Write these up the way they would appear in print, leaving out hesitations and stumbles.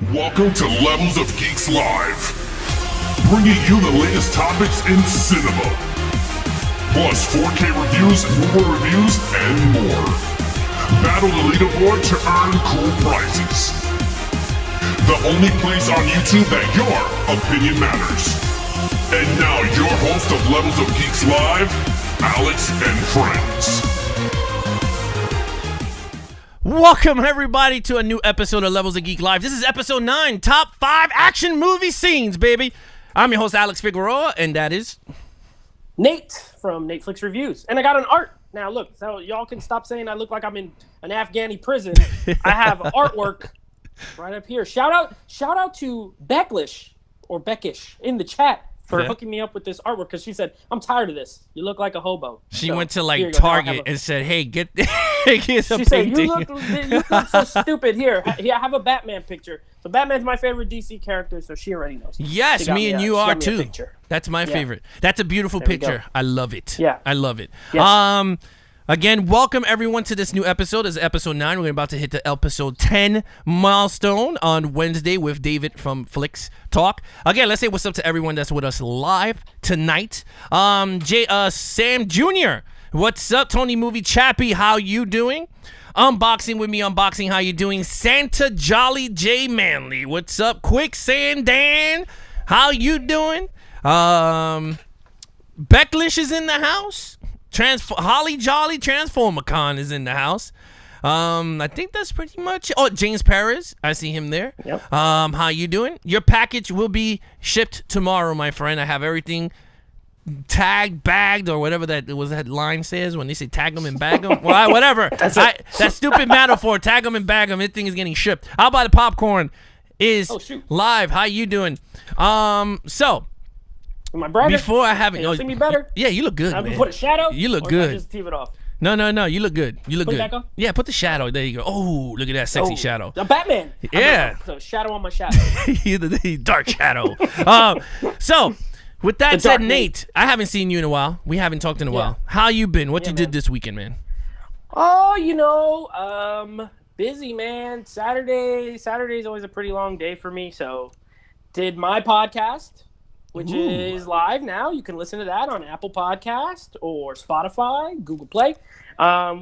Welcome to Levels of Geeks Live, bringing you the latest topics in cinema, plus 4K reviews, movie reviews, and more. Battle the leaderboard to earn cool prizes. The only place on YouTube that your opinion matters. And now your host of Levels of Geeks Live, Alex and Friends. Welcome, everybody, to a new episode of Levels of Geek Live. This is episode 9, top 5 action movie scenes, baby. I'm your host, Alex Figueroa, and that is... Nate from Netflix Reviews. And I got an art. Now, look, so y'all can stop saying I look like I'm in an Afghani prison. I have artwork right up here. Shout out to Becklish, or Beckish, in the chat for hooking me up with this artwork, because she said, I'm tired of this. You look like a hobo. She went to, like, Target and said, hey, get some She said, painting. you look so stupid. Here, I have a Batman picture. So Batman's my favorite DC character, so she already knows. Yes, me and you are, too. Picture. That's my favorite. That's a beautiful picture. I love it. Yeah. I love it. Yes. Again, welcome everyone to this new episode. This is episode 9. We're about to hit the episode 10 milestone on Wednesday with David from Flicks Talk. Again, let's say what's up to everyone that's with us live tonight. Sam Jr., what's up? Tony Movie Chappie, how you doing? Unboxing with me, unboxing, how you doing? Santa Jolly J Manley, what's up? Quicksand Dan, how you doing? Becklish is in the house. Holly Jolly Transformacon is in the house. I think that's pretty much. Oh, James Perez, I see him there. Yep. How you doing? Your package will be shipped tomorrow, my friend. I have everything tagged, bagged, or whatever that line says when they say tag them and bag them. Well, whatever. That stupid metaphor. Tag them and bag them. This thing is getting shipped. How about the popcorn? Is live. How you doing? So. My brother. Before I have it, you see me better. Yeah, you look good, I man. put a shadow. You look or good. Just leave it off. No, you look good. You look Put good. it back on? Yeah, put the shadow. There you go. Oh, look at that sexy shadow. A Batman. Yeah. So shadow on my shadow. the dark shadow. So, with that said, Nate, I haven't seen you in a while. We haven't talked in a while. How you been? What you did this weekend, man? Oh, busy, man. Saturday's always a pretty long day for me. So, did my podcast, which is live now. You can listen to that on Apple Podcast or Spotify, Google Play.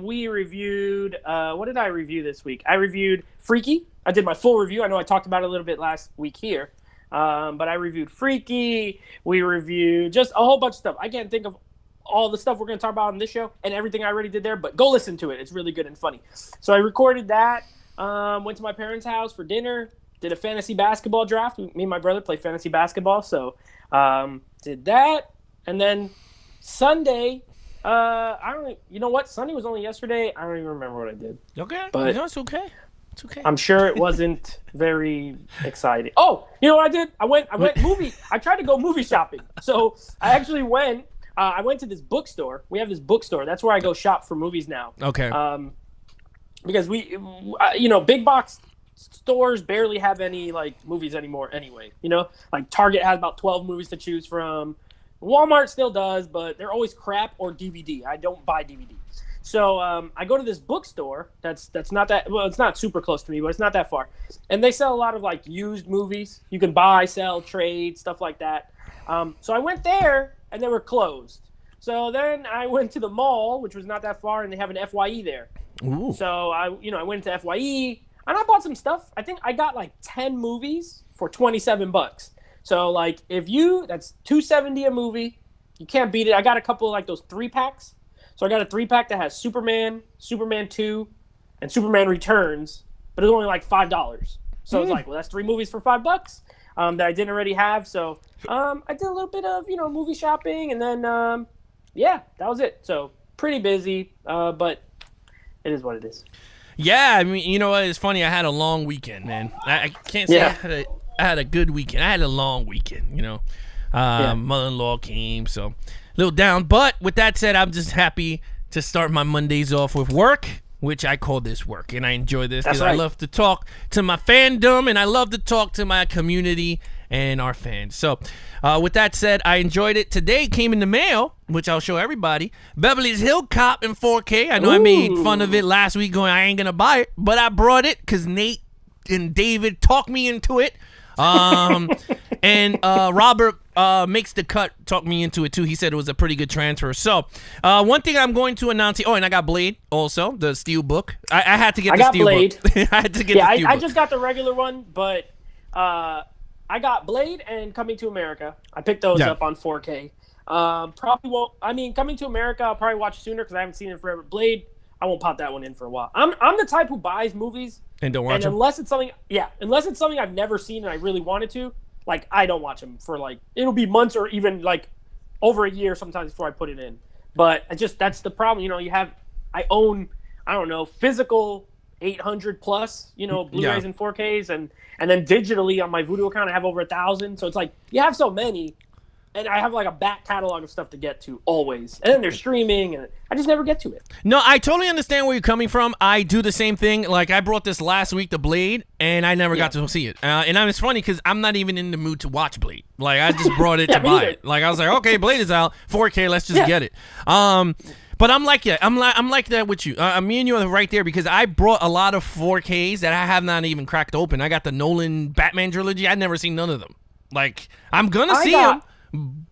We reviewed, what did I review this week? I reviewed Freaky. I did my full review. I know I talked about it a little bit last week here. But I reviewed Freaky. We reviewed just a whole bunch of stuff. I can't think of all the stuff we're going to talk about on this show and everything I already did there, but go listen to it. It's really good and funny. So I recorded that, went to my parents' house for dinner, did a fantasy basketball draft. Me and my brother play fantasy basketball, so did that. And then Sunday, you know what? Sunday was only yesterday. I don't even remember what I did. Okay. But no, it's okay. It's okay. I'm sure it wasn't very exciting. Oh, you know what I did? I went movie. I tried to go movie shopping. So I actually went. I went to this bookstore. We have this bookstore. That's where I go shop for movies now. Okay. Because we, big box stores barely have any like movies anymore. Anyway, like Target has about 12 movies to choose from. Walmart still does, but they're always crap or DVD. I don't buy DVD. So I go to this bookstore that's not that, well, it's not super close to me, but it's not that far. And they sell a lot of like used movies. You can buy, sell, trade, stuff like that. So I went there and they were closed. So then I went to the mall, which was not that far, and they have an FYE there. Ooh. So I went to FYE and I bought some stuff. I think I got like 10 movies for $27. So like that's $270 a movie. You can't beat it. I got a couple of like those 3-packs. So I got a 3-pack that has Superman, Superman 2, and Superman Returns, but it's only like $5. So it's like, well, that's 3 movies for $5 that I didn't already have. So I did a little bit of, movie shopping, and then, that was it. So pretty busy, but it is what it is. Yeah, I mean, you know what? It's funny. I had a long weekend, man. I can't say I had a good weekend. I had a long weekend, Mother-in-law came, so a little down. But with that said, I'm just happy to start my Mondays off with work, which I call this work. And I enjoy this because I love to talk to my fandom, and I love to talk to my community and our fans. So with that said, I enjoyed it. Today came in the mail, which I'll show everybody. Beverly Hills Cop in 4K. I know I made fun of it last week going, I ain't going to buy it. But I brought it because Nate and David talk me into it. And Robert makes the cut, talk me into it too. He said it was a pretty good transfer. So one thing I'm going to announce here, and I got Blade also, the Steel book. I had to get the Steel Blade. book. I had to get the Steel I book. just got the regular one, but I got Blade and Coming to America. I picked those up on 4K. Probably won't. I mean, Coming to America, I'll probably watch sooner because I haven't seen it in forever. Blade, I won't pop that one in for a while. I'm the type who buys movies and don't watch them. Unless it's something I've never seen and I really wanted to, like I don't watch them for like it'll be months or even like over a year sometimes before I put it in. But that's the problem. You know, I own physical 800 plus Blu-rays and 4Ks and then digitally on my Vudu account I have over 1,000. So it's like you have so many. And I have like a back catalog of stuff to get to always. And then there's streaming, and I just never get to it. No, I totally understand where you're coming from. I do the same thing. Like, I brought this last week, The Blade, and I never got to see it. And it's funny because I'm not even in the mood to watch Blade. Like, I just brought it to buy it. Like, I was like, okay, Blade is out, 4K, let's just get it. But I'm like I'm like that with you. Me and you are right there because I brought a lot of 4Ks that I have not even cracked open. I got the Nolan Batman trilogy. I've never seen none of them. Like, I'm going to see them.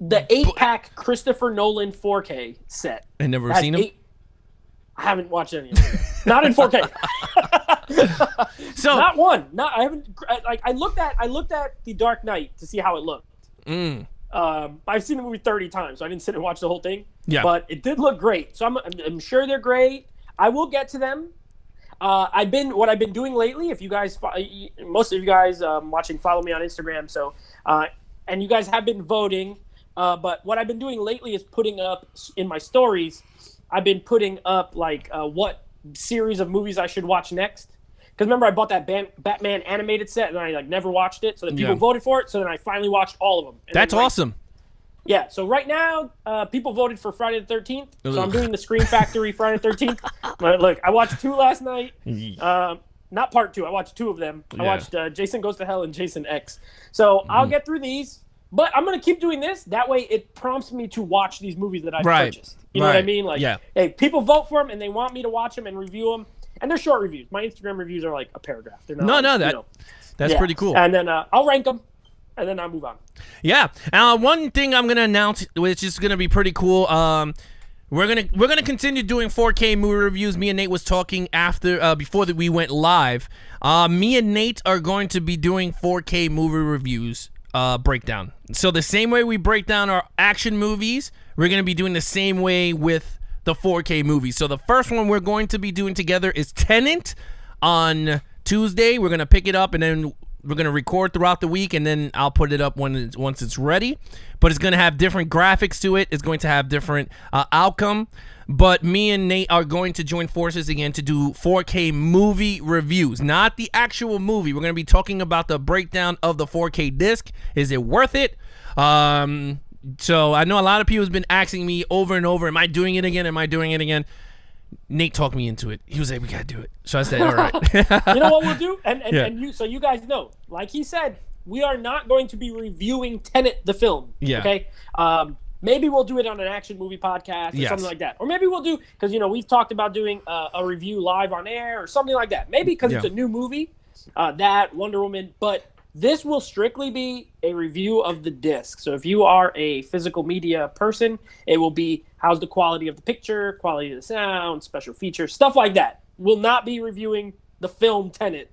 The 8-pack Christopher Nolan 4K set. I never seen them. I haven't watched any of them. Not in 4K. So not one. I haven't. Like I looked at The Dark Knight to see how it looked. I've seen the movie 30 times, so I didn't sit and watch the whole thing. Yeah. But it did look great. So I'm sure they're great. I will get to them. What I've been doing lately. If you guys, most of you guys watching, follow me on Instagram. So. And you guys have been voting, but what I've been doing lately is putting up in my stories. I've been putting up like what series of movies I should watch next. Because remember, I bought that Batman animated set and I like never watched it. So then people voted for it. So then I finally watched all of them. And that's awesome. Yeah. So right now, people voted for Friday the 13th. So I'm doing the Scream Factory Friday the 13th. But look, I watched 2 last night. Not part 2. I watched 2 of them. I watched Jason Goes to Hell and Jason X. So I'll get through these, but I'm going to keep doing this. That way it prompts me to watch these movies that I've purchased. You know what I mean? Like, hey, people vote for them and they want me to watch them and review them. And they're short reviews. My Instagram reviews are like a paragraph. They're not that's pretty cool. And then I'll rank them and then I'll move on. Yeah. One thing I'm going to announce, which is going to be pretty cool, We're gonna continue doing 4K movie reviews. Me and Nate was talking before we went live. Me and Nate are going to be doing 4K movie reviews breakdown. So the same way we break down our action movies, we're gonna be doing the same way with the 4K movies. So the first one we're going to be doing together is Tenet on Tuesday. We're gonna pick it up and then we're going to record throughout the week, and then I'll put it up once it's ready. But it's going to have different graphics to it. It's going to have different outcome. But me and Nate are going to join forces again to do 4K movie reviews. Not the actual movie. We're going to be talking about the breakdown of the 4K disc. Is it worth it? So I know a lot of people have been asking me over and over, am I doing it again? Am I doing it again? Nate talked me into it. He was like, we got to do it. So I said, all right. You know what we'll do? So you guys know, like he said, we are not going to be reviewing Tenet, the film. Yeah. Okay? Maybe we'll do it on an action movie podcast or something like that. Or maybe we'll do, because, we've talked about doing a review live on air or something like that. Maybe because it's a new movie, that, Wonder Woman. But this will strictly be a review of the disc. So if you are a physical media person, it will be how's the quality of the picture, quality of the sound, special features, stuff like that. We'll not be reviewing the film Tenet,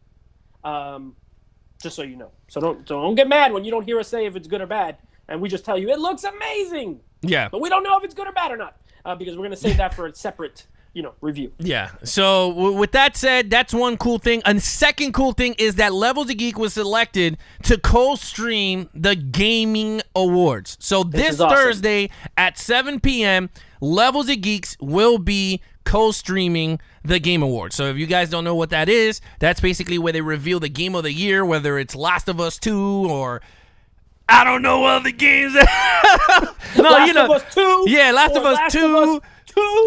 just so you know. So don't get mad when you don't hear us say if it's good or bad, and we just tell you it looks amazing. Yeah. But we don't know if it's good or bad or not, because we're going to save that for a separate review. Yeah. So with that said, that's one cool thing. A second cool thing is that Levels of Geek was selected to co-stream the Gaming Awards. So this Thursday at 7 p.m., Levels of Geeks will be co-streaming the Game Awards. So if you guys don't know what that is, that's basically where they reveal the game of the year, whether it's Last of Us 2 or I don't know other games. Last of Us 2. Yeah, Last of Us 2.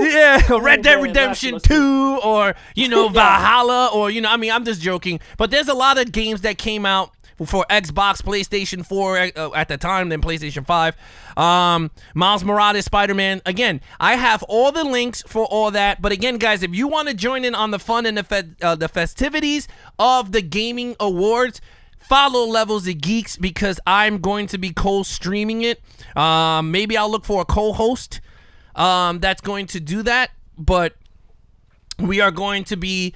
Yeah, Red Dead Redemption 2 or, Valhalla or, I'm just joking. But there's a lot of games that came out for Xbox, PlayStation 4 at the time, then PlayStation 5. Miles Morales, Spider-Man. Again, I have all the links for all that. But again, guys, if you want to join in on the fun and the festivities of the gaming awards, follow Levels of Geeks because I'm going to be co-streaming it. Maybe I'll look for a co-host that's going to do that. But we are going to be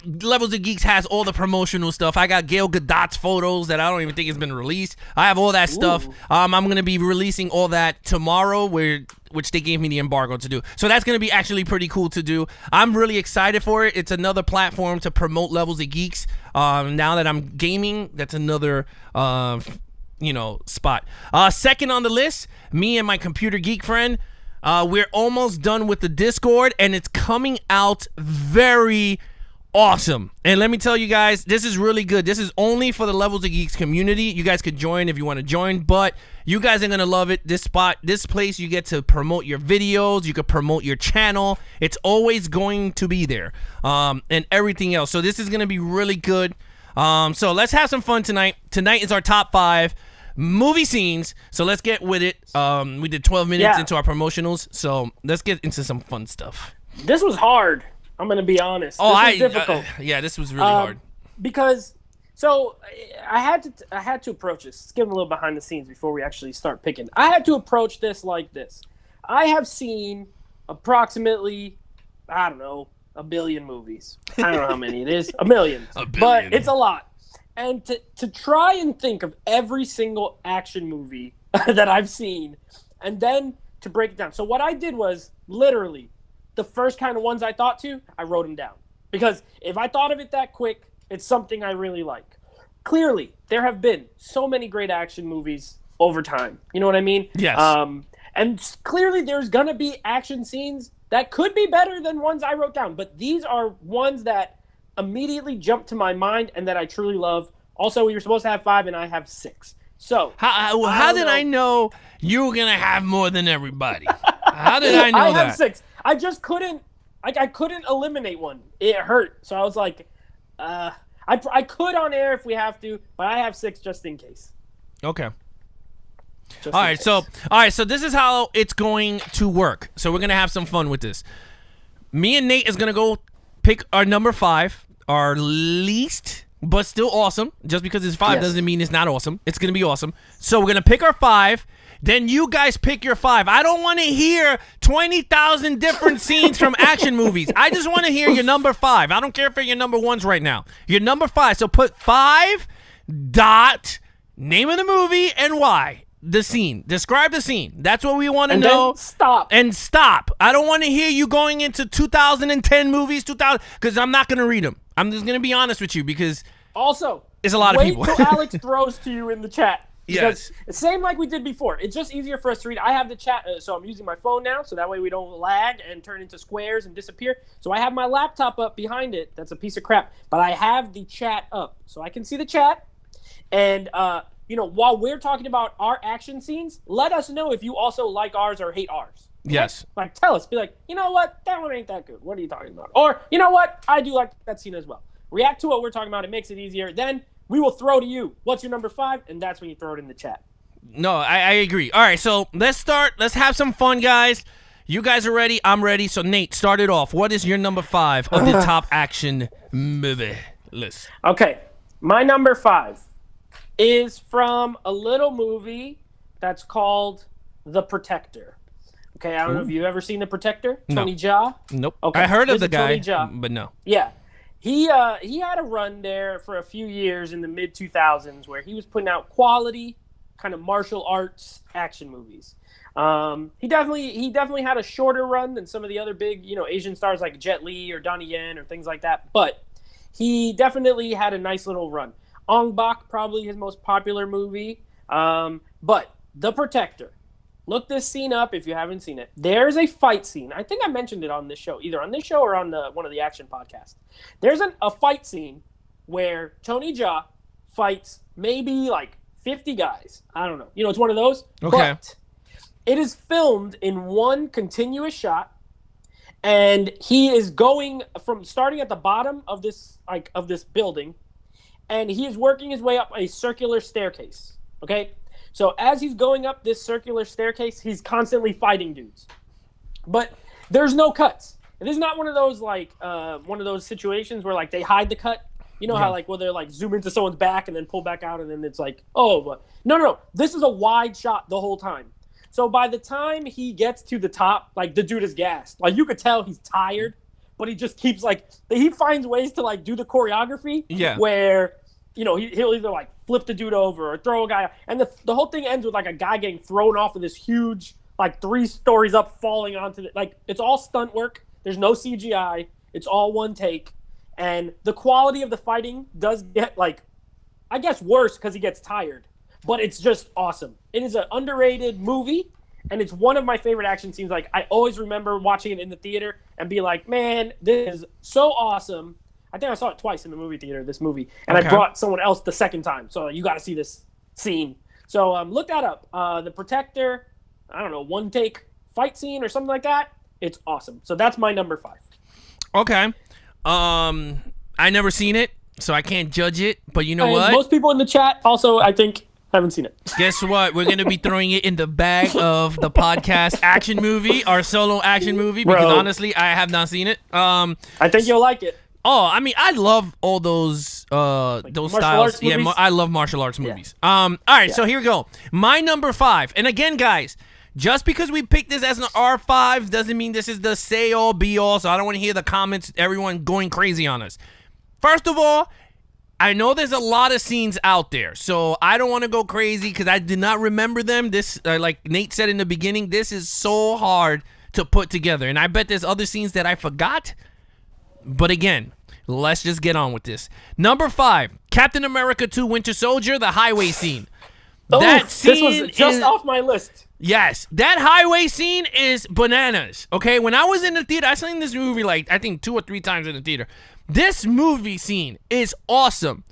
Levels of Geeks has all the promotional stuff. I got Gail Gadot's photos that I don't even think has been released. I have all that stuff. I'm going to be releasing all that tomorrow, which they gave me the embargo to do. So that's going to be actually pretty cool to do. I'm really excited for it. It's another platform to promote Levels of Geeks. Now that I'm gaming, that's another spot. Second on the list, me and my computer geek friend. We're almost done with the Discord, and it's coming out very awesome. And let me tell you guys, this is really good. This is only for the Levels of Geeks community. You guys could join if you want to join, but you guys are going to love it. This place, you get to promote your videos. You could promote your channel. It's always going to be there, and everything else. So this is going to be really good. So let's have some fun tonight. Tonight is our top 5 movie scenes. So let's get with it. We did 12 minutes into our promotionals. So let's get into some fun stuff. This was hard. I'm going to be honest. This was difficult. This was really hard. Because, I had to approach this. Let's give them a little behind the scenes before we actually start picking. I had to approach this like this. I have seen approximately, I don't know, a billion movies. I don't know how many it is. A million. But it's a lot. And to try and think of every single action movie that I've seen and then to break it down. So what I did was literally the first kind of ones I thought to, I wrote them down. Because if I thought of it that quick, it's something I really like. Clearly, there have been so many great action movies over time. You know what I mean? Yes. And clearly there's going to be action scenes that could be better than ones I wrote down. But these are ones that immediately jump to my mind and that I truly love. Also, we were supposed to have 5 and I have 6. So how did I know you were going to have more than everybody? How did I know that? I have 6. I just couldn't. I couldn't eliminate one. It hurt. So I was like, I could on air if we have to, but I have 6 just in case. Okay. All right. So this is how it's going to work. So we're gonna have some fun with this. Me and Nate is gonna go pick our number 5, our least, but still awesome. Just because it's 5 doesn't mean it's not awesome. It's gonna be awesome. So we're gonna pick our 5. Then you guys pick your 5. I don't want to hear 20,000 different scenes from action movies. I just want to hear your number 5. I don't care if you're number 1s right now. Your number 5. So put 5 dot name of the movie and why. The scene. Describe the scene. That's what we want to know. Then stop. And stop. I don't want to hear you going into 2010 movies, because I'm not going to read them. I'm just going to be honest with you because also, it's a lot of people. Wait till Alex throws to you in the chat. Yes. Same like we did before. It's just easier for us to read. I have the chat, so I'm using my phone now, so that way we don't lag and turn into squares and disappear. So I have my laptop up behind it. That's a piece of crap. But I have the chat up, so I can see the chat. And, while we're talking about our action scenes, let us know if you also like ours or hate ours. Okay? Yes. Like, tell us. Be like, you know what? That one ain't that good. What are you talking about? Or, you know what? I do like that scene as well. React to what we're talking about. It makes it easier. Then we will throw to you. What's your number 5? And that's when you throw it in the chat. No, I agree. All right, so let's start. Let's have some fun, guys. You guys are ready. I'm ready. So, Nate, start it off. What is your number 5 of the top action movie list? Okay. My number 5 is from a little movie that's called The Protector. Okay, I don't know if you've ever seen The Protector. Tony Jaa. Nope. Okay. I heard of the guy, Tony Jaa. but no. Yeah. He had a run there for a few years in the mid-2000s where he was putting out quality kind of martial arts action movies. He definitely had a shorter run than some of the other big, Asian stars like Jet Li or Donnie Yen or things like that. But he definitely had a nice little run. Ong Bak, probably his most popular movie. But The Protector. Look this scene up if you haven't seen it. There's a fight scene. I think I mentioned it on this show, either on this show or on one of the action podcasts. There's a fight scene where Tony Jaa fights maybe like 50 guys. I don't know. It's one of those. Okay. But it is filmed in one continuous shot, and he is going from starting at the bottom of this building, and he is working his way up a circular staircase. Okay, so as he's going up this circular staircase, he's constantly fighting dudes, but there's no cuts. And this is not one of those one of those situations where like they hide the cut. You know how like they're like zoom into someone's back and then pull back out and then it's like, oh, no. This is a wide shot the whole time. So by the time he gets to the top, like the dude is gassed. Like you could tell he's tired, but he just keeps like he finds ways to like do the choreography. Yeah. Where, you know, he'll either like flip the dude over or throw a guy, and the whole thing ends with like a guy getting thrown off of this huge like 3 stories up, falling onto like it's all stunt work. There's no CGI. It's all one take. And the quality of the fighting does get, like, I guess worse because he gets tired. But it's just awesome. It is an underrated movie, and it's one of my favorite action scenes. Like, I always remember watching it in the theater and be like, man, this is so awesome. I think I saw it twice in the movie theater, this movie. And I brought someone else the second time. So you got to see this scene. So look that up. The Protector, I don't know, one-take fight scene or something like that. It's awesome. So that's my number 5. Okay. I never seen it, so I can't judge it. But you know what? Most people in the chat also, I think, haven't seen it. Guess what? We're gonna be throwing it in the bag of the podcast action movie, our solo action movie. Because honestly, I have not seen it. I think you'll like it. Oh, I mean, I love all those those styles. Yeah, I love martial arts movies. All right, so here we go. My number 5, and again, guys. Just because we picked this as an R5 doesn't mean this is the say-all, be-all, so I don't want to hear the comments, everyone going crazy on us. First of all, I know there's a lot of scenes out there, so I don't want to go crazy because I did not remember them. This, like Nate said in the beginning, this is so hard to put together, and I bet there's other scenes that I forgot. But again, let's just get on with this. Number 5, Captain America 2 Winter Soldier, the highway scene. That scene this was just off my list. Yes, that highway scene is bananas. Okay, when I was in the theater, I seen this movie like I think 2 or 3 times in the theater. This movie scene is awesome.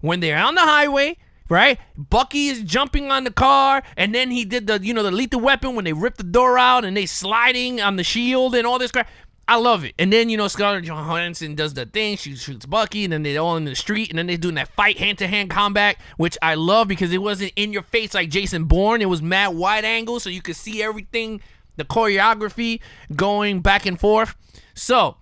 When they're on the highway, right? Bucky is jumping on the car, and then he did the the lethal weapon when they rip the door out and they sliding on the shield and all this crap. I love it. And then, Scarlett Johansson does the thing. She shoots Bucky, and then they're all in the street, and then they're doing that fight hand-to-hand combat, which I love because it wasn't in your face like Jason Bourne. It was mad wide angle, so you could see everything, the choreography going back and forth. So,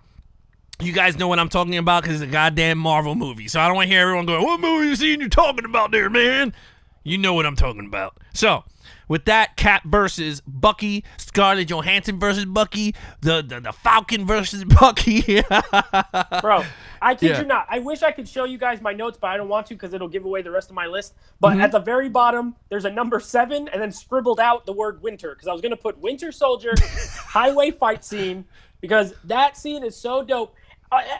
you guys know what I'm talking about because it's a goddamn Marvel movie. So I don't want to hear everyone going, what movie scene you talking about there, man? You know what I'm talking about. So, with that, Cap versus Bucky, Scarlett Johansson versus Bucky, the Falcon versus Bucky. Bro, I kid you not. I wish I could show you guys my notes, but I don't want to because it'll give away the rest of my list. But at the very bottom, there's a number 7 and then scribbled out the word winter because I was going to put Winter Soldier highway fight scene because that scene is so dope.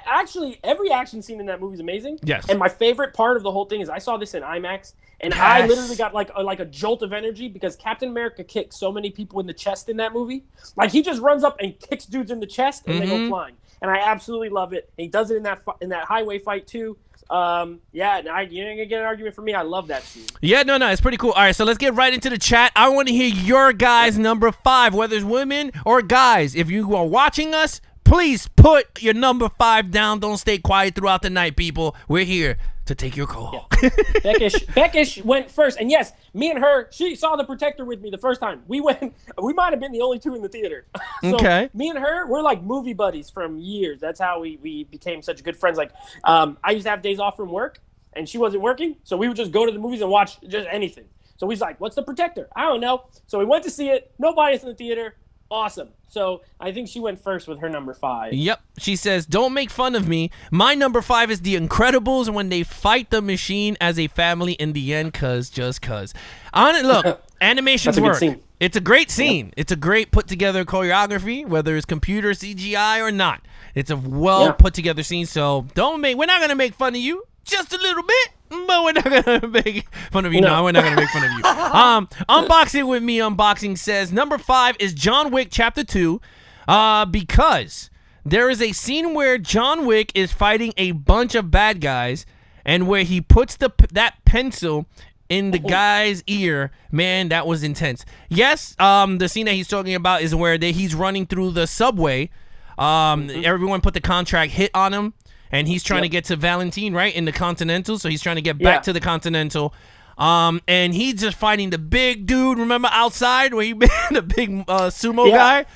Actually, every action scene in that movie is amazing. Yes. And my favorite part of the whole thing is I saw this in IMAX, and I literally got like a jolt of energy because Captain America kicked so many people in the chest in that movie. Like he just runs up and kicks dudes in the chest, and they go flying. And I absolutely love it. And he does it in that highway fight too. You're not gonna get an argument from me. I love that scene. Yeah, no, it's pretty cool. All right, so let's get right into the chat. I want to hear your guys' number 5, whether it's women or guys. If you are watching us, please put your number 5 down. Don't stay quiet throughout the night, people. We're here to take your call. Yeah. Beckish went first. And yes, me and her, she saw The Protector with me the first time. We might have been the only 2 in the theater. So okay. Me and her, we're like movie buddies from years. That's how we became such good friends. Like, I used to have days off from work, and she wasn't working. So we would just go to the movies and watch just anything. So he's like, what's The Protector? I don't know. So we went to see it. Nobody's in the theater. Awesome. So I think she went first with her number 5. Yep. She says, don't make fun of me. My number 5 is The Incredibles when they fight the machine as a family in the end, just cause. Look, animations work. It's a great scene. Yep. It's a great put together choreography, whether it's computer CGI or not. It's a well put together scene. So we're not going to make fun of you. Just a little bit, but we're not gonna make fun of you. No, we're not gonna make fun of you. Unboxing with me. Unboxing says number 5 is John Wick Chapter 2, because there is a scene where John Wick is fighting a bunch of bad guys, and where he puts that pencil in the guy's ear. Man, that was intense. Yes, the scene that he's talking about is where he's running through the subway. Everyone put the contract hit on him. and he's trying to get to Valentine, right, in the Continental. So he's trying to get back to the Continental. And he's just fighting the big dude. Remember outside where he been the big sumo guy.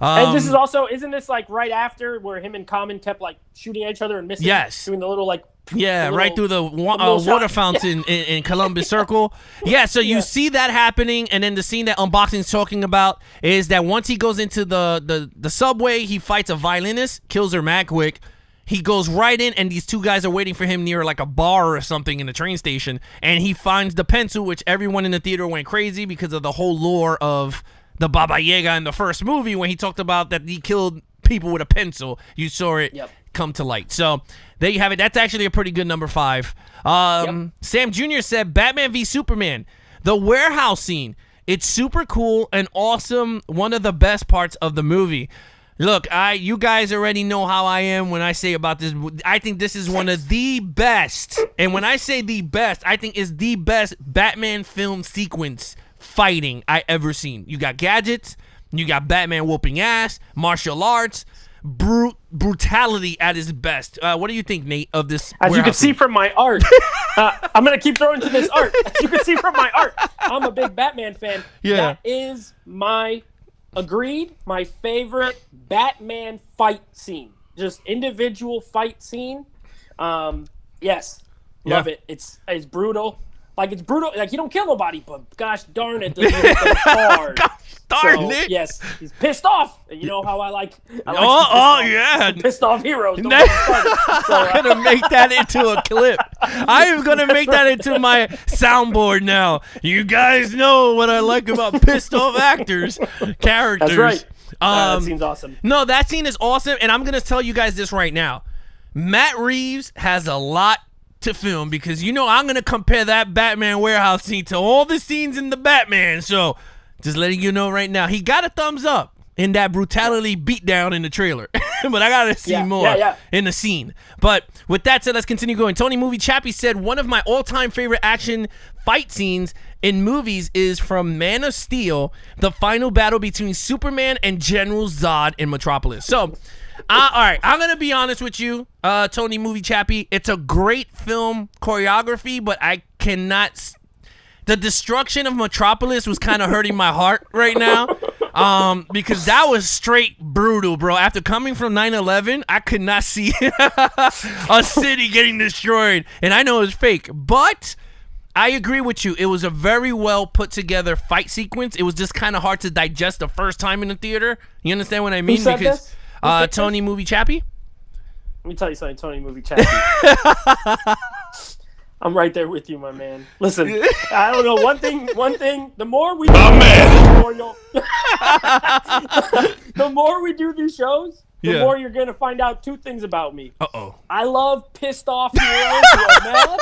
And this is also, isn't this like right after where him and Common kept like shooting at each other and missing? Yes. Doing the little like. Right through the water fountain in Columbus Circle. Yeah, so you see that happening, and then the scene that Unboxing's talking about is that once he goes into the subway, he fights a violinist, kills her mad quick. He goes right in, and these two guys are waiting for him near like a bar or something in the train station, and he finds the pencil, which everyone in the theater went crazy because of the whole lore of the Baba Yaga in the first movie when he talked about that he killed people with a pencil. You saw it come to light. So there you have it. That's actually a pretty good number 5. Sam Jr. said Batman v Superman, the warehouse scene. It's super cool and awesome. One of the best parts of the movie. Look, you guys already know how I am when I say about this. I think this is one of the best. And when I say the best, I think it's the best Batman film sequence fighting I ever seen. You got gadgets, you got Batman whooping ass, martial arts, brutality at its best. What do you think, Nate, of this? As you can see from my art, I'm going to keep throwing to this art. As you can see from my art, I'm a big Batman fan. Yeah. That is my favorite Batman fight scene. Just individual fight scene. Yes. Love it. It's brutal. Like, it's brutal. Like, you don't kill nobody, but gosh darn it, does he hit them hard. Darn it. Yes, he's pissed off. And you know how I like pissed off heroes. I'm gonna make that into a clip. I am gonna make that into my soundboard now. You guys know what I like about pissed off characters. That's right. That seems awesome. No, that scene is awesome, and I'm gonna tell you guys this right now. Matt Reeves has a lot to film because I'm gonna compare that Batman warehouse scene to all the scenes in the Batman. So just letting you know right now, he got a thumbs up in that brutality beatdown in the trailer. But I gotta see more in the scene. But with that said, let's continue going. Tony Movie Chappie said one of my all-time favorite action fight scenes in movies is from Man of Steel, the final battle between Superman and General Zod in Metropolis. So all right, I'm going to be honest with you, Tony Movie Chappie. It's a great film choreography, but I cannot... The destruction of Metropolis was kind of hurting my heart right now because that was straight brutal, bro. After coming from 9/11, I could not see a city getting destroyed, and I know it was fake, but... I agree with you. It was a very well put together fight sequence. It was just kind of hard to digest the first time in the theater. You understand what I mean? Who said this? Tony Movie Chappie. Let me tell you something, Tony Movie Chappie. I'm right there with you, my man. Listen, I don't know. One thing. The more we, the more we do these shows, the more you're gonna find out 2 things about me. I love pissed off heroes who are mad.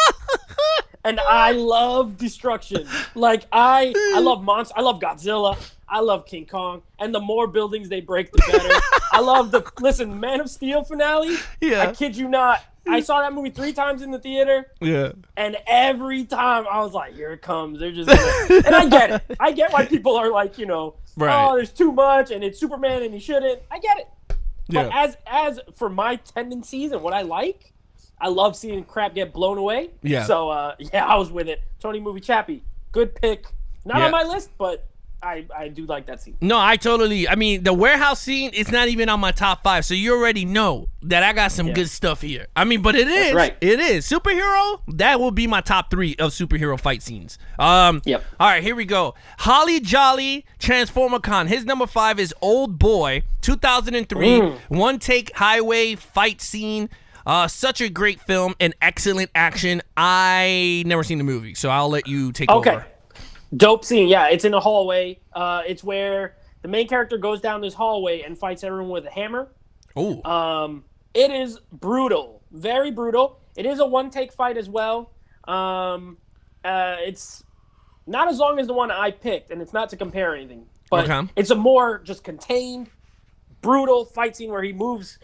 And I love destruction. Like, I love monsters. I love Godzilla. I love King Kong. And the more buildings they break, the better. I love listen, Man of Steel finale. Yeah. I kid you not. I saw that movie 3 times in the theater. Yeah. And every time I was like, here it comes. They're just gonna... And I get it. I get why people are like, oh, there's too much and it's Superman and he shouldn't. I get it. But as for my tendencies and what I like, I love seeing crap get blown away. Yeah. So, I was with it. Tony Movie Chappie, good pick. Not on my list, but I do like that scene. No, I mean, the warehouse scene is not even on my top 5, so you already know that I got some good stuff here. I mean, but it is. That's right. It is. Superhero, that will be my top 3 of superhero fight scenes. Yep. All right, here we go. Holly Jolly Transformer Con. His number 5 is Old Boy, 2003. One-take highway fight scene. Such a great film and excellent action. I never seen the movie, so I'll let you take over. Dope scene. Yeah, it's in a hallway. It's where the main character goes down this hallway and fights everyone with a hammer. Oh. It is brutal. Very brutal. It is a one-take fight as well. It's not as long as the one I picked, and it's not to compare anything, but it's a more just contained, brutal fight scene where he moves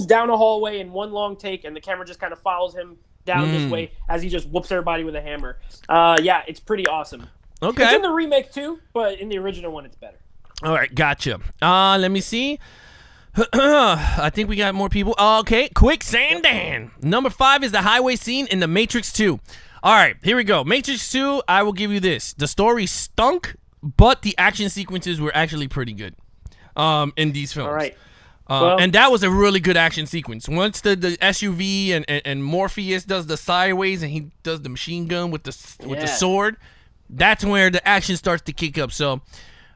down a hallway in one long take, and the camera just kind of follows him down this way as he just whoops everybody with a hammer. It's pretty awesome. Okay. It's in the remake too, but in the original one, it's better. All right, gotcha. Let me see. I think we got more people. Okay, Quicksand Dan. Number 5 is the highway scene in The Matrix 2. All right, here we go. Matrix 2, I will give you this. The story stunk, but the action sequences were actually pretty good in these films. All right. And that was a really good action sequence. Once the SUV and Morpheus does the sideways and he does the machine gun with the sword, that's where the action starts to kick up. So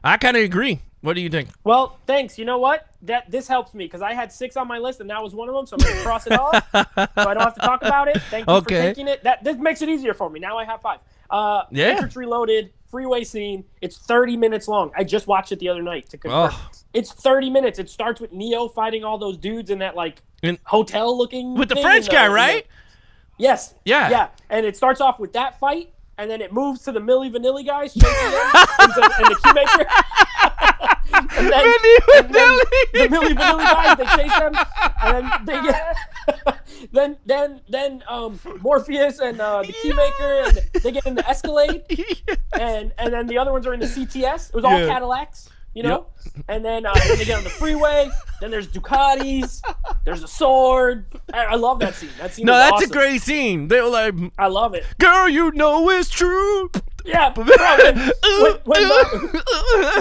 I kind of agree. What do you think? Well, thanks. You know what? This helps me because I had 6 on my list and that was one of them. So I'm going to cross it off so I don't have to talk about it. Thank you for taking it. This makes it easier for me. Now I have 5. Matrix Reloaded, freeway scene. It's 30 minutes long. I just watched it the other night to confirm. It's 30 minutes. It starts with Neo fighting all those dudes in that hotel looking with the French guy, right? Yes. Yeah. And it starts off with that fight, and then it moves to the Milli Vanilli guys chasing them and the Keymaker. and then the Milli Vanilli guys, they chase them, and then they get then Morpheus and the Keymaker, and they get in the Escalade, and then the other ones are in the CTS. It was all Cadillacs. You know, and then they get on the freeway. Then there's Ducatis. There's a sword. I love that scene. That scene. No, that's awesome. A great scene. They were like, I love it. Girl, you know it's true. Yeah, bro, when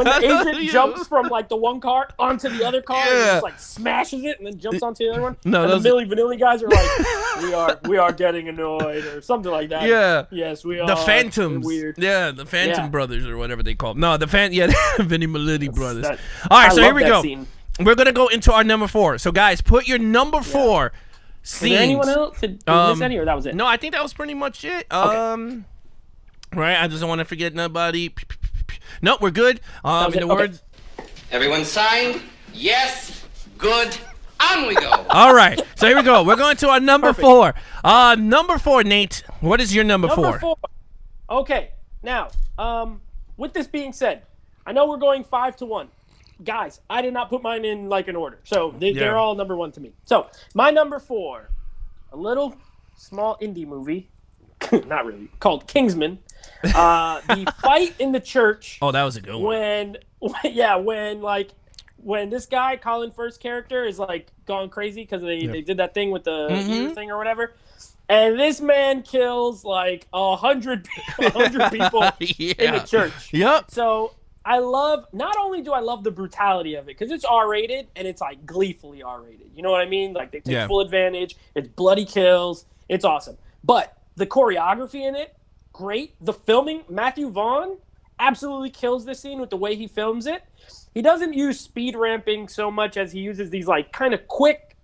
the agent jumps from the one car onto the other car and just smashes it and then jumps onto the other one. No, and the Milli Vanilli guys are like, we are getting annoyed or something like that. Yeah. Yes, we are. The Phantoms. Weird. Yeah, the Phantom brothers or whatever they call them. No, the Vinny Militi brothers. All right, so here we go. Scene. We're gonna go into our number 4. So guys, put your number 4 scenes. Is there anyone else? Did miss any, or that was it? No, I think that was pretty much it. Okay. Right, I just don't want to forget nobody. No, we're good. Words. Everyone signed? Yes. Good. On we go. All right, so here we go. We're going to our number 4. Number 4, Nate. What is your number 4? Number 4. Okay, now, with this being said, I know we're going 5-1. Guys, I did not put mine in an order, so they're all number 1 to me. So my number 4, a little small indie movie, not really, called Kingsman. The fight in the church. Oh, that was a good one. When this guy, Colin Firth's character, is gone crazy because they did that thing with the ear thing or whatever. And this man kills 100 people in the church. Yep. So not only do I love the brutality of it, because it's R-rated and it's gleefully R-rated. You know what I mean? They take full advantage. It's bloody kills. It's awesome. But the choreography in it, great. The filming, Matthew Vaughn absolutely kills this scene with the way he films it. He doesn't use speed ramping so much as he uses these kind of quick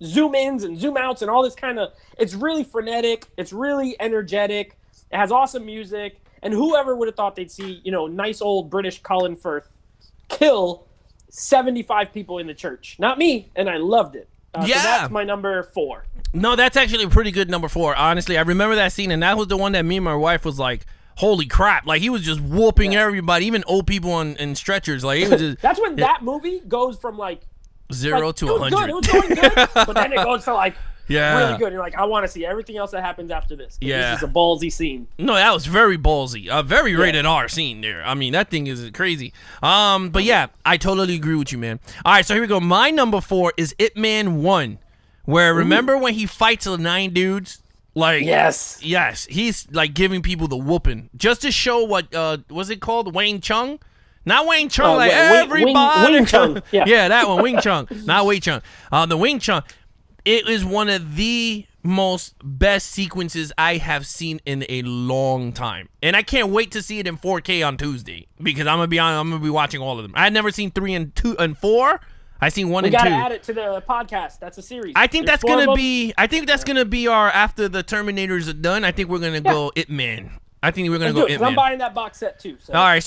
zoom ins and zoom outs and all this it's really frenetic. It's really energetic. It has awesome music. And whoever would have thought they'd see, nice old British Colin Firth kill 75 people in the church. Not me, and I loved it. So that's my number 4. No, that's actually a pretty good number 4. Honestly, I remember that scene, and that was the one that me and my wife was like, holy crap. He was just whooping everybody, even old people in stretchers. It was just, that's when that movie goes from 0 to 100. It was going good, but then it goes to really good. You're I want to see everything else that happens after this. This is a ballsy scene. No, that was very ballsy. A very rated R scene there. I mean, that thing is crazy. But yeah, I totally agree with you, man. All right, so here we go. My number 4 is Ip Man 1, where remember when he fights the 9 dudes? Yes, he's giving people the whooping just to show what was it called? Wayne Chung? Not Wayne Chung, everybody. Wing Chun. Yeah, that one, Wing Chun. Not Wei Chung. The Wing Chun. It is one of the most best sequences I have seen in a long time. And I can't wait to see it in 4K on Tuesday because I'm gonna be watching all of them. I had never seen 3 and 2 and 4. I seen 1 and 2. We gotta add it to the podcast. That's a series. I think that's gonna be our after the Terminators are done. I think we're gonna go Ip Man. I think we're gonna go Ip Man. I'm buying that box set too. So. All right,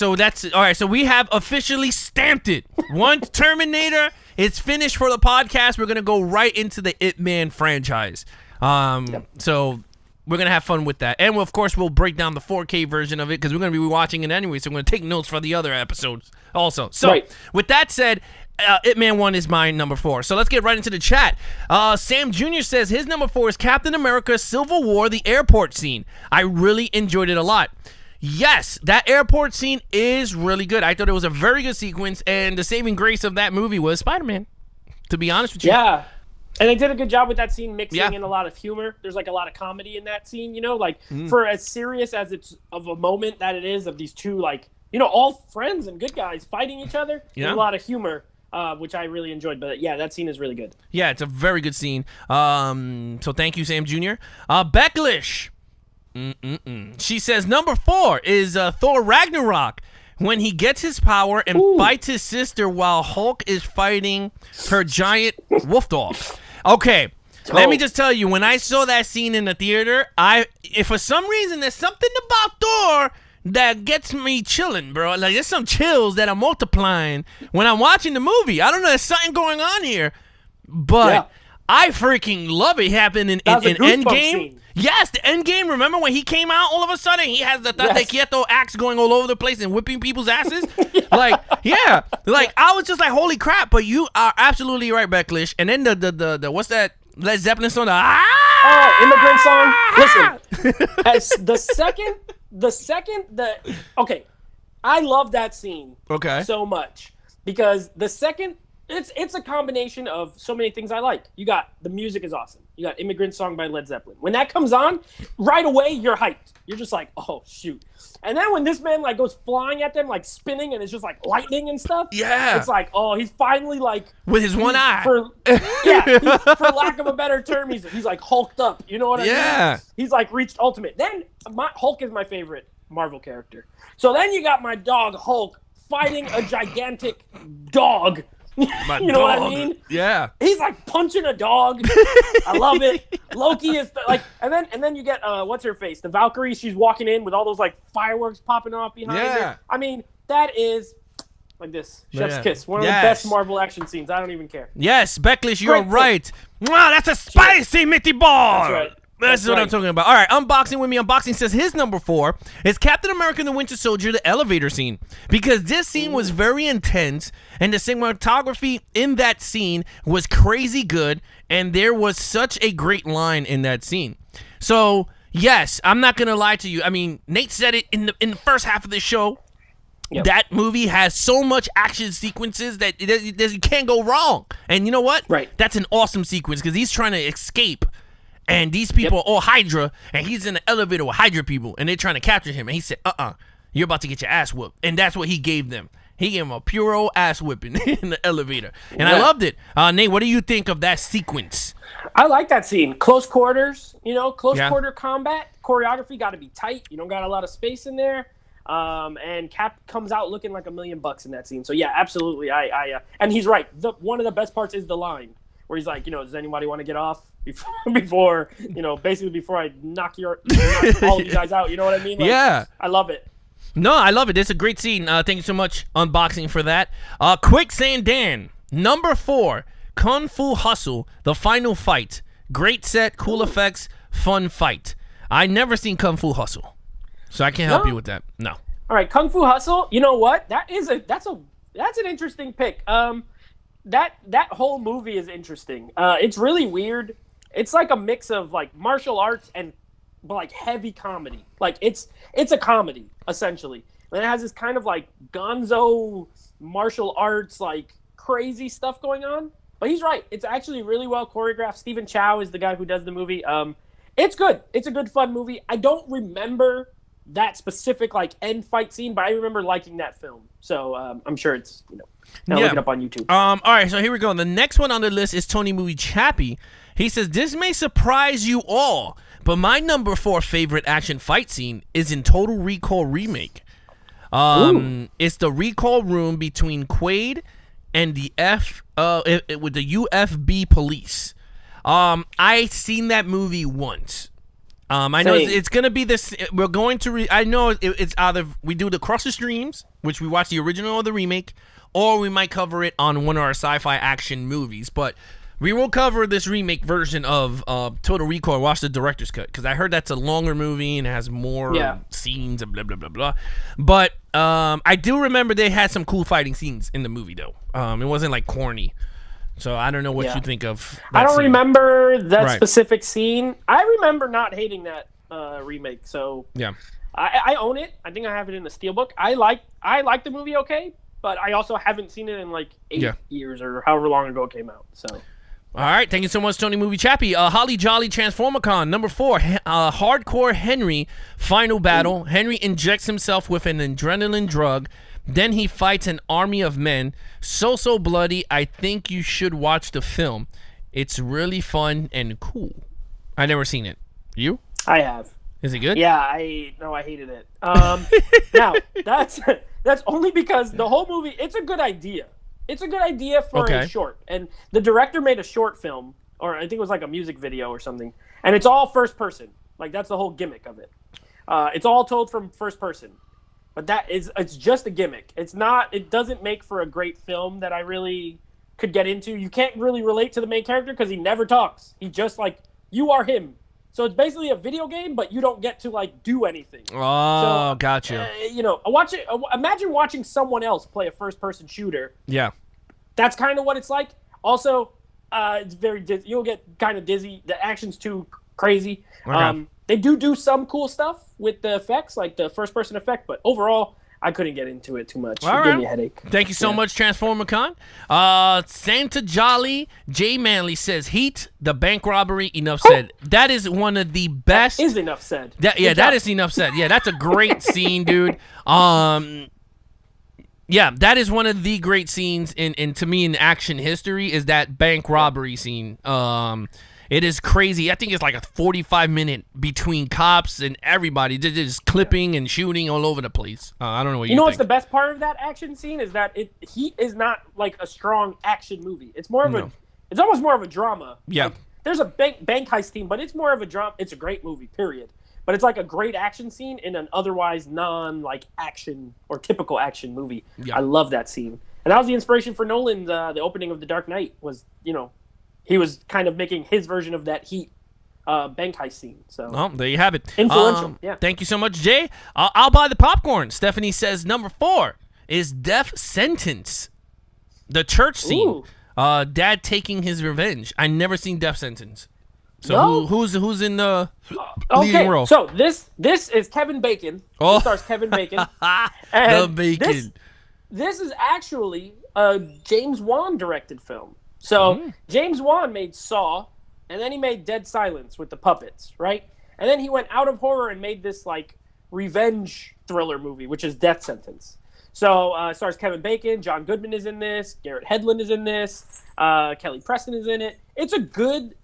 so we have officially stamped it. Once Terminator is finished for the podcast, we're gonna go right into the Ip Man franchise. So we're gonna have fun with that, and of course we'll break down the 4K version of it because we're gonna be watching it anyway. So we're gonna take notes for the other episodes also. So with that said. Ip Man 1 is my number 4. So let's get right into the chat. Sam Jr. says his number 4 is Captain America Civil War, the airport scene. I really enjoyed it a lot. Yes, that airport scene is really good. I thought it was a very good sequence, and the saving grace of that movie was Spider-Man. To be honest with you. Yeah. And they did a good job with that scene, mixing Yeah. in a lot of humor. There's like a lot of comedy in that scene, you know, like for as serious as it's of a moment that it is of these two, like, you know, all friends and good guys fighting each other. Yeah. There's a lot of humor, which I really enjoyed. But yeah, that scene is really good. Yeah, it's a very good scene. So thank you, Sam Jr. Becklish. She says number 4 is Thor Ragnarok. When he gets his power and fights his sister while Hulk is fighting her giant wolf dog. Okay, let me just tell you, when I saw that scene in the theater, if for some reason there's something about Thor that gets me chilling, bro. Like, there's some chills that are multiplying when I'm watching the movie. I don't know, there's something going on here, but I freaking love it. It happened in Endgame. Scene. Yes, the Endgame. Remember when he came out all of a sudden? He has the Tate Quieto axe going all over the place and whipping people's asses. Like, yeah. Like, I was just like, holy crap. But you are absolutely right, Becklish. And then the what's that Led Zeppelin song? Immigrant song. Listen, as okay, I love that scene. Okay. So much because the second. It's a combination of so many things I like. You got the music is awesome. You got Immigrant Song by Led Zeppelin. When that comes on, right away you're hyped. You're just like, oh shoot. And then when this man like goes flying at them, like spinning, and it's just like lightning and stuff. Yeah. It's like, oh, he's finally like with his one eye. For lack of a better term, he's like hulked up. You know what I mean? Yeah. He's like reached ultimate. Then Hulk is my favorite Marvel character. So then you got my dog Hulk fighting a gigantic dog. You know what I mean? Yeah. He's like punching a dog. I love it. Loki is like, and then you get what's her face? The Valkyrie. She's walking in with all those like fireworks popping off behind her. I mean, that is like this chef's kiss. One of the best Marvel action scenes. I don't even care. Yes, Becklish, you're right. Wow, that's a spicy meaty ball. That's right. That's what I'm talking about. All right, unboxing with me. Unboxing says his number 4 is Captain America and the Winter Soldier, the elevator scene. Because this scene was very intense, and the cinematography in that scene was crazy good, and there was such a great line in that scene. So, yes, I'm not going to lie to you. I mean, Nate said it in the first half of the show. Yep. That movie has so much action sequences that you can't go wrong. And you know what? Right. That's an awesome sequence because he's trying to escape. And these people are all Hydra, and he's in the elevator with Hydra people, and they're trying to capture him. And he said, you're about to get your ass whooped. And that's what he gave them. He gave them a pure old ass whipping in the elevator. And I loved it. Nate, what do you think of that sequence? I like that scene. Close quarters, quarter combat. Choreography got to be tight. You don't got a lot of space in there. And Cap comes out looking like $1 million in that scene. So, yeah, absolutely. And he's right. One of the best parts is the line where he's like, does anybody want to get off? Before I knock all of you guys out, you know what I mean? Like, yeah, I love it. No, I love it. It's a great scene. Thank you so much, unboxing, for that. Quicksand Dan, number 4, Kung Fu Hustle, the final fight. Great set, cool effects, fun fight. I never seen Kung Fu Hustle, so I can't help you with that. No. All right, Kung Fu Hustle. You know what? That's an interesting pick. That whole movie is interesting. It's really weird. It's like a mix of like martial arts and like heavy comedy. Like it's a comedy essentially. And it has this kind of like gonzo martial arts like crazy stuff going on. But he's right. It's actually really well choreographed. Stephen Chow is the guy who does the movie. It's good. It's a good fun movie. I don't remember that specific like end fight scene, but I remember liking that film. So I'm sure it's now look it up on YouTube. All right, so here we go. The next one on the list is Tony Movie Chappie. He says, this may surprise you all, but my number 4 favorite action fight scene is in Total Recall Remake. It's the recall room between Quaid and the with the UFB police. I seen that movie once. I know it's gonna be this. We're going to. I know it's either we do the Cross the Streams, which we watch the original or the remake, or we might cover it on one of our sci-fi action movies. But we will cover this remake version of Total Recall and watch the director's cut because I heard that's a longer movie and has more scenes and blah blah blah blah. But I do remember they had some cool fighting scenes in the movie though. It wasn't like corny. So I don't know what you think of that I don't scene. remember that specific scene. I remember not hating that remake. So yeah, I own it. I think I have it in the steelbook. I like the movie okay, but I also haven't seen it in like 8 Yeah. years or however long ago it came out. So. All right, thank you so much, Tony Movie Chappie. Holly Jolly Transformicon, number 4, Hardcore Henry, final battle. Henry injects himself with an adrenaline drug. Then he fights an army of men. So bloody, I think you should watch the film. It's really fun and cool. I never seen it. You? I have. Is it good? Yeah, I hated it. Now, that's only because the whole movie, it's a good idea. It's a good idea for a short. And the director made a short film, or I think it was like a music video or something. And it's all first person. Like, that's the whole gimmick of it. It's all told from first person. But it's just a gimmick. It doesn't make for a great film that I really could get into. You can't really relate to the main character because he never talks. He just, like, you are him. So it's basically a video game, but you don't get to, like, do anything. Oh, gotcha. Imagine watching someone else play a first-person shooter. Yeah. That's kind of what it's like. Also, it's very you'll get kind of dizzy. The action's too crazy. Okay. They do some cool stuff with the effects, like the first-person effect, but overall, I couldn't get into it too much. It gave me a headache. Thank you so much, Transformicon. Santa Jolly J Manley says, Heat, the bank robbery, enough said. That is one of the best. That is enough said. That is enough said. Yeah, that's a great scene, dude. Yeah, that is one of the great scenes in to me in action history is that bank robbery scene. It is crazy. I think it's like a 45-minute between cops and everybody. They're just clipping and shooting all over the place. I don't know what you think. What's the best part of that action scene is that Heat is not like a strong action movie. It's more of it's almost more of a drama. Yeah. Like, there's a bank heist scene, but it's more of a drama. It's a great movie, period. But it's like a great action scene in an otherwise action or typical action movie. Yeah. I love that scene. And that was the inspiration for Nolan. The opening of The Dark Knight was, he was kind of making his version of that Heat bank heist scene. So there you have it. Influential. Yeah. Thank you so much, Jay. I'll buy the popcorn. Stephanie says number 4 is Death Sentence, the church scene. Dad taking his revenge. I never seen Death Sentence. So who's in the leading role? So this is Kevin Bacon. This stars Kevin Bacon. The Bacon. This is actually a James Wan directed film. So James Wan made Saw, and then he made Dead Silence with the puppets, right? And then he went out of horror and made this like revenge thriller movie, which is Death Sentence. So it stars Kevin Bacon, John Goodman is in this, Garrett Hedlund is in this, Kelly Preston is in it. It's a good,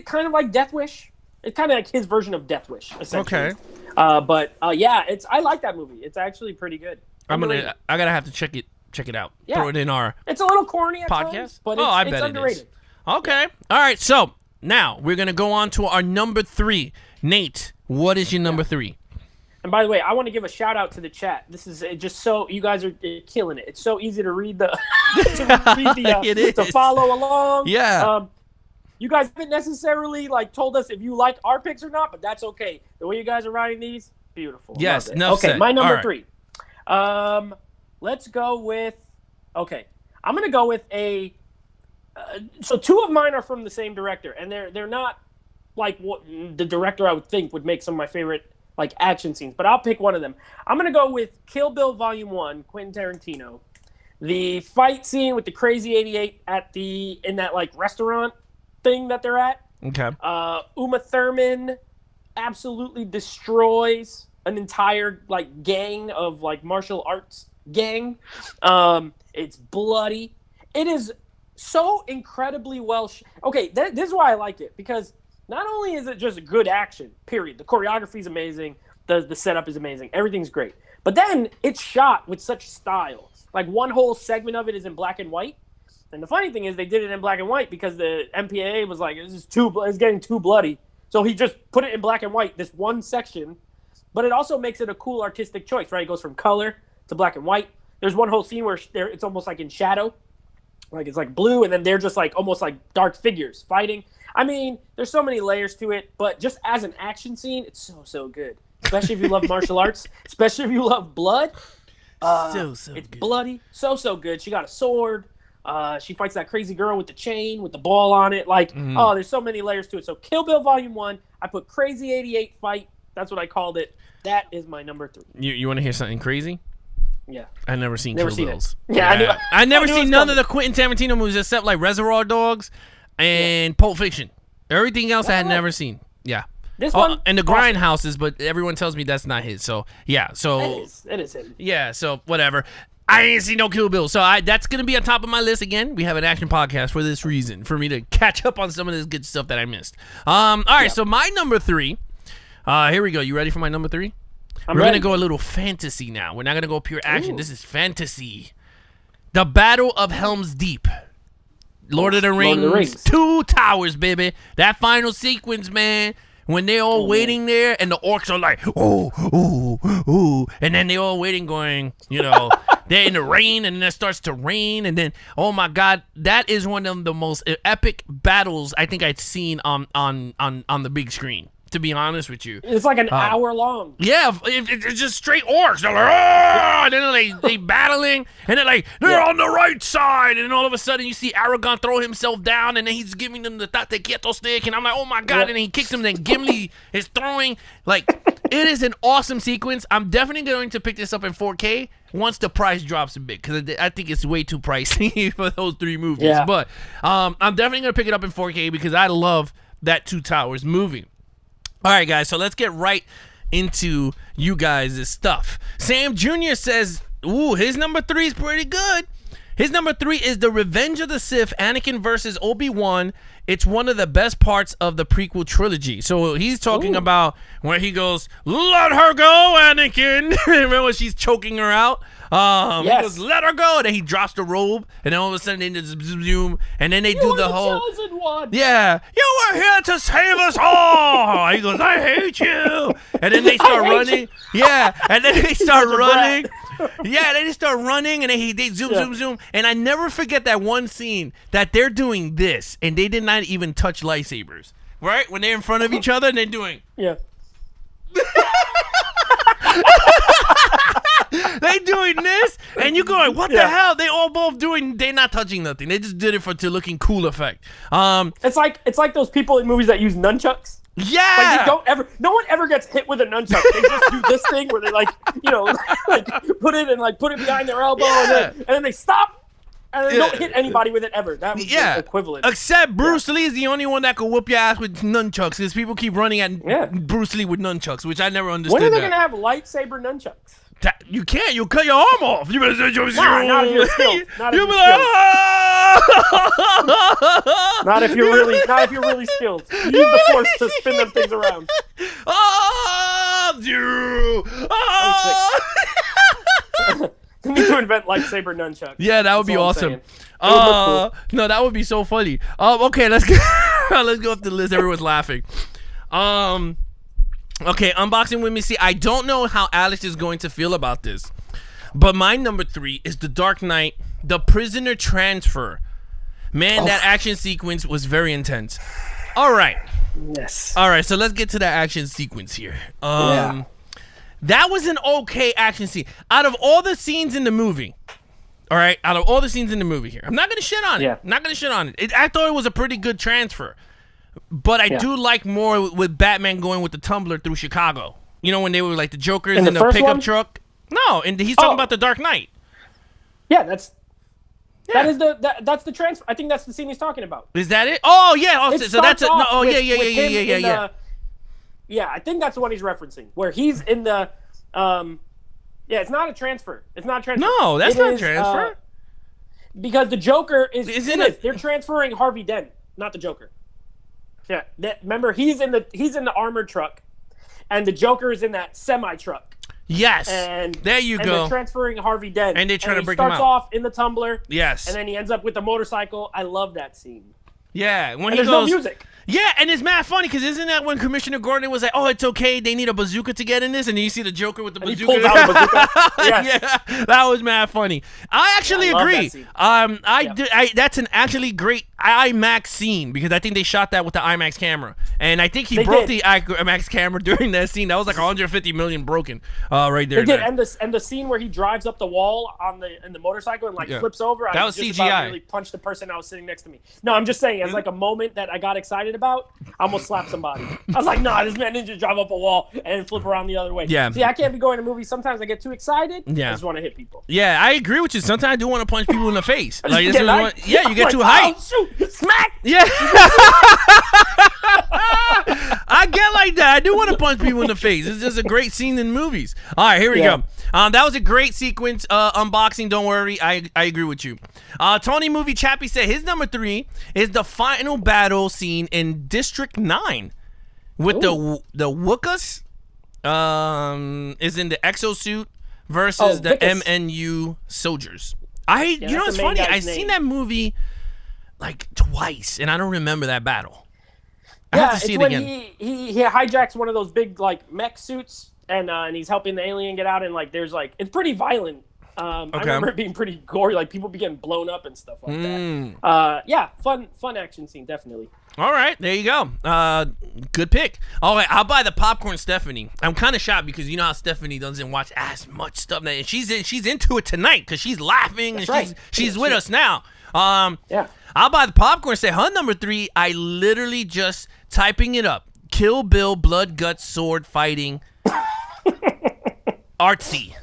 kind of like Death Wish. It's kind of like his version of Death Wish, essentially. Okay. I like that movie. It's actually pretty good. I gotta have to check it out. Yeah. Throw it in our It's a little corny at podcast, times, but I bet it's underrated. It is. Okay. All right. So now we're gonna go on to our number 3. Nate, what is your number 3? And by the way, I want to give a shout out to the chat. This is just so you guys are killing it. It's so easy to read to follow along. Yeah. You guys haven't necessarily told us if you like our picks or not, but that's okay. The way you guys are writing these, beautiful. Yes. Okay, my number 3. Let's go with. Okay, I'm gonna go with a. So 2 of mine are from the same director, and they're not like what the director I would think would make some of my favorite action scenes, but I'll pick one of them. I'm gonna go with Kill Bill Volume 1, Quentin Tarantino. The fight scene with the Crazy 88 in that restaurant thing that they're at. Okay. Uma Thurman absolutely destroys an entire gang of martial arts gang. It's bloody. It is so incredibly well. Okay, this is why I like it, because not only is it just good action, period. The choreography is amazing. The setup is amazing. Everything's great. But then it's shot with such style. One whole segment of it is in black and white. And the funny thing is they did it in black and white because the MPAA was like, it's getting too bloody. So he just put it in black and white, this one section. But it also makes it a cool artistic choice, right? It goes from color to black and white. There's one whole scene where it's almost in shadow. It's blue, and then they're just almost dark figures fighting. I mean, there's so many layers to it, but just as an action scene, it's so good. Especially if you love martial arts, especially if you love blood. It's good. Bloody, so good. She got a sword. She fights that crazy girl with the chain, with the ball on it. There's so many layers to it. So Kill Bill Volume 1, I put Crazy 88 fight. That's what I called it. That is my number 3. You want to hear something crazy? Yeah. I never seen Never Kill seen Bills. it. Yeah, I never I knew it seen was none coming. of the Quentin Tarantino movies except like Reservoir Dogs and Pulp Fiction. Everything else I had Alright. never seen. Yeah. This one and the awesome. Grindhouses, but everyone tells me that's not his. So yeah, so It is him. yeah, so whatever. I ain't seen no Kill Bill, so that's gonna be on top of my list again. We have an action podcast for this reason, for me to catch up on some of this good stuff that I missed. All right, so my number 3. Here we go. You ready for my number 3? I'm We're ready. gonna go a little fantasy now. We're not gonna go pure action. This is fantasy. The Battle of Helm's Deep. Lord of the Rings. 2 Towers, baby. That final sequence, man. When they're all waiting there and the orcs are like, ooh, and then they're all waiting going, they're in the rain and then it starts to rain and then, oh my God, that is one of the most epic battles I think I've seen on the big screen, to be honest with you. It's like an hour long. Yeah, it's just straight orcs. They're like, "Ah!" And then they battling, and they're like, they're on the right side. And then all of a sudden, you see Aragorn throw himself down, and then he's giving them the Tate Quieto stick. And I'm like, oh my God. Yeah. And then he kicks him, then Gimli is throwing. Like, it is an awesome sequence. I'm definitely going to pick this up in 4K once the price drops a bit, because I think it's way too pricey for those 3 movies. Yeah. But I'm definitely going to pick it up in 4K because I love that 2 Towers movie. All right, guys, so let's get right into you guys' stuff. Sam Jr. says, ooh, his number 3 is pretty good. His number 3 is The Revenge of the Sith, Anakin versus Obi-Wan. It's one of the best parts of the prequel trilogy. So he's talking about where he goes, let her go, Anakin. Remember when she's choking her out? He goes, let her go. And then he drops the robe, and then all of a sudden they just zoom, and then they do the whole... chosen one. Yeah, you were here to save us all. He goes, I hate you. And then they start running. Yeah, and then they start running. Yeah, they just start running, and then they zoom. And I never forget that one scene that they're doing this, and they did not even touch lightsabers. Right? When they're in front of each other, and they're doing... Yeah. They doing this, and you going, what the hell? They all both doing, they not touching nothing. They just did it to looking cool effect. It's like those people in movies that use nunchucks. Yeah. Like no one ever gets hit with a nunchuck. They just do this thing where they like put it behind their elbow and then they stop and they don't hit anybody with it ever. That was the equivalent. Except Bruce Lee is the only one that could whoop your ass with nunchucks, because people keep running at Bruce Lee with nunchucks, which I never understood. When are they gonna have lightsaber nunchucks? You can't. You cut your arm off. You Not if you're skilled. Not if You'll be you're like, skilled. Not if you're really skilled. You use the force to spin them things around. You need to invent lightsaber nunchucks. Yeah, that would be That's all I'm awesome. saying. It would look No, that would be so funny. Okay, let's go. Let's go up the list. Everyone's laughing. Okay, unboxing with me. See, I don't know how Alex is going to feel about this, but my number 3 is The Dark Knight, The Prisoner Transfer. Man, that action sequence was very intense. All right. Yes. All right, so let's get to that action sequence here. That was an okay action scene. Out of all the scenes in the movie, all right, I'm not going to shit on it. Yeah. I'm not going to shit on it. I thought it was a pretty good transfer. But I do like more with Batman going with the tumbler through Chicago. You know, when they were like the Jokers in the first pickup one? truck? No, and he's talking about the Dark Knight. Yeah, that's the transfer. I think that's the scene he's talking about. Is that it? Oh, yeah. Oh, It so that's it. starts No, off oh, with yeah. him in the- Yeah, I think that's the one he's referencing, where he's in the yeah, it's not a transfer. It's not a transfer. No, that's It not a is, transfer. Because the Joker is Isn't it is. it? They're transferring Harvey Dent, not the Joker. Yeah, remember he's in the armored truck, and the Joker is in that semi truck. Yes. And there you and go. They're transferring Harvey Dent, And they're trying to he break him starts out. off in the tumbler. Yes. And then he ends up with the motorcycle. I love that scene. Yeah, when And he there's goes, no music. Yeah, and it's mad funny because isn't that when Commissioner Gordon was like, "Oh, it's okay, they need a bazooka to get in this," and then you see the Joker with the And he bazooka. pulls out a bazooka. Yes. Yeah, that was mad funny. I actually I love agree. that scene. That's an actually great IMAX scene because I think they shot that with the IMAX camera, and I think he They broke did. the IMAX camera during that scene. That was like 150 million broken right there. They did, and the scene where he drives up the wall in the motorcycle and flips over. That I was just CGI. about really punched the person that was sitting next to me. No, I'm just saying, it's like a moment that I got excited excited about, I almost slapped somebody. I was like, nah, this man didn't just drive up a wall and flip around the other way. Yeah. See, I can't be going to movies. Sometimes I get too excited. Yeah. I just want to hit people. Yeah, I agree with you. Sometimes I do want to punch people in the face. Like, Get this is hyped. what- yeah, you get I'm too like, hyped. Oh, shoot, smack. Yeah. I get like that. I do want to punch people in the face. It's just a great scene in movies. All right, here we go. That was a great sequence. Unboxing, don't worry. I agree with you. Tony Movie Chappie said his number 3 is the final battle scene in District 9 with the Wookas is in the exosuit versus the Vicus. MNU soldiers. You know that's what's the main funny? guy's I've seen name. that movie like twice, and I don't remember that battle. I have to see it's it when again. he hijacks one of those big like mech suits and he's helping the alien get out and like there's like it's pretty violent. I remember it being pretty gory, like people be getting blown up and stuff like that. Yeah, fun action scene, definitely. All right, there you go. Good pick. All right, I'll buy the popcorn, Stephanie. I'm kind of shocked because you know how Stephanie doesn't watch as much stuff, and she's into it tonight because she's laughing and right. she's with us now. Yeah. I'll buy the popcorn. Say her number 3. I literally just typing it up. Kill Bill, blood, guts, sword, fighting, artsy.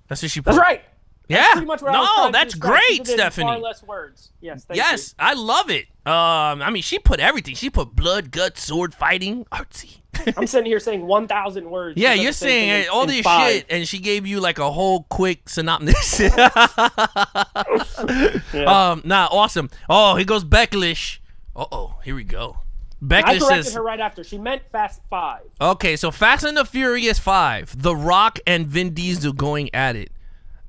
That's what she put. That's right. Yeah. Pretty much what I was trying to that's describe. She great, did it in Stephanie. Far less words. Yes. Thank Yes, you. I love it. I mean, she put everything. She put blood, guts, sword, fighting, artsy. I'm sitting here saying 1,000 words. Yeah, She does you're the same thing saying in- all in this 5. shit, and she gave you like a whole quick synopsis. Nah, awesome. Oh, here goes Becklish. Uh-oh, here we go. I Becklish corrected says, her right after. She meant Fast 5. okay, so Fast and the Furious 5, The Rock and Vin Diesel going at it.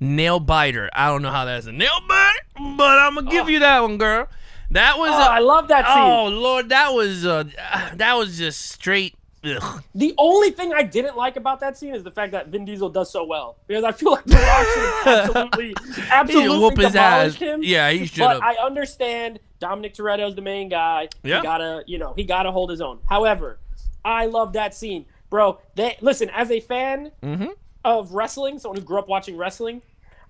Nail biter. I don't know how that's a nail biter, but I'm gonna give you that one, girl. That was. I love that scene. Oh Lord, that was just straight. Ugh. The only thing I didn't like about that scene is the fact that Vin Diesel does so well. Because I feel like The Rock should absolutely whoop his demolish ass. him. Yeah, he should But have. I understand Dominic Toretto's the main guy. Yeah. He gotta hold his own. However, I love that scene. Bro, listen, as a fan of wrestling, someone who grew up watching wrestling,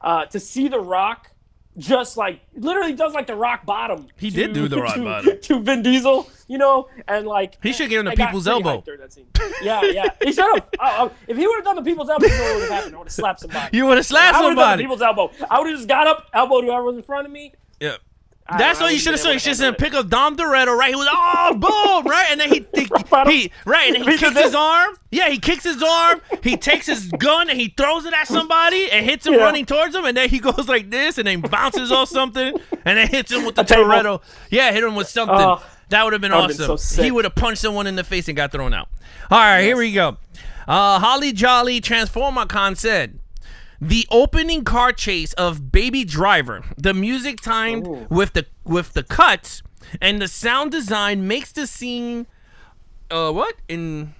to see The Rock just like literally does like the rock bottom. He did do the rock bottom. to Vin Diesel, you know, and like He should get him the I got people's pretty elbow. hyped during that scene. Yeah, he should have. If he would have done the people's elbow, you know what would have happened? I would have slapped somebody. You would have slapped I would have done the somebody. people's elbow. I would have just got up, elbowed whoever was in front of me. Yeah. I That's don't what know, you should have I said. You would've should handled have pick up Dom Toretto, right? He was boom, right? And then he kicks his arm. Yeah, he kicks his arm. He takes his gun and he throws it at somebody and hits him running towards him. And then he goes like this and then bounces off something and then hits him with the table. Toretto. Yeah, hit him with something. That would have been That would've awesome. been so sick. He would have punched someone in the face and got thrown out. All right, here we go. Holly Jolly Transformer Con said, the opening car chase of Baby Driver, the music timed with the cuts, and the sound design makes the scene in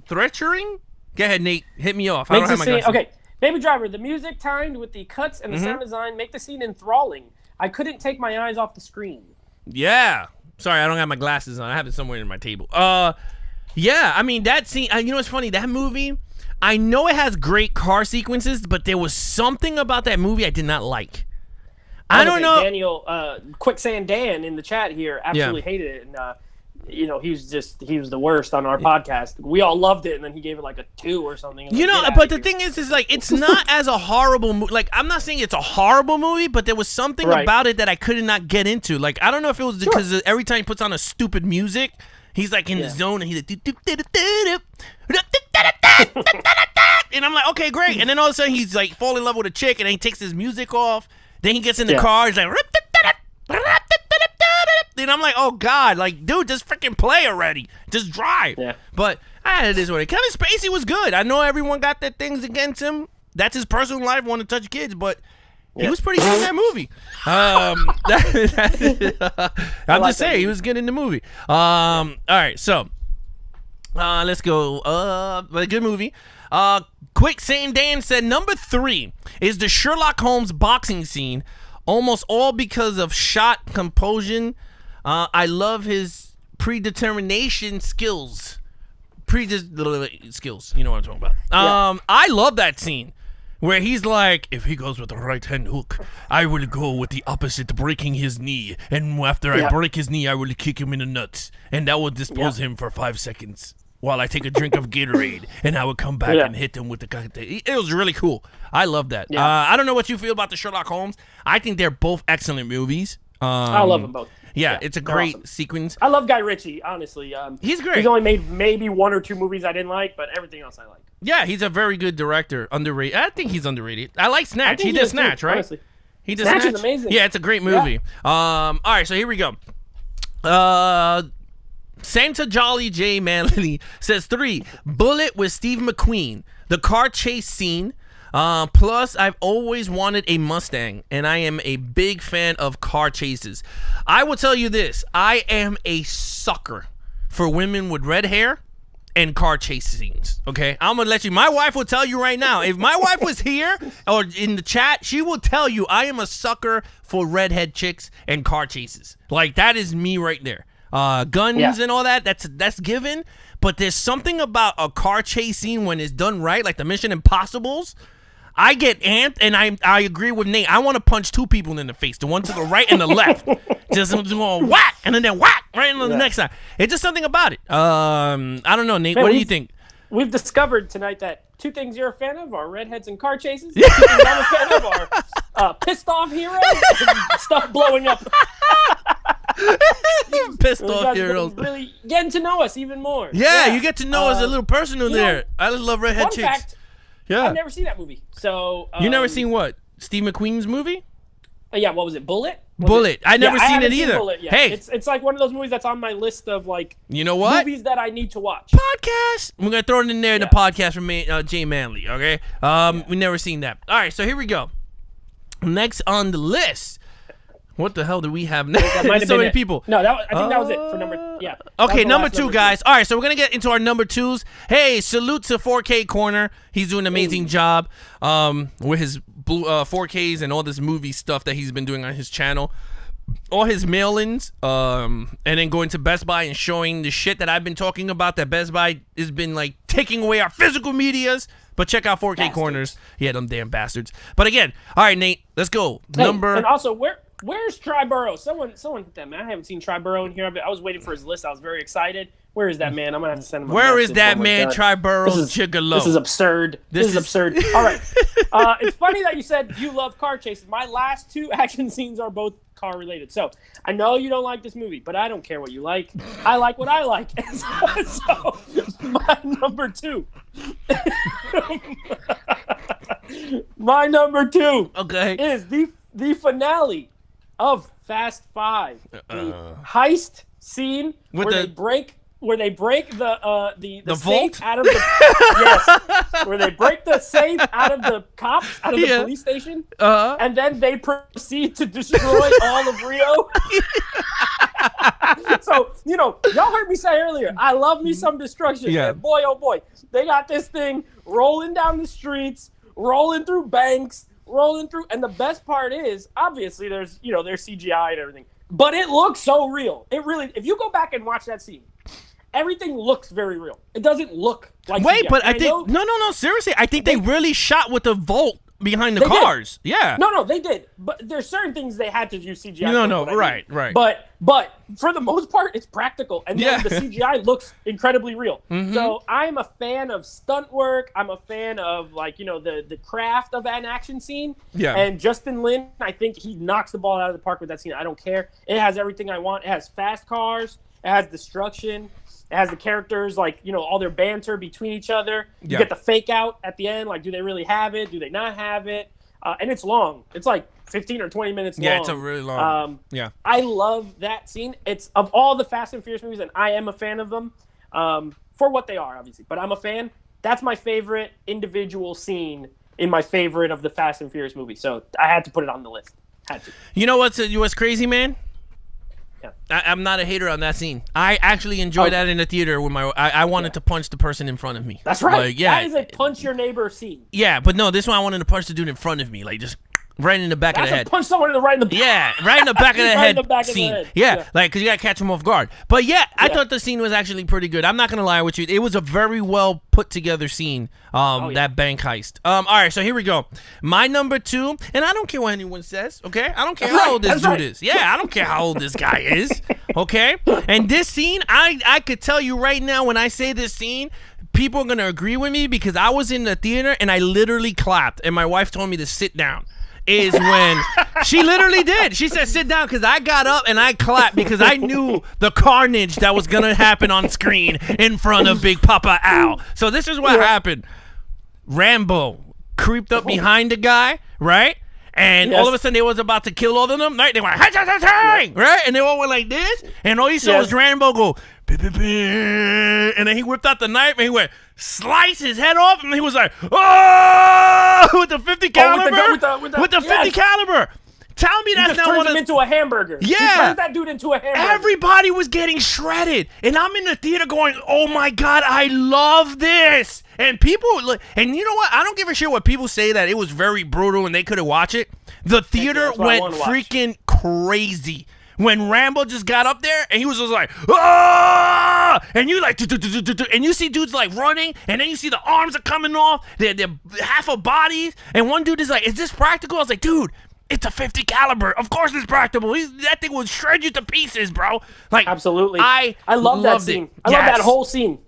threatening? Go ahead, Nate. Hit me off. I don't have my glasses. Okay, Baby Driver, the music timed with the cuts and the sound design make the scene enthralling. I couldn't take my eyes off the screen. Yeah. Sorry, I don't have my glasses on. I have it somewhere in my table. Yeah, I mean, that scene, you know what's funny? That movie, I know it has great car sequences, but there was something about that movie I did not like. I don't know. Daniel, Quicksand Dan in the chat here absolutely hated it. And, he was the worst on our podcast. We all loved it, and then he gave it like a 2 or something. You know, but the thing is like, it's not as a horrible movie. Like, I'm not saying it's a horrible movie, but there was something about it that I could not get into. Like, I don't know if it was because every time he puts on a stupid music, he's like in the zone, and he's like, and I'm like, okay, great. And then all of a sudden, he's like falling in love with a chick, and then he takes his music off. Then he gets in the car, he's like, and I'm like, oh God, like, dude, just freaking play already. Just drive. Yeah. But it is what it is. Kevin Spacey was good. I know everyone got their things against him. That's his personal life, want to touch kids, but he was pretty good in that movie. I'm just saying, he was good in the movie. All right, so let's go. A good movie. Quick Saying Dan said number 3 is the Sherlock Holmes boxing scene, almost all because of shot composition. I love his predetermination skills. Skills, you know what I'm talking about. I love that scene where he's like, if he goes with the right hand hook, I will go with the opposite, breaking his knee. And after I break his knee, I will kick him in the nuts. And that will dispose him for 5 seconds while I take a drink of Gatorade. And I will come back and hit him with the... It was really cool. I love that. Yeah. I don't know what you feel about the Sherlock Holmes. I think they're both excellent movies. I love them both. Yeah, it's a great awesome. sequence. I love Guy Ritchie, honestly. He's great. He's only made maybe 1 or 2 movies I didn't like, but everything else I like. Yeah, he's a very good director. Underrated. I think he's underrated. I like Snatch. He did is Snatch, too, right? honestly. He did Snatch Snatch. is amazing. Yeah, it's a great movie. All right, so here we go. Santa Jolly J Manley says 3. Bullet with Steve McQueen. The car chase scene. Plus, I've always wanted a Mustang, and I am a big fan of car chases. I will tell you this. I am a sucker for women with red hair and car chase scenes, okay? I'm going to let you. My wife will tell you right now. If my wife was here or in the chat, she will tell you I am a sucker for redhead chicks and car chases. Like, that is me right there. Guns and all that, that's given. But there's something about a car chase scene when it's done right, like the Mission Impossibles. I get amped, and I agree with Nate. I want to punch 2 people in the face, the one to the right and the left. Just going whack, and then whack, right into the next side. It's just something about it. I don't know, Nate. Man, what do you think? We've discovered tonight that 2 things you're a fan of are redheads and car chases. 2 things I'm a fan of are pissed off heroes and stuff blowing up. Pissed off heroes. Really getting to know us even more. Yeah, you get to know us a little personal there. I just love redhead Fun chicks. fact, I've never seen that movie. So you never seen what? Steve McQueen's movie? Yeah, what was it? Bullet? Bullet. I never seen it either. Bullet yet. Hey, it's like one of those movies that's on my list of like you know what? movies that I need to watch. Podcast. We're gonna throw it in there in the podcast from Jay Manley. Okay. We never seen that. All right, so here we go. Next on the list. What the hell do we have next? That might have So been many it. people. No, I think that was it for number. Yeah. Okay, number 2, guys. All right, so we're gonna get into our number 2s. Hey, salute to 4K Corner. He's doing an amazing job with his 4Ks and all this movie stuff that he's been doing on his channel. All his mail-ins, and then going to Best Buy and showing the shit that I've been talking about. That Best Buy has been like taking away our physical medias. But check out 4K Bastards. Corners. Yeah, them damn bastards. But again, all right, Nate, let's go. Hey, Number. and also where's Triborough? Someone hit that man. I haven't seen Triborough in here. I was waiting for his list. I was very excited. Where is that man? I'm gonna have to send him. Where is that man, Triborough Gigolo? This is absurd. This is absurd. All right. It's funny that you said you love car chases. My last 2 action scenes are both car related. So I know you don't like this movie, but I don't care what you like. I like what I like. So my number 2. My number 2 is the finale of Fast 5. The heist scene With where they break the The safe vault? out of the yes, where they break the safe out of the cops out of the police station, and then they proceed to destroy all of Rio. So y'all heard me say earlier, I love me some destruction. Yeah. And boy, oh boy, they got this thing rolling down the streets, rolling through banks, and the best part is obviously there's CGI and everything, but it looks so real. It really, if you go back and watch that scene, everything looks very real. It doesn't look like Wait, CGI. but I think no, seriously, I think they really shot with the vault behind the They did. cars. Yeah. No, they did. But there's certain things they had to use CGI. No, for, what I mean. right. But for the most part, it's practical, and then Yeah. the CGI looks incredibly real. Mm-hmm. So I'm a fan of stunt work. I'm a fan of the craft of an action scene. Yeah. And Justin Lin, I think he knocks the ball out of the park with that scene. I don't care. It has everything I want. It has fast cars. It has destruction. It has the characters, all their banter between each other. You Yeah. get the fake out at the end. Like, do they really have it? Do they not have it? And it's long. It's like 15 or 20 minutes long. Yeah, it's a really long. Yeah. I love that scene. It's of all the Fast and Furious movies, and I am a fan of them for what they are, obviously. But I'm a fan. That's my favorite individual scene in my favorite of the Fast and Furious movies. So I had to put it on the list. Had to. You know what's crazy, man? Yeah. I'm not a hater on that scene. I actually enjoyed that in the theater when I wanted to punch the person in front of me. That's right. Like, yeah. That is a punch your neighbor scene. Yeah, but no, this one I wanted to punch the dude in front of me, like just right in the back of the head. Punch someone right in the back. Yeah, right in the back of the Right in head the back of the scene. head. Yeah, Yeah. like, because you got to catch him off guard. But yeah, I thought the scene was actually pretty good. I'm not going to lie with you. It was a very well put together scene, that bank heist. All right, so here we go. My number 2, and I don't care what anyone says, okay? I don't care how old this dude is. Yeah, I don't care how old this guy is, okay? And this scene, I could tell you right now when I say this scene, people are going to agree with me because I was in the theater and I literally clapped, and my wife told me to sit down. Is when she literally did. She said, sit down, because I got up and I clapped because I knew the carnage that was going to happen on screen in front of Big Papa Al. So this is what happened. Rambo creeped up behind the guy, right? And all of a sudden they was about to kill all of them, right? They went, right? And they all went like this. And all you saw was Rambo go, and then he whipped out the knife and he went, slice his head off, and he was like, oh, with the 50 caliber, with the 50 caliber. Tell me that's not turns one him into a hamburger. Yeah, he turns that dude into a hamburger. Everybody was getting shredded, and I'm in the theater going, "Oh my god, I love this!" And people, and you know what? I don't give a shit what people say that it was very brutal and they couldn't watch it. The theater went freaking crazy. When Rambo just got up there and he was just like, ah! And you like, and you see dudes like running, and then you see the arms are coming off, they're half of bodies, and one dude is like, is this practical? I was like, dude, it's a 50 caliber. Of course it's practical. That thing will shred you to pieces, bro. Like, absolutely. I love that scene. I love that whole scene.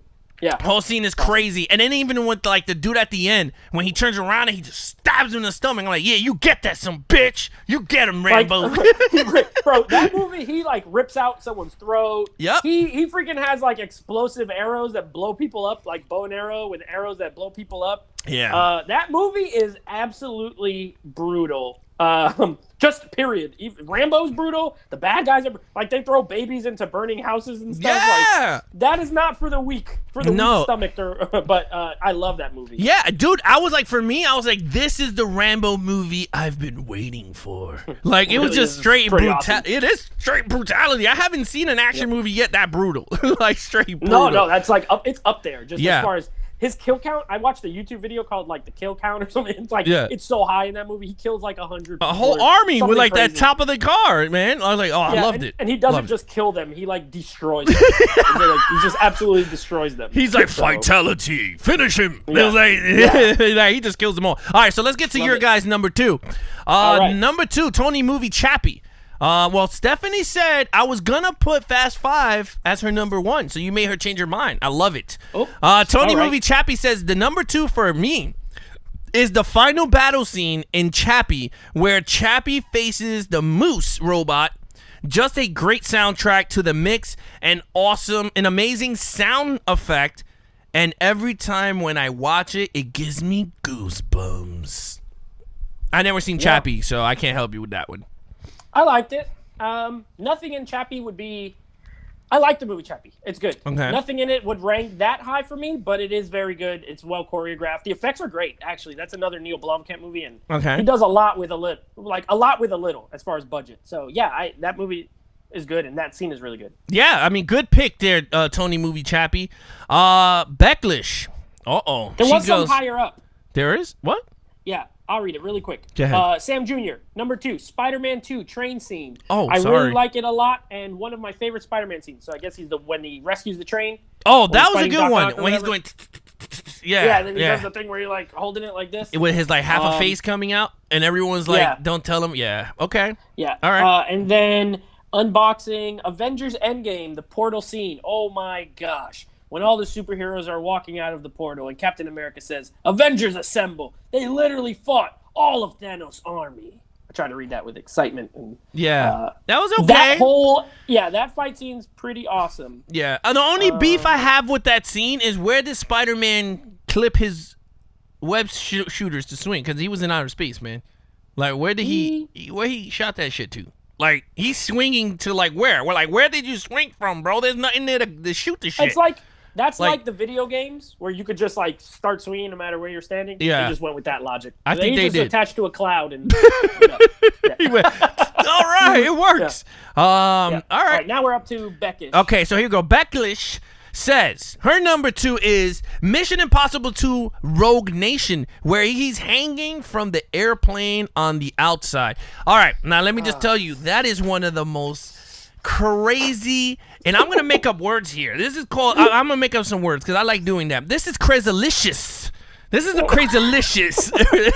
Yeah. The whole scene is crazy. And then even with like the dude at the end, when he turns around and he just stabs him in the stomach, I'm like, yeah, you get that, some bitch. You get him, Rambo. Bro, that movie, he like rips out someone's throat. Yep. He freaking has like explosive arrows that blow people up, like bow and arrow with arrows that blow people up. Yeah. That movie is absolutely brutal. Just period. Rambo's brutal. The bad guys are like, they throw babies into burning houses and stuff. Yeah. Like, that is not for the weak, weak stomach. But I love that movie. Yeah, dude. I was like, this is the Rambo movie I've been waiting for. Like, it was just straight brutality. Awesome. It is straight brutality. I haven't seen an action movie yet that brutal. Like, straight brutal. No, that's like it's up there. Just as far as his kill count, I watched a YouTube video called like the kill count or something. It's like it's so high in that movie. He kills like 100 people. A whole army with like that top of the car, man. I was like, I loved it. And he doesn't just kill them; he like destroys them. He just absolutely destroys them. He's like, fatality, finish him. Like, he just kills them all. All right, so let's get to your guys' number 2. Number 2, Tony Movie Chappie. Well, Stephanie said I was gonna put Fast 5 as her number 1, so you made her change her mind. I love it. Tony Movie Chappie says the number 2 for me is the final battle scene in Chappie, where Chappie faces the Moose robot. Just a great soundtrack to the mix, an amazing sound effect, and every time when I watch it, it gives me goosebumps. I never seen Chappie, so I can't help you with that one. I liked it. Nothing in Chappie would be... I like the movie Chappie. It's good. Okay. Nothing in it would rank that high for me, but it is very good. It's well choreographed. The effects are great, actually. That's another Neil Blomkamp movie, and he does a lot with a little, as far as budget. So yeah, that movie is good, and that scene is really good. Yeah, I mean, good pick there, Tony Movie Chappie. Becklish. There was some higher up. There is? What? Yeah. I'll read it really quick. Go ahead. Sam Jr., number 2, Spider-Man 2 train scene. I really like it a lot, and one of my favorite Spider-Man scenes. So I guess he's when he rescues the train. Oh, that was a good one. When he's going, yeah, and then he does the thing where you're like holding it like this. With his like half a face coming out, and everyone's like, don't tell him. Yeah, okay. Yeah. All right. And then unboxing Avengers Endgame, the portal scene. Oh my gosh. When all the superheroes are walking out of the portal and Captain America says, Avengers assemble. They literally fought all of Thanos' army. I tried to read that with excitement. And, that was okay. That fight scene's pretty awesome. Yeah. And the only beef I have with that scene is where did Spider-Man clip his web shooters to swing? Because he was in outer space, man. Like, where he shot that shit to? Like, he's swinging to like where? Well, like, where did you swing from, bro? There's nothing there to shoot the shit. It's like... That's like the video games where you could just like start swinging no matter where you're standing. Yeah. They just went with that logic. I think they did. Attached to a cloud and. He went, all right, it works. Yeah. All right. Now we're up to Beckish. Okay, so here we go. Becklish says her number 2 is Mission Impossible 2 Rogue Nation, where he's hanging from the airplane on the outside. All right, now let me just tell you, that is one of the most crazy, and I'm going to make up words here. This is called, I'm going to make up some words because I like doing that. This is crazylicious. This is a crazylicious.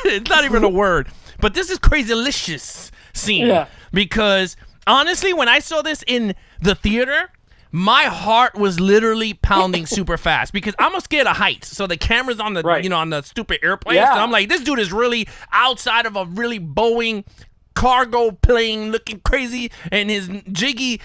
It's not even a word, but this is crazylicious scene because honestly, when I saw this in the theater, my heart was literally pounding super fast because I'm scared of heights. So the camera's on the on the stupid airplane. So I'm like, this dude is really outside of a really Boeing cargo plane, looking crazy, and his jiggy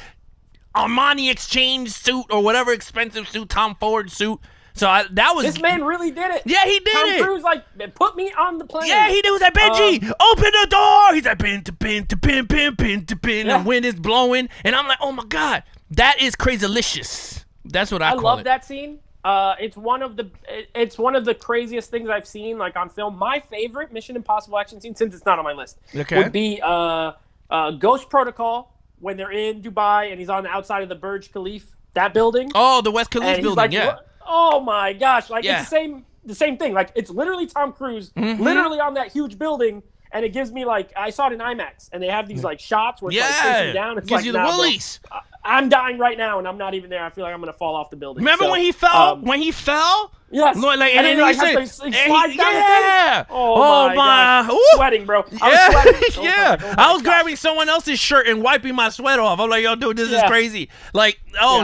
Armani exchange suit or whatever expensive suit, Tom Ford suit. So that was... This man really did it. Yeah, he did it. Tom Cruise, like, put me on the plane. Yeah, he did. He was like, Benji, open the door. He's like, pin to pin to pin, pin, pin to pin. The wind is blowing. And I'm like, oh, my God. That is crazylicious. That's what I call it. I love that scene. It's one of the craziest things I've seen, like, on film. My favorite Mission Impossible action scene, since it's not on my list, would be Ghost Protocol when they're in Dubai and he's on the outside of the Burj Khalifa, that building. Oh, the West Khalifa building, like, oh my gosh! Like it's the same thing. Like it's literally Tom Cruise, literally on that huge building, and it gives me like I saw it in IMAX, and they have these like shots where it's like facing down. It gives you the willies. I'm dying right now, and I'm not even there. I feel like I'm gonna fall off the building. Remember when he fell? Yes. Like, and then he slides down the thing. Oh my God. Sweating, bro. I was sweating. I was grabbing someone else's shirt and wiping my sweat off. I'm like, yo, dude, this is crazy. Like,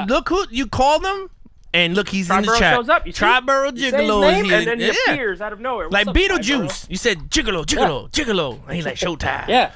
look who you called him. And look, he's in the chat. Shows up. Triborough Gigolo is here. And then he appears out of nowhere. Like Beetlejuice. You said Gigolo. And he's like, Showtime. Yeah.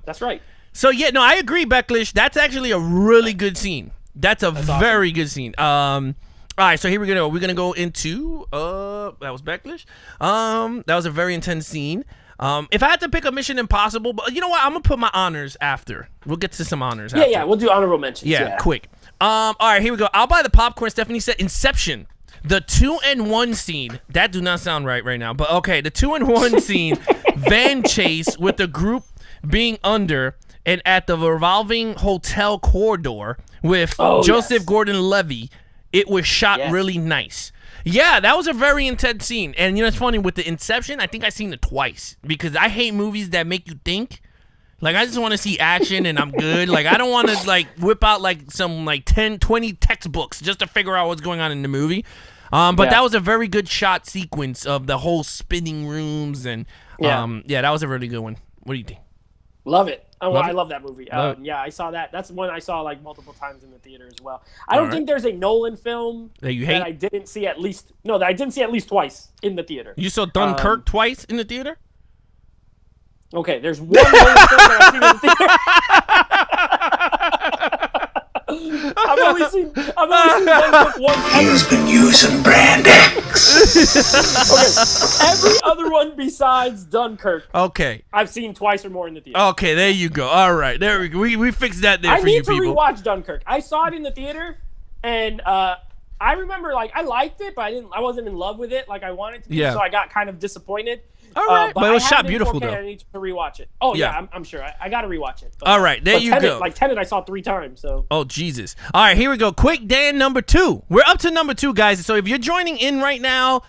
That's right. So, I agree, Becklish. That's actually a really good scene. That's very good scene. All right, so here we go. We're going to go into, that was Becklish. That was a very intense scene. If I had to pick a Mission Impossible, but you know what? I'm going to put my honors after. We'll get to some honors after. Yeah, we'll do honorable mentions. Yeah, quick. All right, here we go. I'll buy the popcorn. Stephanie said Inception. The 2-in-1 scene. That do not sound right now. But okay, the 2-in-1 scene. Van chase with the group being under and at the revolving hotel corridor with Joseph Gordon-Levitt. It was shot really nice. Yeah, that was a very intense scene. And you know, it's funny with the Inception, I think I've seen it twice because I hate movies that make you think. Like, I just want to see action and I'm good. Like, I don't want to, like, whip out, like, some, like, 10, 20 textbooks just to figure out what's going on in the movie. But that was a very good shot sequence of the whole spinning rooms. And, that was a really good one. What do you think? Love it. I love that movie. I saw that. That's one I saw, like, multiple times in the theater as well. I don't think there's a Nolan film that you hate? that I didn't see at least twice in the theater. You saw Dunkirk twice in the theater? Okay, there's one Nolan film that I've seen in the theater. I've only seen Dunkirk once. He's been using Brand X. Okay, every other one besides Dunkirk. Okay, I've seen twice or more in the theater. Okay, there you go. All right, there we go. We fixed that there for you people. I need to rewatch Dunkirk. I saw it in the theater, and I remember like I liked it, but I wasn't in love with it like I wanted to be. So I got kind of disappointed. All right, but it was shot beautiful though. I need to rewatch it. Oh yeah, I'm sure. I got to rewatch it. But, all right, there you go. Like Tenet, I saw 3 times. So. Oh Jesus! All right, here we go. Quick, Dan, number 2. We're up to number 2, guys. So if you're joining in right now,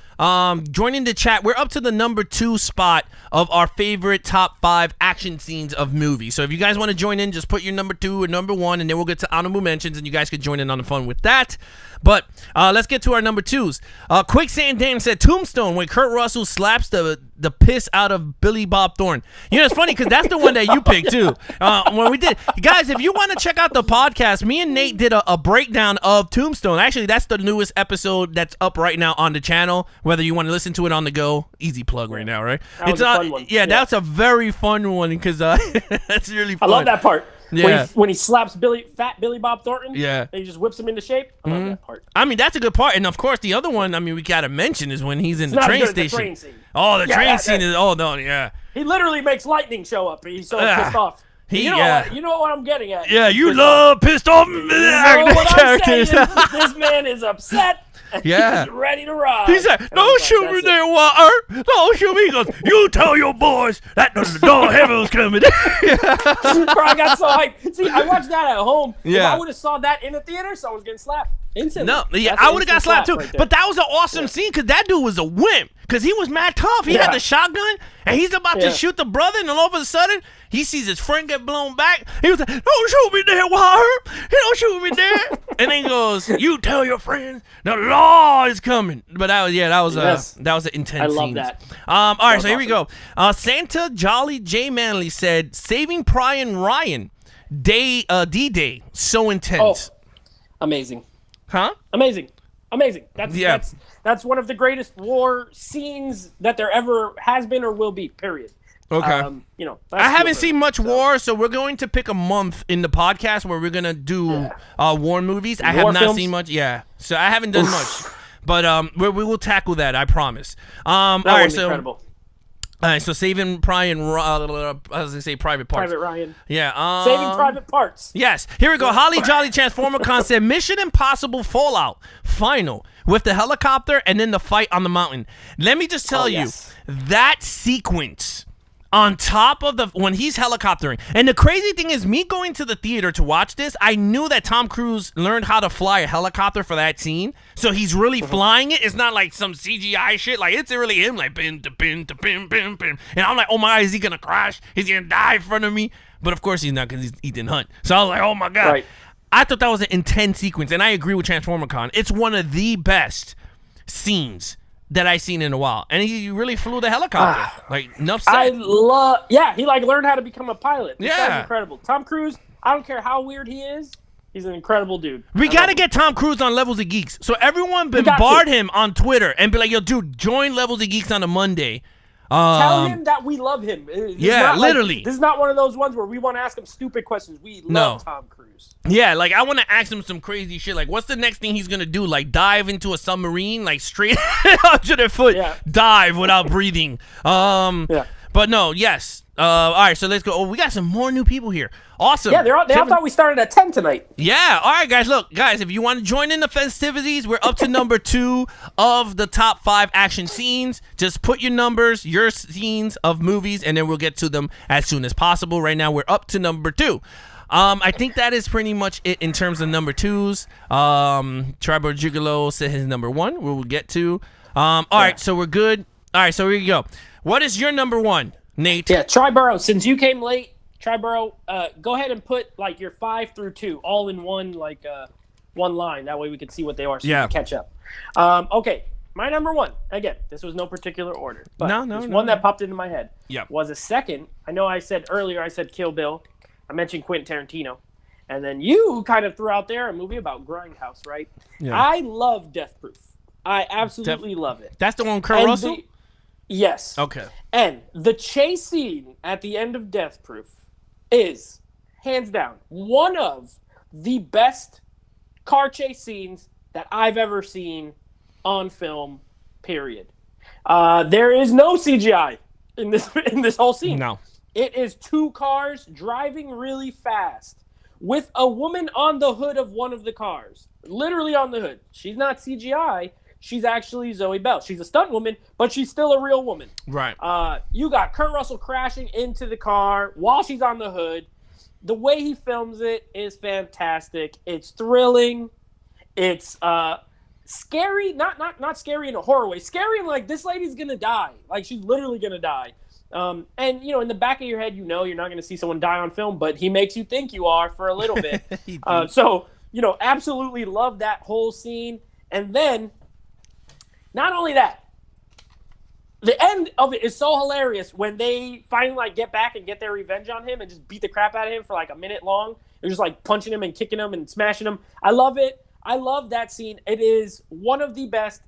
joining the chat, we're up to the number 2 spot of our favorite top 5 action scenes of movies. So if you guys want to join in, just put your number 2 or number 1, and then we'll get to honorable mentions, and you guys can join in on the fun with that. But let's get to our number 2s. Quicksand Dan said Tombstone when Kurt Russell slaps the piss out of Billy Bob Thornton. You know, it's funny because that's the one that you picked too. When we did, guys, if you want to check out the podcast, me and Nate did a breakdown of Tombstone. Actually, that's the newest episode that's up right now on the channel. Whether you want to listen to it on the go, easy plug right now, right? That was a fun one. Yeah, that's a very fun one because that's really fun. I love that part. Yeah. When he slaps Fat Billy Bob Thornton, and he just whips him into shape. I love that part. I mean, that's a good part. And of course, the other one, I mean, we gotta mention is when he's in the train station. The train scene. Oh, the train scene is. Oh no, He literally makes lightning show up. He's so pissed off. You know what I'm getting at. Yeah, you love pissed off characters. This man is upset. Yeah. He's ready to ride. He said, don't shoot me there, Walter. Don't shoot me. He goes, you tell your boys that the door of heaven's coming. Bro, I got so hyped. See, I watched that at home. Yeah. If I would have saw that in a theater, someone's getting slapped. Instantly. No, yeah, That's I an would have got instant slapped too. slap right there. But that was an awesome scene because that dude was a wimp. Because he was mad tough. He had Yeah. the shotgun and he's about to Yeah. shoot the brother, and all of a sudden he sees his friend get blown back. He was like, "Don't shoot me there, Wire. Don't shoot me there." And then he goes, "You tell your friends the law is coming." But that was Yes. that was an intense. I love scenes. that. All right, was so here we go. Santa Jolly J Manley said, "Saving Brian Ryan, D-Day, so intense." Amazing. Huh? Amazing. That's Yeah. that's one of the greatest war scenes that there ever has been or will be. Period. Okay. That's I haven't Spielberg, seen much so. war, so we're going to pick a month in the podcast where we're gonna do war movies. I War have not films? seen much. Yeah, so I haven't done much, but we will tackle that. I promise. All That right, was so incredible. all right, so saving Brian. I was gonna say Private Parts. Private Ryan. Yeah. Saving Private Parts. Yes, here we go. Holly Jolly Transformer Con said Mission Impossible Fallout Final with the helicopter and then the fight on the mountain. Let me just tell you, yes. that sequence on top of when he's helicoptering. And the crazy thing is, me going to the theater to watch this, I knew that Tom Cruise learned how to fly a helicopter for that scene. So he's really flying it. It's not like some CGI shit. Like, it's really him, like, bin, to bin, to bin, bin, bin. And I'm like, oh my God, is he going to crash? Is he going to die in front of me? But of course he's not, because he's Ethan Hunt. So I was like, oh my God. Right. I thought that was an intense sequence. And I agree with Transformer Con. It's one of the best scenes that I've seen in a while. And he really flew the helicopter. Like, enough said. He like learned how to become a pilot. This Yeah. guy's incredible. Tom Cruise, I don't care how weird he is, he's an incredible dude. We I got love to him. get Tom Cruise on Levels of Geeks. So everyone got bombard to. him on Twitter and be like, yo, dude, join Levels of Geeks on a Monday. Tell him that we love him. This is yeah, not like- literally. this is not one of those ones where we want to ask him stupid questions. We love Tom Cruise. Yeah, like I want to ask him some crazy shit. Like, what's the next thing he's gonna do? Like, dive into a submarine, like straight 100 foot Yeah. dive without breathing. Yeah. But no, yes. All right, so let's go. Oh, we got some more new people here. Awesome. Yeah, they all thought we started at 10 tonight. Yeah. All right, guys. Look, guys, if you want to join in the festivities, we're up to number 2 of the top 5 action scenes. Just put your numbers, your scenes of movies, and then we'll get to them as soon as possible. Right now, we're up to number 2. I think that is pretty much it in terms of number 2s. Tribal Gigolo said his number 1. We will get to. All right, so we're good. All right, so here you go. What is your number 1, Nate? Yeah, Triborough, since you came late, Triborough, go ahead and put like your 5 through 2 all in one one line. That way we can see what they are so we can catch up. Okay, my number 1. Again, this was no particular order, but one that popped into my head. Yeah. Was a second. I know I said earlier I said Kill Bill. I mentioned Quentin Tarantino. And then you kind of threw out there a movie about Grindhouse, right? Yeah. I love Death Proof. I absolutely love it. That's the one with Kurt And Russell? Yes. Okay. And the chase scene at the end of Death Proof is, hands down, one of the best car chase scenes that I've ever seen on film, period. There is no CGI in this whole scene. No. It is 2 cars driving really fast with a woman on the hood of one of the cars. Literally on the hood. She's not CGI. She's actually Zoe Bell. She's a stunt woman, but she's still a real woman. Right. You got Kurt Russell crashing into the car while she's on the hood. The way he films it is fantastic. It's thrilling. It's scary. Not scary in a horror way. Scary in like, this lady's going to die. Like, she's literally going to die. And, in the back of your head, you're not going to see someone die on film, but he makes you think you are for a little bit. So, absolutely love that whole scene. And then, not only that, the end of it is so hilarious when they finally get back and get their revenge on him and just beat the crap out of him for a minute long. They're just punching him and kicking him and smashing him. I love it. I love that scene. It is one of the best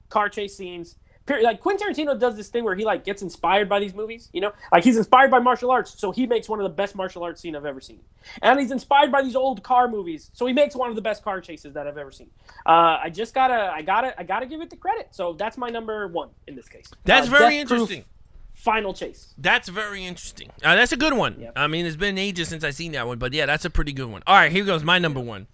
car chase scenes. Period. Quentin Tarantino does this thing where he gets inspired by these movies, he's inspired by martial arts, so he makes one of the best martial arts scene I've ever seen. And he's inspired by these old car movies, so he makes one of the best car chases that I've ever seen. I gotta give it the credit. So that's my number 1 in this case. That's very Death Proof interesting. Final chase. That's very interesting. That's a good one. Yep. I mean, it's been ages since I've seen that one, but yeah, that's a pretty good one. All right, here goes my number 1.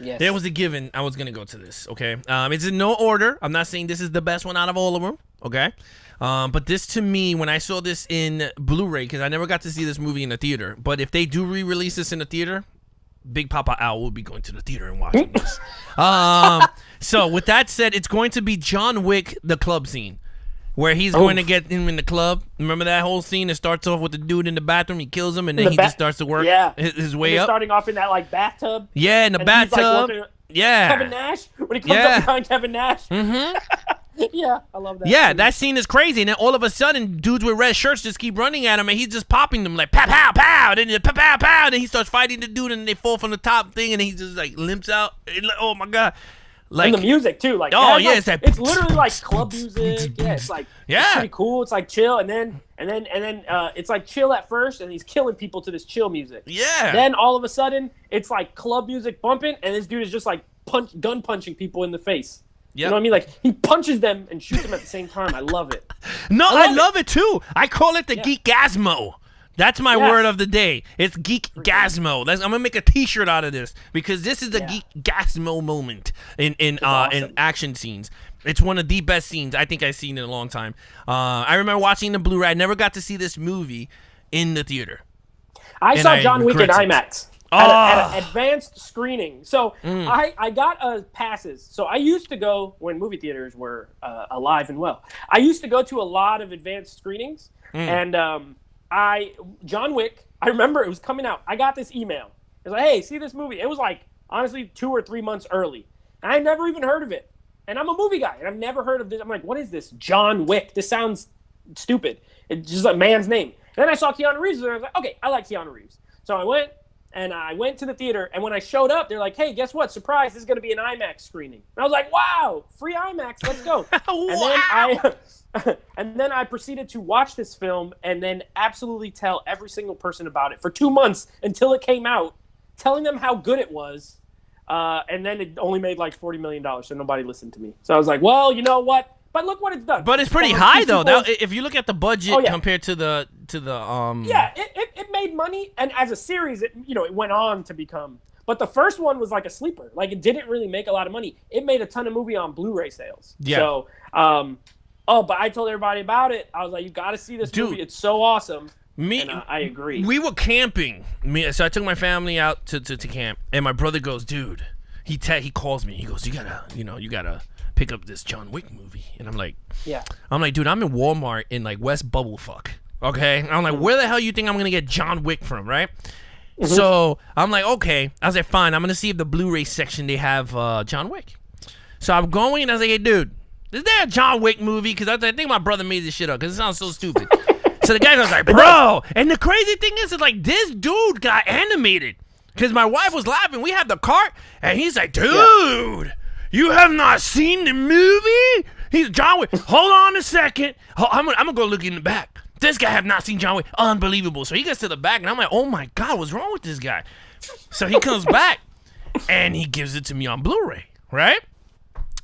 Yes. There was a given I was going to go to this, okay? It's in no order. I'm not saying this is the best one out of all of them, okay? But this, to me, when I saw this in Blu-ray, because I never got to see this movie in the theater, but if they do re-release this in the theater, Big Papa Al will be going to the theater and watching this. So with that said, it's going to be John Wick, the club scene, where he's going to get him in the club. Remember that whole scene? It starts off with the dude in the bathroom. He kills him, and then he just starts to work his way up. Starting off in that like bathtub. Yeah, in the bathtub. Kevin Nash when he comes up behind Kevin Nash. Mm-hmm. Yeah, I love that. Yeah, scene. that scene is crazy. And then all of a sudden, dudes with red shirts just keep running at him, and he's just popping them like pow, pow, pow. Then pow, pow, pow. Then he starts fighting the dude, and they fall from the top thing, and he just like limps out. Oh my god! Like, and the music too, like it's literally like club music. Yeah, it's like it's pretty cool. It's like chill, and then it's like chill at first, and he's killing people to this chill music. Yeah. Then all of a sudden, it's like club music bumping, and this dude is just like gun punching people in the face. Yep. You know what I mean? Like he punches them and shoots them at the same time. I love it. No, I love it too. I call it the Geekgazmo. That's my word of the day. It's Geekgazmo. I'm gonna make a T-shirt out of this because this is the Geekgazmo moment in action scenes. It's one of the best scenes I think I've seen in a long time. I remember watching the Blu-ray. I never got to see this movie in the theater. I saw John Wick in IMAX. At an advanced screening. So I got passes. So I used to go when movie theaters were alive and well. I used to go to a lot of advanced screenings, and John Wick. I remember it was coming out. I got this email. It was like, "Hey, see this movie?" It was like honestly 2 or 3 months early, and I never even heard of it. And I'm a movie guy, and I've never heard of this. I'm like, "What is this? John Wick? This sounds stupid. It's just a man's name." And then I saw Keanu Reeves, and I was like, "Okay, I like Keanu Reeves." So I went. And I went to the theater, and when I showed up, they're like, "Hey, guess what? Surprise! This is going to be an IMAX screening." And I was like, "Wow, free IMAX! Let's go!" And then I proceeded to watch this film, and then absolutely tell every single person about it for 2 months until it came out, telling them how good it was. And then it only made like $40 million, so nobody listened to me. So I was like, "Well, you know what? But look what it's done." But it's pretty high though. Now, if you look at the budget compared to the it made money, and as a series, it went on to become. But the first one was like a sleeper. Like it didn't really make a lot of money. It made a ton of movie on Blu-ray sales. Yeah. So, but I told everybody about it. I was like, "You got to see this movie. It's so awesome." I agree. We were camping. So I took my family out to camp, and my brother goes, "Dude," he calls me. He goes, "You gotta pick up this John Wick movie." And I'm like, "Dude, I'm in Walmart in like West Bubblefuck. Okay?" And I'm like, "Where the hell you think I'm gonna get John Wick from, right?" Mm-hmm. So I'm like, "Okay." I was like, "Fine, I'm gonna see if the Blu-ray section they have John Wick." So I'm going, and I was like, "Hey, dude, is there a John Wick movie?" Because I think my brother made this shit up because it sounds so stupid. So the guy goes like, "Bro," and the crazy thing is like this dude got animated because my wife was laughing. We had the cart, and he's like, "Dude, you have not seen the movie?" He's John Wick. Hold on a second. I'm gonna go look in the back. This guy have not seen John Wick. Unbelievable. So he gets to the back, and I'm like, "Oh my god, what's wrong with this guy?" So he comes back, and he gives it to me on Blu-ray, right?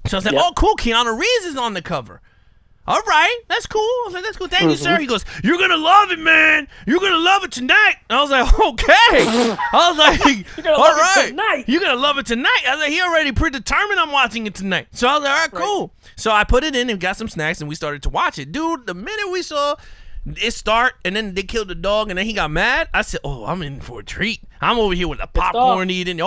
So I was like, "Oh, cool. Keanu Reeves is on the cover. All right, that's cool." I was like, "That's cool. Thank you, sir." He goes, "You're gonna love it, man. You're gonna love it tonight." And I was like, "Okay." I was like, "All right, you're gonna love it tonight." I was like, "He already predetermined I'm watching it tonight." So I was like, "All right, cool." So I put it in and got some snacks, and we started to watch it. Dude, the minute we saw it start, and then they killed the dog, and then he got mad, I said, "Oh, I'm in for a treat. I'm over here with the popcorn eating."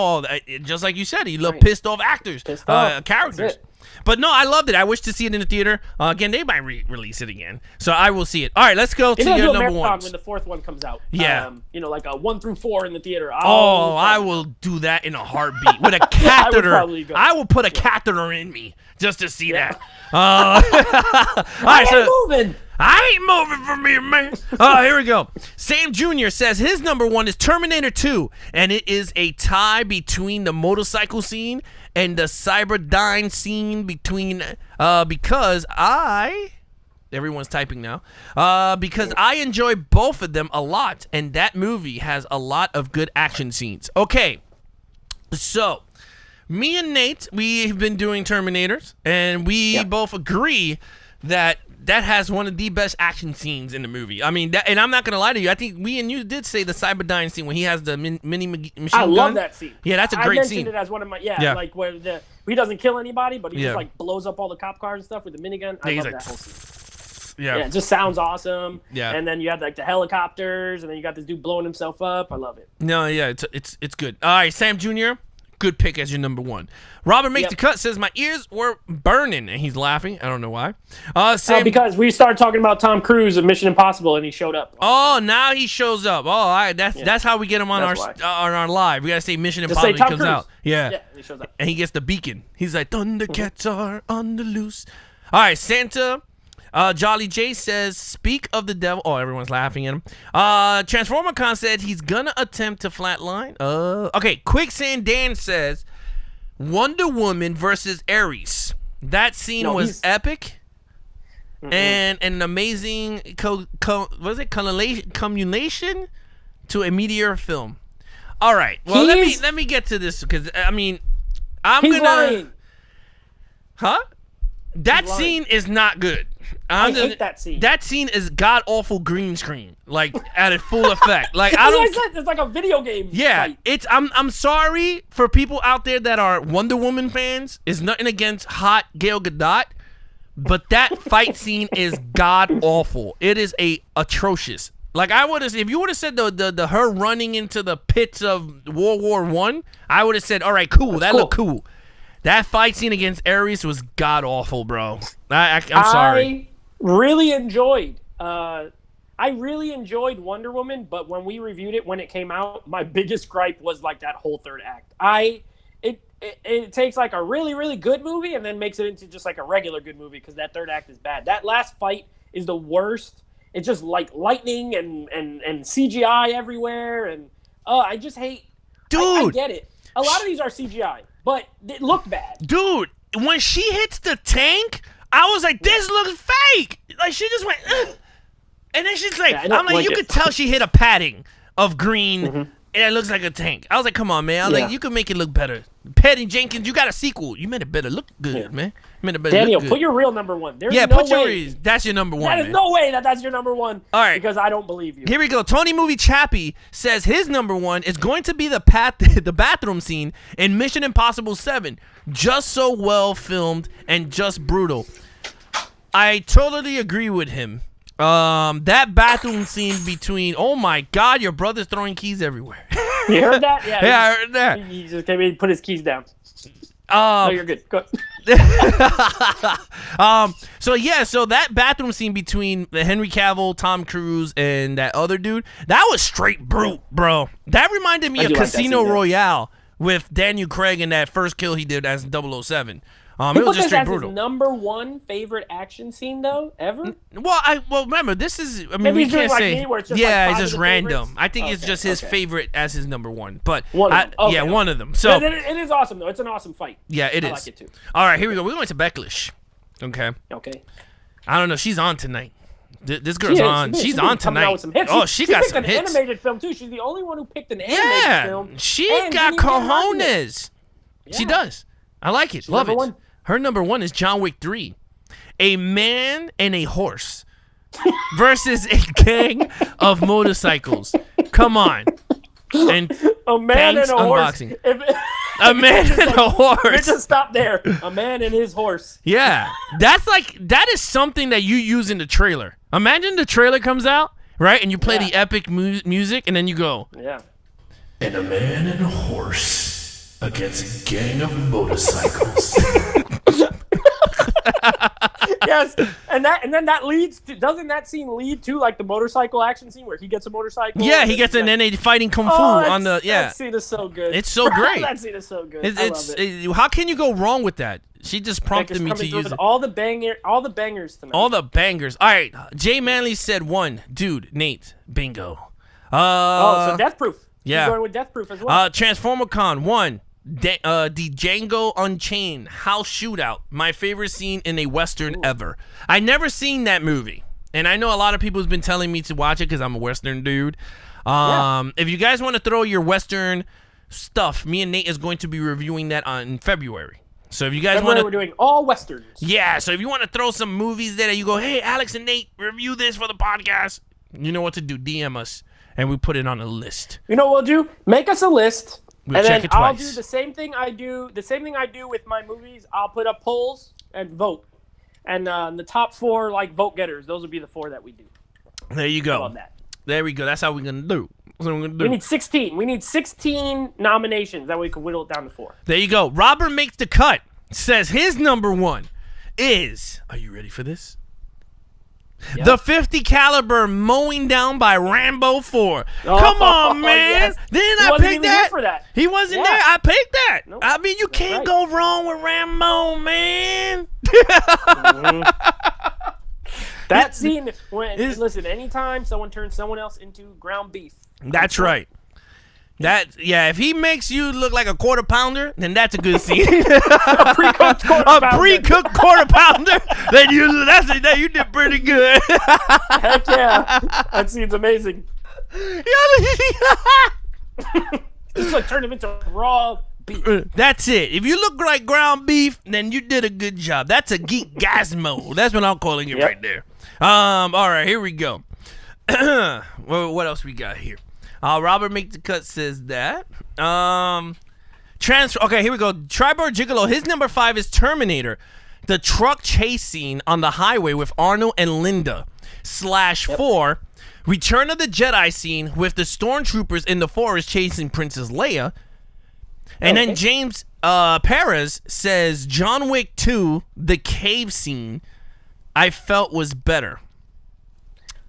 Just like you said, he loved pissed off actors, characters. But no, I loved it. I wish to see it in the theater. Again, they might release it again, so I will see it. All right, let's go to your number one. When the fourth one comes out, yeah, like a 1 through 4 in the theater. I will do that in a heartbeat with a catheter. I will put a catheter in me just to see that. All right, moving. I ain't moving from here, man. Here we go. Sam Jr. says his number one is Terminator 2, and it is a tie between the motorcycle scene and the Cyberdyne scene because everyone's typing now, because I enjoy both of them a lot, and that movie has a lot of good action scenes. Okay, so me and Nate, we've been doing Terminators, and we both agree that has one of the best action scenes in the movie. I mean, and I'm not gonna lie to you. I think we and you did say the Cyberdyne scene when he has the mini machine gun. I love that scene. Yeah, that's a great scene. I mentioned it as one of my like where he doesn't kill anybody, but he just like blows up all the cop cars and stuff with the minigun. I love that whole scene. Yeah. it just sounds awesome. Yeah. And then you have like the helicopters, and then you got this dude blowing himself up. I love it. No, yeah, it's good. All right, Sam Jr., good pick as your number one. Robert makes the cut, says my ears were burning, and he's laughing. I don't know why. Sam, because we started talking about Tom Cruise and Mission Impossible, and he showed up. oh, now he shows up. Oh, all right, that's how we get him on our live. We gotta say Mission Just say Impossible. Tom He comes out. Cruise. Yeah, Yeah, he shows up. and he gets the beacon. He's like, Thundercats are on the loose. All right, Santa. Jolly J says, speak of the devil. Oh, everyone's laughing at him. TransformerCon said he's gonna attempt to flatline. Okay, Quicksand Dan says Wonder Woman versus Ares. That scene was epic. And an amazing cumulation to a meteor film. All right. Well, let me get to this because I mean, He's lying. Huh? That scene is not good. I hate that scene. That scene is god awful green screen, like at its full effect. Like it's like a video game. Yeah, fight. I'm sorry for people out there that are Wonder Woman fans. It's nothing against hot Gal Gadot, but that fight scene is god awful. It is atrocious. Like I would have, if you would have said the her running into the pits of World War I, I would have said, all right, cool, that looked cool. That fight scene against Ares was god awful, bro. I'm sorry. I really enjoyed Wonder Woman, but when we reviewed it when it came out, my biggest gripe was like that whole third act. It takes like a really, really good movie and then makes it into just like a regular good movie because that third act is bad. That last fight is the worst. It's just like lightning and CGI everywhere, and I just hate. Dude, I get it. A lot of these are CGI, but it looked bad. Dude, when she hits the tank, I was like, this looks fake. Like she just went, ugh. And then she's like, I'm like, you could tell she hit a padding of green. And it looks like a tank. I was like, come on, man. I was like, you can make it look better. Patty Jenkins, you got a sequel. You made it better look good, man. You made it better Daniel, look good. put your real number one. There's That's your number one, That is man. no way that's your number one. All right. Because I don't believe you. Here we go. Tony Movie Chappie says his number one is going to be the bathroom scene in Mission Impossible 7. Just so well filmed and just brutal. I totally agree with him. That bathroom scene between, oh my God, your brother's throwing keys everywhere. You heard that? Yeah. Yeah, I heard that. He just came in and put his keys down. No, you're good. Go. So that bathroom scene between Henry Cavill, Tom Cruise, and that other dude, that was straight brute, bro. That reminded me of Casino Royale with Daniel Craig and that first kill he did as 007. It was just straight brutal. His number one favorite action scene though ever. Well, remember this is. I mean, we can't say. It's just random. Favorites? I think it's just his favorite as his number one. But one of them. So it is awesome though. It's an awesome fight. Yeah, it is. I like it too. All right, here we go. We're going to Becklish. Okay. Okay. I don't know. She's on tonight. This girl's on. She's on tonight. Oh, she got some hits. She picked an animated film too. She's the only one who picked an animated film. She got cojones. Yeah. She does. I like it. Love it. One. Her number one is John Wick 3. A man and a horse versus a gang of motorcycles. Come on. And a man and a unboxing. Horse. A man and a horse. Just stop there. A man and his horse. Yeah. That is something that you use in the trailer. Imagine the trailer comes out, right? And you play the epic music and then you go. Yeah. And a man and a horse against a gang of motorcycles. Yes, and then that leads to, doesn't that scene lead to like the motorcycle action scene where he gets a motorcycle? Yeah, he gets and then they fighting kung fu on the That scene is so good. It's so great. That scene is so good. I love it. How can you go wrong with that? She just prompted me to use it. All the bangers tonight. All the bangers. All right, Jay Manley said one. Dude, Nate, bingo. So Death Proof. Yeah. You're going with Death Proof as well. TransformerCon 1. The Django Unchained house shootout, my favorite scene in a Western ever. I never seen that movie, and I know a lot of people have been telling me to watch it because I'm a Western dude. If you guys want to throw your Western stuff, me and Nate is going to be reviewing that in February. So if you guys want to, we're doing all Westerns. Yeah, so if you want to throw some movies there that you go, hey, Alex and Nate, review this for the podcast, you know what to do. DM us, and we put it on a list. You know what we'll do? Make us a list. We'll check it twice. I'll do the same thing I do with my movies. I'll put up polls and vote. And the top 4 like vote getters, those would be the 4 that we do. There you I go. love that. There we go. That's how we're gonna do. That's what we're gonna do. We need 16. We need 16 nominations. That way we can whittle it down to 4. There you go. Robert makes the cut. Says his number 1 is. Are you ready for this? Yep. The 50 caliber mowing down by Rambo 4. Oh, Come on, man. yes. Didn't He I wasn't pick even here that? for that. He wasn't Yeah. there. I picked that. Nope. I mean, you can't right. go wrong with Rambo, man. That scene listen, anytime someone turns someone else into ground beef. That's right. If he makes you look like a quarter pounder, then that's a good scene. A pre-cooked quarter A pounder. pre-cooked quarter pounder, then you did pretty good. Heck yeah. That scene's amazing. Just like turn him into raw beef. That's it. If you look like ground beef, then you did a good job. That's a Geekgazmo. That's what I'm calling it right there. All right, here we go. Well, what else we got here? Robert Make the Cut says that. Okay, here we go. Tribor Gigolo. His number 5 is Terminator. The truck chase scene on the highway with Arnold and Linda. /4. Return of the Jedi scene with the stormtroopers in the forest chasing Princess Leia. And then James Perez says John Wick 2, the cave scene, I felt was better.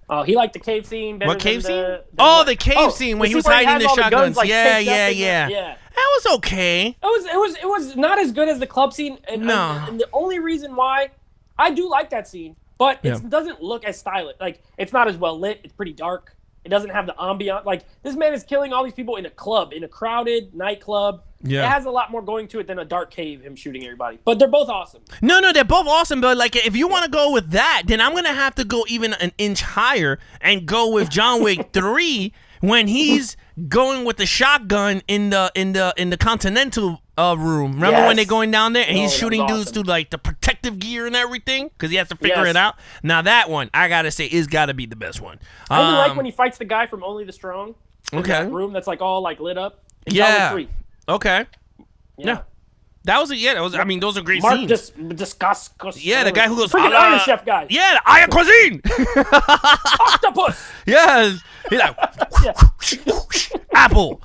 Oh, he liked the cave scene better. What cave than scene? The cave scene when he was hiding the shotguns. Like, Yeah. That was okay. It was not as good as the club scene. And the only reason why I do like that scene, but it doesn't look as stylish. Like, it's not as well lit. It's pretty dark. It doesn't have the ambiance. Like, this man is killing all these people in a club, in a crowded nightclub. Yeah. It has a lot more going to it than a dark cave, him shooting everybody. But they're both awesome. No, they're both awesome. But, like, if you want to go with that, then I'm going to have to go even an inch higher and go with John Wick 3 when he's going with the shotgun in the Continental room. Remember when they're going down there and he's shooting dudes through, like, the protective gear and everything? Because he has to figure it out. Now, that one, I got to say, is got to be the best one. I really like when he fights the guy from Only the Strong. In that room that's, like, all, like, lit up. In John Wick 3. Okay. Yeah. That was I mean, those are great scenes. Discuss. Yeah, the guy who goes, freaking Iron Chef guy. Yeah, the Iron Cuisine. Octopus. Yes. He's like, apple.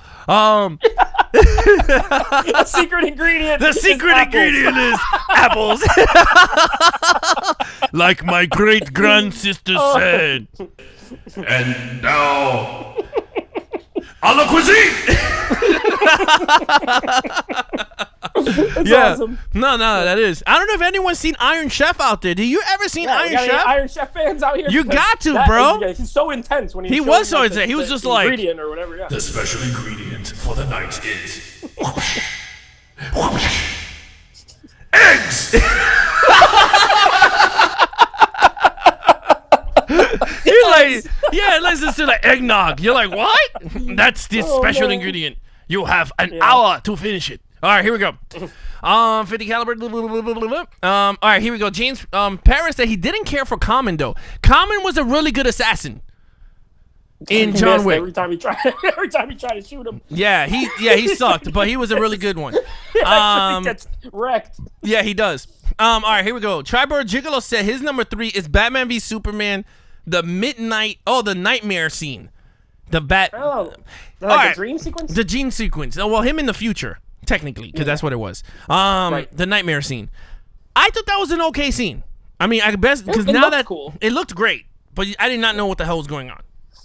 The secret ingredient. The secret ingredient is apples. Like my great grandsister said. And now, a la cuisine! That's awesome. No, that is. I don't know if anyone's seen Iron Chef out there. Do you ever seen Iron Chef? Iron Chef fans out here? You got to, bro. He's so intense when he was so intense. He was just like ingredient or whatever. Yeah. The special ingredient for the night is eggs! He's like, listen to like eggnog. You're like, what? That's the special ingredient. You have an hour to finish it. All right, here we go. 50 caliber. All right, here we go. James Paris said he didn't care for Common though. Common was a really good assassin in John Wick. Every time he tried to shoot him. Yeah, he sucked, but he was a really good one. He gets wrecked. Yeah, he does. All right, here we go. Tribor Gigolo said his number 3 is Batman v Superman, the nightmare scene. The dream sequence? The dream sequence. Oh, well, him in the future, technically, because that's what it was. The nightmare scene. I thought that was an okay scene. I mean, I guess because now that cool. It looked great, but I did not know what the hell was going on.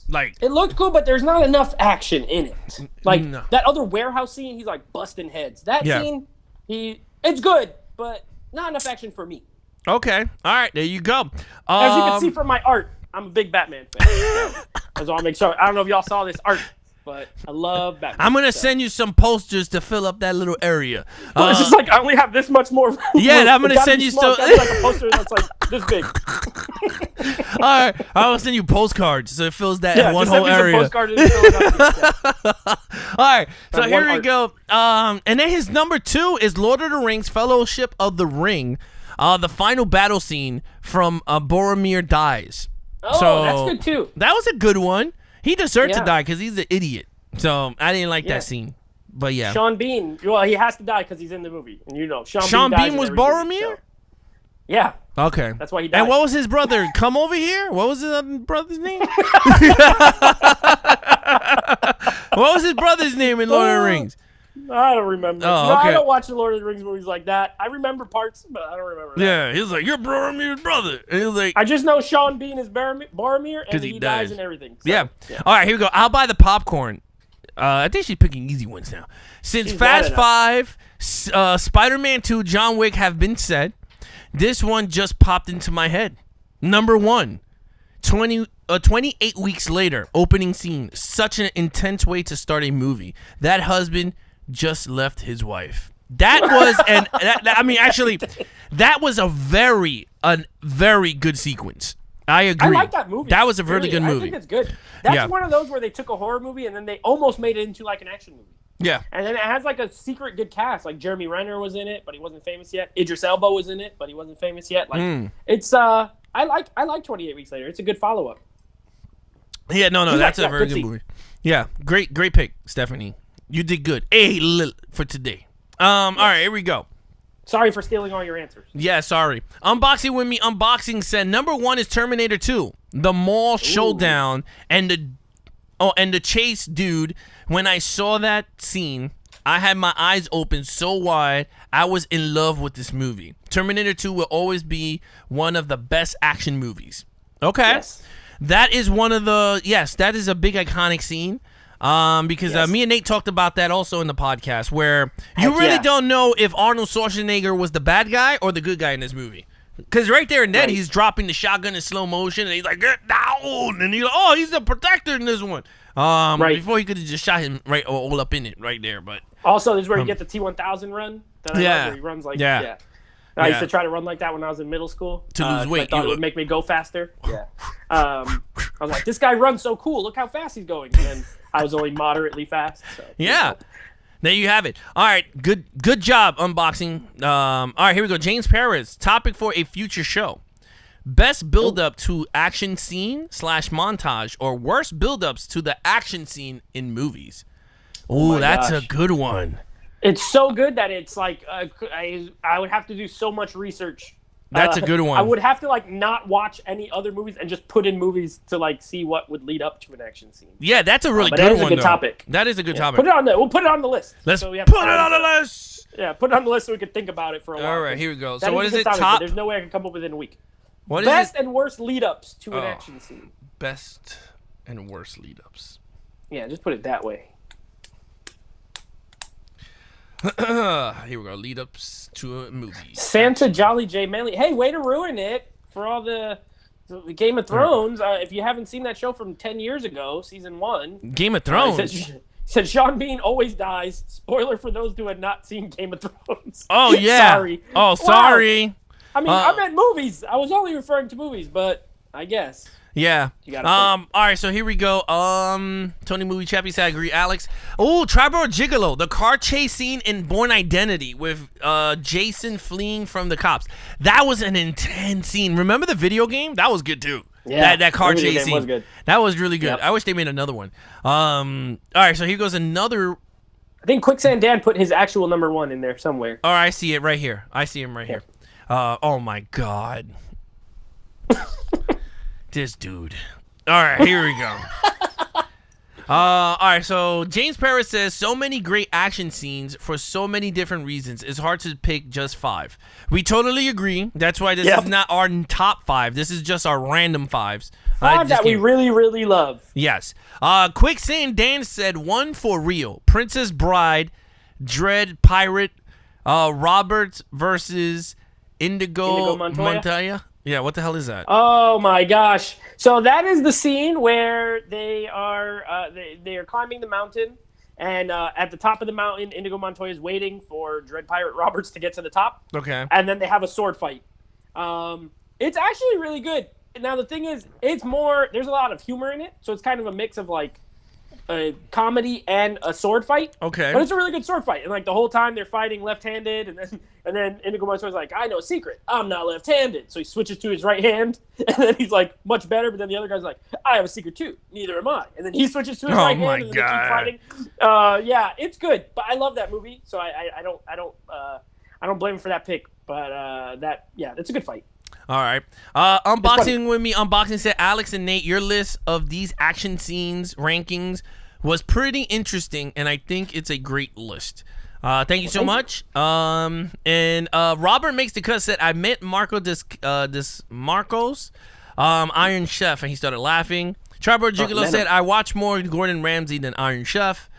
Like, it looked cool, but there's not enough action in it. Like that other warehouse scene, he's like busting heads. That scene, it's good, but not enough action for me. Okay, all right, there you go. As you can see from my art, I'm a big Batman fan. I just want to make sure. I don't know if y'all saw this art, but I love Batman. I'm gonna send you some posters to fill up that little area. It's just like I only have this much more room. Yeah, I'm gonna send you some. Like a poster that's like this big. All right, I'll send you postcards so it fills that one whole area. Postcards and fill it up. All right, so here we go. And then his number 2 is Lord of the Rings: Fellowship of the Ring, the final battle scene from Boromir dies. Oh, so that's good too. That was a good one. He deserved to die because he's an idiot. So I didn't like that scene. But yeah. Sean Bean. Well, he has to die because he's in the movie. And Sean Bean Bean was Boromir? Movie, so. Yeah. Okay. That's why he died. And what was his brother? Come over here. What was his brother's name? What was his brother's name in Lord of the Rings? I don't remember. Oh, No, okay. I don't watch the Lord of the Rings movies like that. I remember parts, but I don't remember that. Yeah, he was like, "You're Boromir's brother," and he was like, I just know Sean Bean is Boromir, 'Cause and he he dies dies. and everything. So, Yeah. All right, here we go. I'll buy the popcorn. I think she's picking easy ones now. Since She's Fast bad 5, Spider-Man 2, John Wick have been said, this one just popped into my head. Number 1, 28 weeks later, opening scene. Such an intense way to start a movie. That husband just left his wife. That was that was a very good sequence. I agree. I like that movie. That was a really good movie. I think it's good. That's Yeah. one of those where they took a horror movie and then they almost made it into like an action movie. Yeah. And then it has like a secret good cast. Like Jeremy Renner was in it, but he wasn't famous yet. Idris Elba was in it, but he wasn't famous yet. Like it's I like 28 Weeks Later. It's a good follow up. Yeah, no, He's that's like, a yeah, very good good scene. movie. Yeah, great pick, Stephanie. You did good. For today. All right, here we go. Sorry for stealing all your answers. Yeah, sorry. Unboxing with me. Unboxing said number 1 is Terminator 2, the mall showdown and the chase, dude. When I saw that scene, I had my eyes open so wide. I was in love with this movie. Terminator 2 will always be one of the best action movies. Okay. Yes. That is one of the that is a big iconic scene. Because Yes. me and Nate talked about that also in the podcast, where you Heck really yeah. don't know if Arnold Schwarzenegger was the bad guy or the good guy in this movie. Because right there and then Right. he's dropping the shotgun in slow motion, and he's like, "Get down!" And he's like, "Oh, he's the protector in this one." Right. Before he could have just shot him right all up in it right there, but Also, this is where you get the T1000 run. That I love, Yeah. where he runs like Yeah. I used Yeah. to try to run like that when I was in middle school To lose 'cause weight, I thought you it would look- make me go faster. Yeah. I was like, this guy runs so cool. Look how fast he's going. And then I was only moderately fast. So, yeah. There you have it. All right, good job unboxing. All right, here we go. James Perez, topic for a future show. Best build-up to action scene / montage, or worst build-ups to the action scene in movies. Ooh, my that's gosh. a good one. It's so good that it's like I would have to do so much research. That's a good one. I would have to like not watch any other movies and just put in movies to like see what would lead up to an action scene. Yeah, that's a really but good that is a one. good though. topic. That is a good topic. Put it on the. We'll put it on the list. Let's so we have put it time on the to- list. Yeah, put it on the list so we can think about it for a while. All right, here we go. That So what a is good it? topic, but Top. There's no way I can come up with it in a week. What is Best it? and worst lead-ups to an Oh. action scene. Best and worst lead-ups. Yeah, just put it that way. Here we go. Lead-ups to a movie. Santa Jolly J Manley. Hey, way to ruin it for all the Game of Thrones. If you haven't seen that show from 10 years ago, season 1. Game of He Thrones. said Sean Bean always dies. Spoiler for those who had not seen Game of Thrones. Oh yeah. Sorry. Oh, Wow. sorry. I mean, I meant movies. I was only referring to movies, but I guess. Yeah. gotta All right, so here we go. Tony Movie Chappie said I agree. Alex. Oh, Tribal Gigolo, the car chase scene in Born Identity with Jason fleeing from the cops. That was an intense scene. Remember the video game? That was good too. Yeah, That car the video chase game scene was good. That was really good. Yep. I wish they made another one. All right, so here goes another. I think Quicksand Dan put his actual number 1 in there somewhere. All right, I see it right here. I see him right here. Oh my god. This dude. All right, here we go. All right, so James Perez says so many great action scenes for so many different reasons. It's hard to pick just 5. We totally agree. That's why this is not our top 5. This is just our random 5s. 5 that we really, really love. Yes. Quicksand Dan said 1 for real. Princess Bride, Dread Pirate, Roberts versus Indigo Montoya. Yeah, what the hell is that? Oh my gosh! So that is the scene where they are they are climbing the mountain, and at the top of the mountain, Indigo Montoya is waiting for Dread Pirate Roberts to get to the top. Okay. And then they have a sword fight. It's actually really good. Now the thing is, it's more. There's a lot of humor in it, so it's kind of a mix of like a comedy and a sword fight. Okay. But it's a really good sword fight, and like the whole time they're fighting left-handed, and then Indigo Montoya's like, I know a secret. I'm not left-handed. So he switches to his right hand, and then he's like, much better. But then the other guy's like, I have a secret too. Neither am I. And then he switches to his right my hand, and then they God. keep fighting. Yeah, it's good. But I love that movie, so I don't blame him for that pick. But that's a good fight. All right. Unboxing with me. Unboxing said, Alex and Nate, your list of these action scenes rankings was pretty interesting, and I think it's a great list. Thank you so much. And Robert makes the cut. Said, I met Marco Marcos, Iron Chef, and he started laughing. Tribor Gigolo said, I watch more Gordon Ramsay than Iron Chef.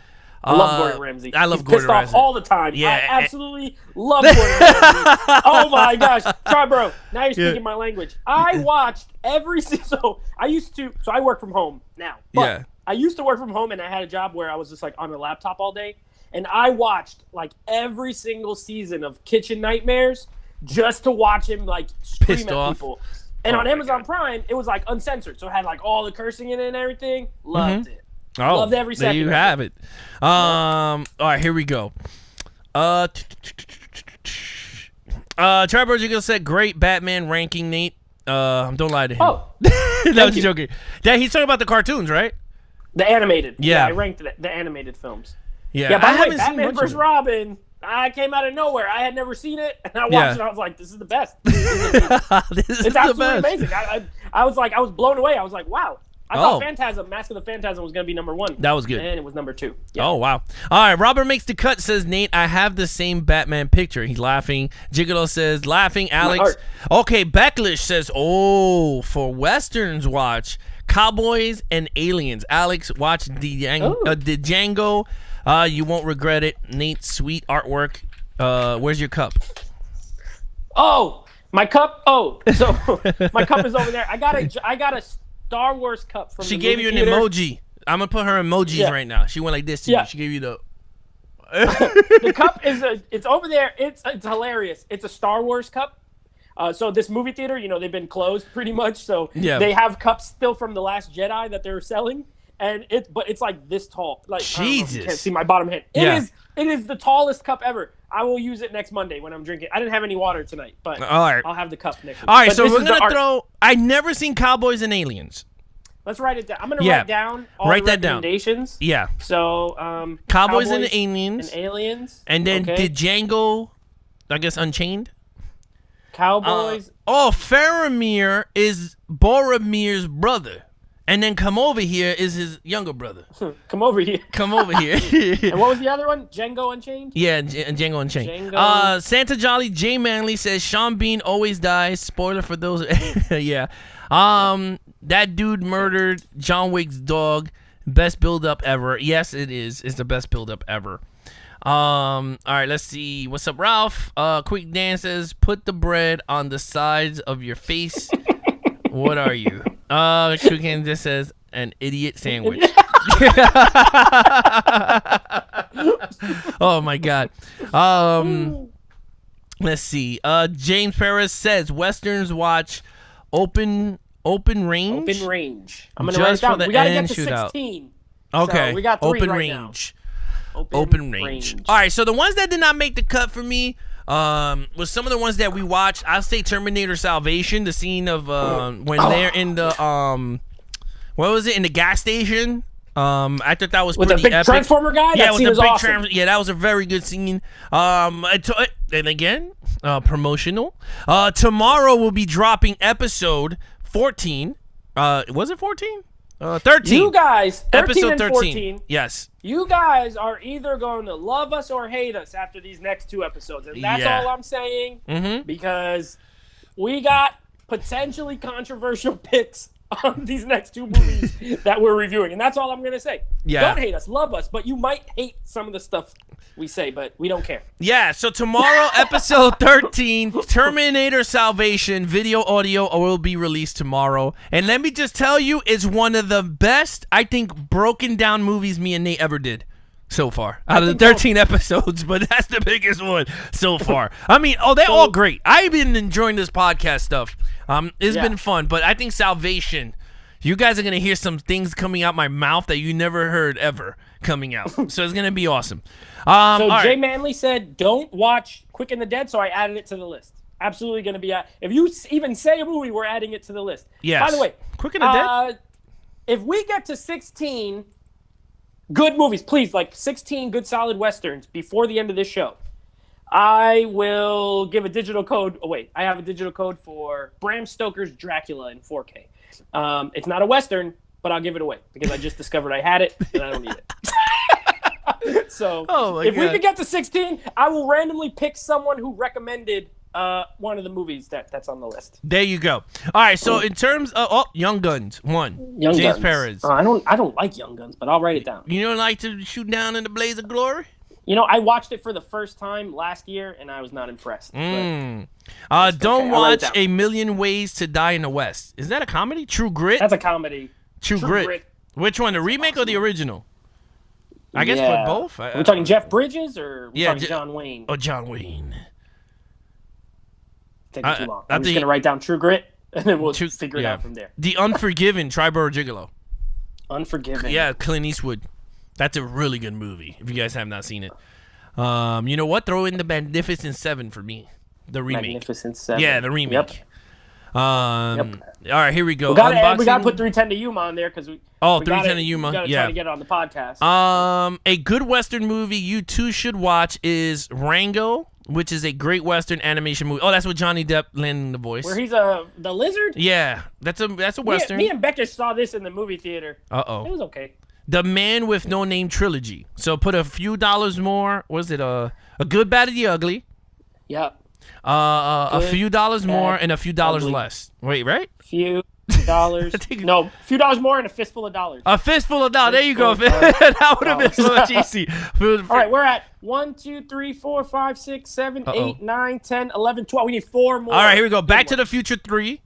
I love Gordon Ramsay. I love He's Gordon pissed Ramsay off all the time. Yeah, I absolutely love Gordon Ramsay. Oh my gosh, Tribro, now you're speaking my language. I watched every so I work from home now. But I used to work from home, and I had a job where I was just like on a laptop all day, and I watched like every single season of Kitchen Nightmares just to watch him like scream Pissed at off. people. And on Amazon Prime, it was like uncensored, so it had like all the cursing in it and everything. Loved it. Oh, loved every second. There you have it. All right, here we go. Trevor Jiggle said, great Batman ranking, Nate. Don't lie to him. Oh, that was joking. Yeah, he's talking about the cartoons, right? the animated. Yeah. I ranked the animated films. Yeah, By I the way, haven't seen Batman much vs. of it. Robin, I came out of nowhere. I had never seen it, and I watched Yeah. it, and I was like, this is the best. This is It's the absolutely best. amazing. I was blown away. I was like, wow. I Oh. thought Phantasm, Mask of the Phantasm was going to be number 1. That was good. And it was number 2. Yeah. Oh, wow. All right, Robert makes the cut, says, Nate, I have the same Batman picture. He's laughing. Gigolo says, laughing. Alex. heart. Okay, Becklish says, oh, for Westerns watch, Cowboys and Aliens. Alex, watch the Django. You won't regret it. Nate, sweet artwork. Where's your cup? Oh, my cup. Oh, so my cup is over there. I got a Star Wars cup from She the gave movie you an theater. emoji. I'm going to put her emojis right now. She went like this to you. She gave you the... The cup it's over there. It's hilarious. It's a Star Wars cup. So this movie theater, they've been closed pretty much. So they have cups still from The Last Jedi that they're selling, and it's like this tall. Like, I don't know if Jesus. you can't see my bottom hand. It is the tallest cup ever. I will use it next Monday when I'm drinking. I didn't have any water tonight, but All right. I'll have the cup next week. All right, But so this we're is the going to art. throw... I never seen Cowboys and Aliens. Let's write it down. I'm going to Yeah. write down all Write the that down. recommendations. Yeah. So Cowboys and Aliens. And Aliens. And then okay. did Django, I guess, Unchained? Cowboys. Faramir is Boromir's brother. And then Come Over Here is his younger brother. Come over here. Come Over Here. And what was the other one? Django Unchained? Yeah, Django Unchained. Django. Santa Jolly J Manley says Sean Bean always dies. Spoiler for those. Yeah. That dude murdered John Wick's dog. Best build up ever. Yes, it is. It's the best build up ever. All right, let's see. What's up, Ralph? Quick Dan says, put the bread on the sides of your face. What are you? Shukan just says, an idiot sandwich. Oh my god. Let's see. James Perez says Westerns watch open range. Open range. I'm gonna Just write for it the down. We gotta end get to shootout. 16. Okay. So we got 3 open right range. now. Open range. All right, so the ones that did not make the cut for me was some of the ones that we watched. I'll say Terminator Salvation, the scene of when they're in the what was it, in the gas station? I thought that was With the pretty big epic. Transformer guy? Yeah, That with scene the was big awesome. yeah, that was a very good scene. And again, promotional. Tomorrow we'll be dropping episode 14. Was it 14? 13. You guys, 13 Episode and 13. 14, Yes. you guys are either going to love us or hate us after these next 2 episodes. And that's Yeah. all I'm saying, Mm-hmm. because we got potentially controversial picks on these next 2 movies that we're reviewing. And that's all I'm going to say. Yeah. Don't hate us, love us, but you might hate some of the stuff we say, but we don't care. Yeah, so tomorrow, episode 13, Terminator Salvation, video, audio will be released tomorrow. And let me just tell you, it's one of the best, I think, broken down movies me and Nate ever did so far. Out of the 13 episodes, but that's the biggest one so far. I mean, they're all great. I've been enjoying this podcast stuff. It's been fun, but I think Salvation, you guys are going to hear some things coming out my mouth that you never heard ever coming out. So it's going to be awesome. So all Jay right. Manley said, don't watch Quick and the Dead, so I added it to the list. Absolutely going to be if you even say a movie, we're adding it to the list. Yes. By the way, Quick and the Dead? if we get to 16 good movies, please, like 16 good solid Westerns before the end of this show, I will give a digital code. Oh, wait. I have a digital code for Bram Stoker's Dracula in 4K. It's not a Western, but I'll give it away because I just discovered I had it and I don't need it. So if we could get to 16, I will randomly pick someone who recommended one of the movies that's on the list. There you go. All right, so in terms of Young Guns, Young James Guns. Perez. I don't like Young Guns, but I'll write it down. You don't like to shoot down in the blaze of glory? You know, I watched it for the first time last year, and I was not impressed. Don't okay, watch A Million Ways to Die in the West. Is that a comedy? True Grit? That's a comedy. True Grit. Which one, the remake or the original? I guess put both. Are we talking Jeff Bridges or talking John Wayne? Oh, John Wayne. Taking too long. I'm just going to write down True Grit, and then we'll figure it out from there. The Unforgiven, Triborough Gigolo. Unforgiven. Yeah, Clint Eastwood. That's a really good movie, if you guys have not seen it. You know what? Throw in the Magnificent Seven for me. The remake. Magnificent Seven. Yeah, the remake. Yep. All right, here we go. We got to put 310 to Yuma on there because we. 310 to Yuma. We got to try to get it on the podcast. A good Western movie you two should watch is Rango, which is a great Western animation movie. Oh, that's with Johnny Depp landing the voice. Where he's the lizard. Yeah, that's a Western. Me and Becca saw this in the movie theater. It was okay. The Man with No Name trilogy. So put a few dollars more. Was it a Good, Bad, and the Ugly? Yep. A few dollars more and a few dollars ugly. less. Wait, right? Few dollars. No, few dollars more and a fistful of dollars. A fistful of dollars. There you go. That would have been so much easy. All right, we're at 1, 2, 3, 4, 5, 6, 7, 8, 9, 10, 11, 12. We need 4 more. All right, here we go. Back to the Future 3.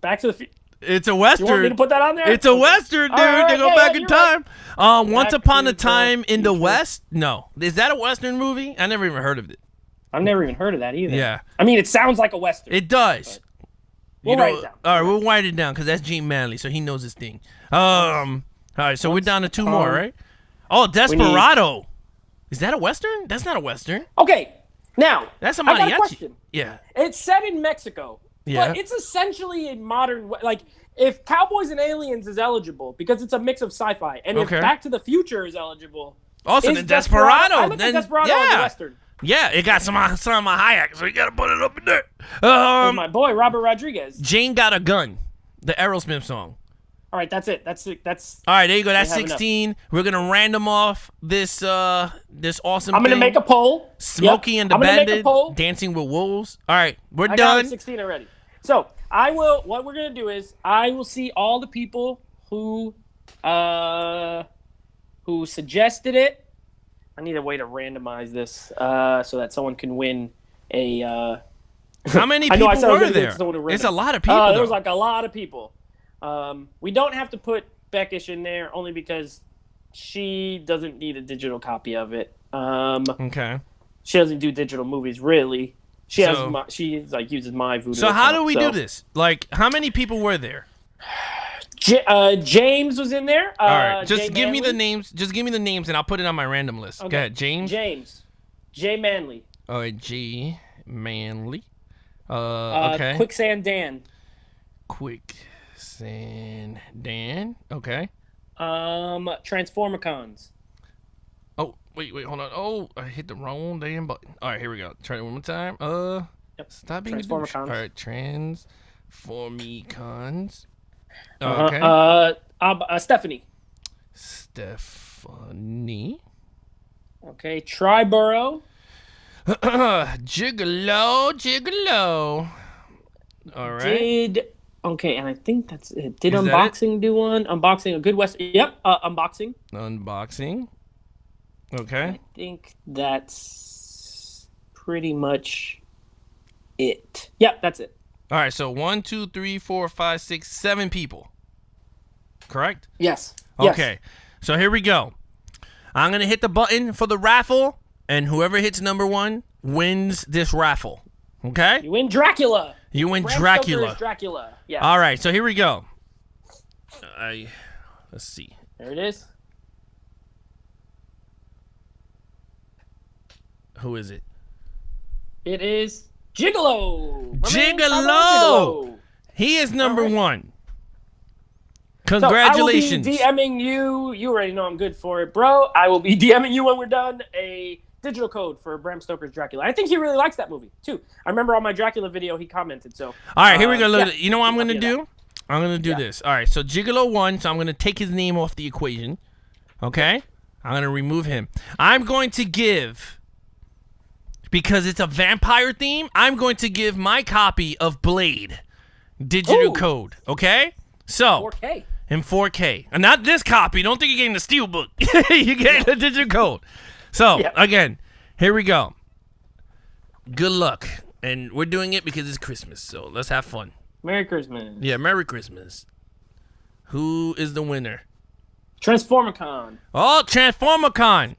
Back to the Future. It's a Western. You want me to put that on there? It's a Western, dude. Right, they go back in time. Right. Once Upon a Time in the West? No. Is that a Western movie? I never even heard of it. I've never even heard of that either. Yeah. I mean, it sounds like a Western. It does. We'll write it down. All right, we'll write it down because that's Gene Manley, so he knows his thing. All right, so we're down to 2 more, right? Oh, Desperado. Is that a Western? That's not a Western. Okay. Now, that's a mariachi. I got a mariachi. question. Yeah. It's set in Mexico. Yeah. But it's essentially a modern, like, if Cowboys and Aliens is eligible, because it's a mix of sci-fi, and if Back to the Future is eligible, also then Desperado. I then Desperado on the Western. Yeah, it got some Hayek, so you gotta put it up in there. My boy Robert Rodriguez. Jane Got a Gun, the Aerosmith song. All right, that's it. That's all right. There you go. That's 16. Enough. We're gonna random off this awesome. I'm gonna make a poll. Smokey and the Bandit, Dancing with Wolves. All right, we're done. I got 16 already. So I will. What we're gonna do is I will see all the people who suggested it. I need a way to randomize this so that someone can win a. How many people were there? It's a lot of people. There was like a lot of people. We don't have to put Beckish in there only because she doesn't need a digital copy of it. Okay. She doesn't do digital movies really. She uses my Voodoo. So how do we do this? Like, how many people were there? James was in there. All right, just give me the names. Just give me the names, and I'll put it on my random list. Okay. Go ahead, James. J Manley. All right, G Manley. Okay. Quicksand Dan. Quicksand Dan. Okay. Transformicons. Oh, wait, hold on. Oh, I hit the wrong damn button. All right, here we go. Try it one more time. Stop being a douche. All right, Transformicons. Okay. Stephanie. Okay. Triborough. Gigolo. All right. And I think that's it. Did Unboxing do one? Unboxing, a good West. Yep. Unboxing. Okay. I think that's pretty much it. Yep, that's it. All right, so 1, 2, 3, 4, 5, 6, 7 people. Correct? Yes. Okay. So here we go. I'm going to hit the button for the raffle, and whoever hits number 1 wins this raffle. Okay? You win Dracula. Bram Stoker's Dracula. Yeah. All right, so here we go. Let's see. There it is. Who is it? It is Gigolo. Gigolo. He is number 1. Congratulations. So I will be DMing you. You already know I'm good for it, bro. I will be DMing you when we're done a digital code for Bram Stoker's Dracula. I think he really likes that movie too. I remember on my Dracula video he commented. So all right, here we go. Look, yeah, you know what I'm gonna do? I'm gonna do Yeah. this. All right, so Gigolo won, so I'm gonna take his name off the equation. Okay, I'm gonna remove him. I'm going to give, because it's a vampire theme, I'm going to give my copy of Blade digital Ooh. code. Okay, so 4K. in 4K, and not this copy. Don't think you're getting the steel book. You're getting the digital code. So Yeah. again, here we go. Good luck, and we're doing it because it's Christmas. So let's have fun. Merry Christmas. Yeah, Merry Christmas. Who is the winner? Transformicon. Oh, Transformicon.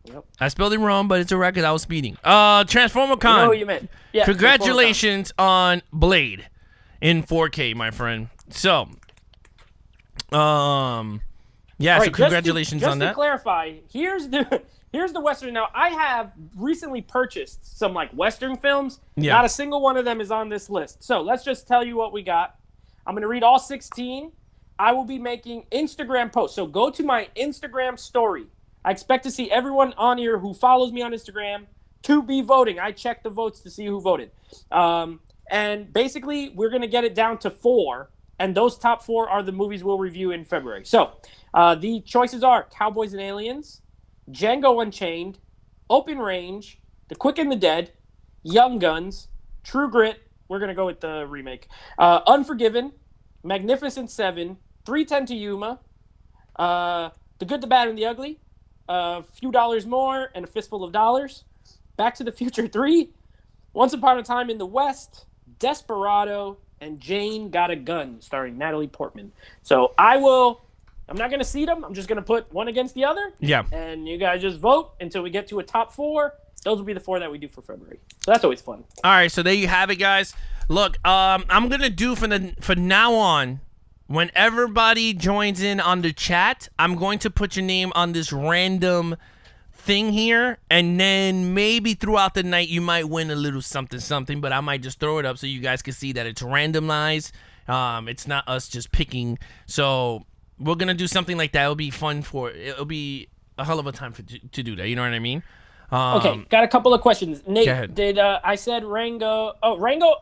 Yep. I spelled it wrong, but it's a record. I was speeding. Transformicon. I know what you meant. Yeah. Congratulations on Blade in 4K, my friend. So, yeah. All So right, congratulations just on to that. clarify, here's the Western. Now, I have recently purchased some like Western films. Yeah. Not a single one of them is on this list. So let's just tell you what we got. I'm going to read all 16. I will be making Instagram posts. So go to my Instagram story. I expect to see everyone on here who follows me on Instagram to be voting. I check the votes to see who voted. And basically, we're going to get it down to 4. And those top 4 are the movies we'll review in February. So the choices are Cowboys and Aliens, Django Unchained, Open Range, The Quick and the Dead, Young Guns, True Grit. We're going to go with the remake. Unforgiven, Magnificent Seven, 3:10 to Yuma, The Good, the Bad, and the Ugly, A Few Dollars More, and A Fistful of Dollars, Back to the Future 3, Once Upon a Time in the West, Desperado, and Jane Got a Gun, starring Natalie Portman. So I'm not going to seed them. I'm just going to put one against the other. Yeah. And you guys just vote until we get to a top 4. Those will be the 4 that we do for February. So that's always fun. All right, so there you have it, guys. Look, I'm gonna do for now on, when everybody joins in on the chat, I'm going to put your name on this random thing here, and then maybe throughout the night you might win a little something, but I might just throw it up so you guys can see that it's randomized. It's not us just picking. So we're gonna do something like that. It'll be fun it'll be a hell of a time to do that. You know what I mean? Okay, got a couple of questions. Nate, go ahead. did I said Rango? Oh, Rango.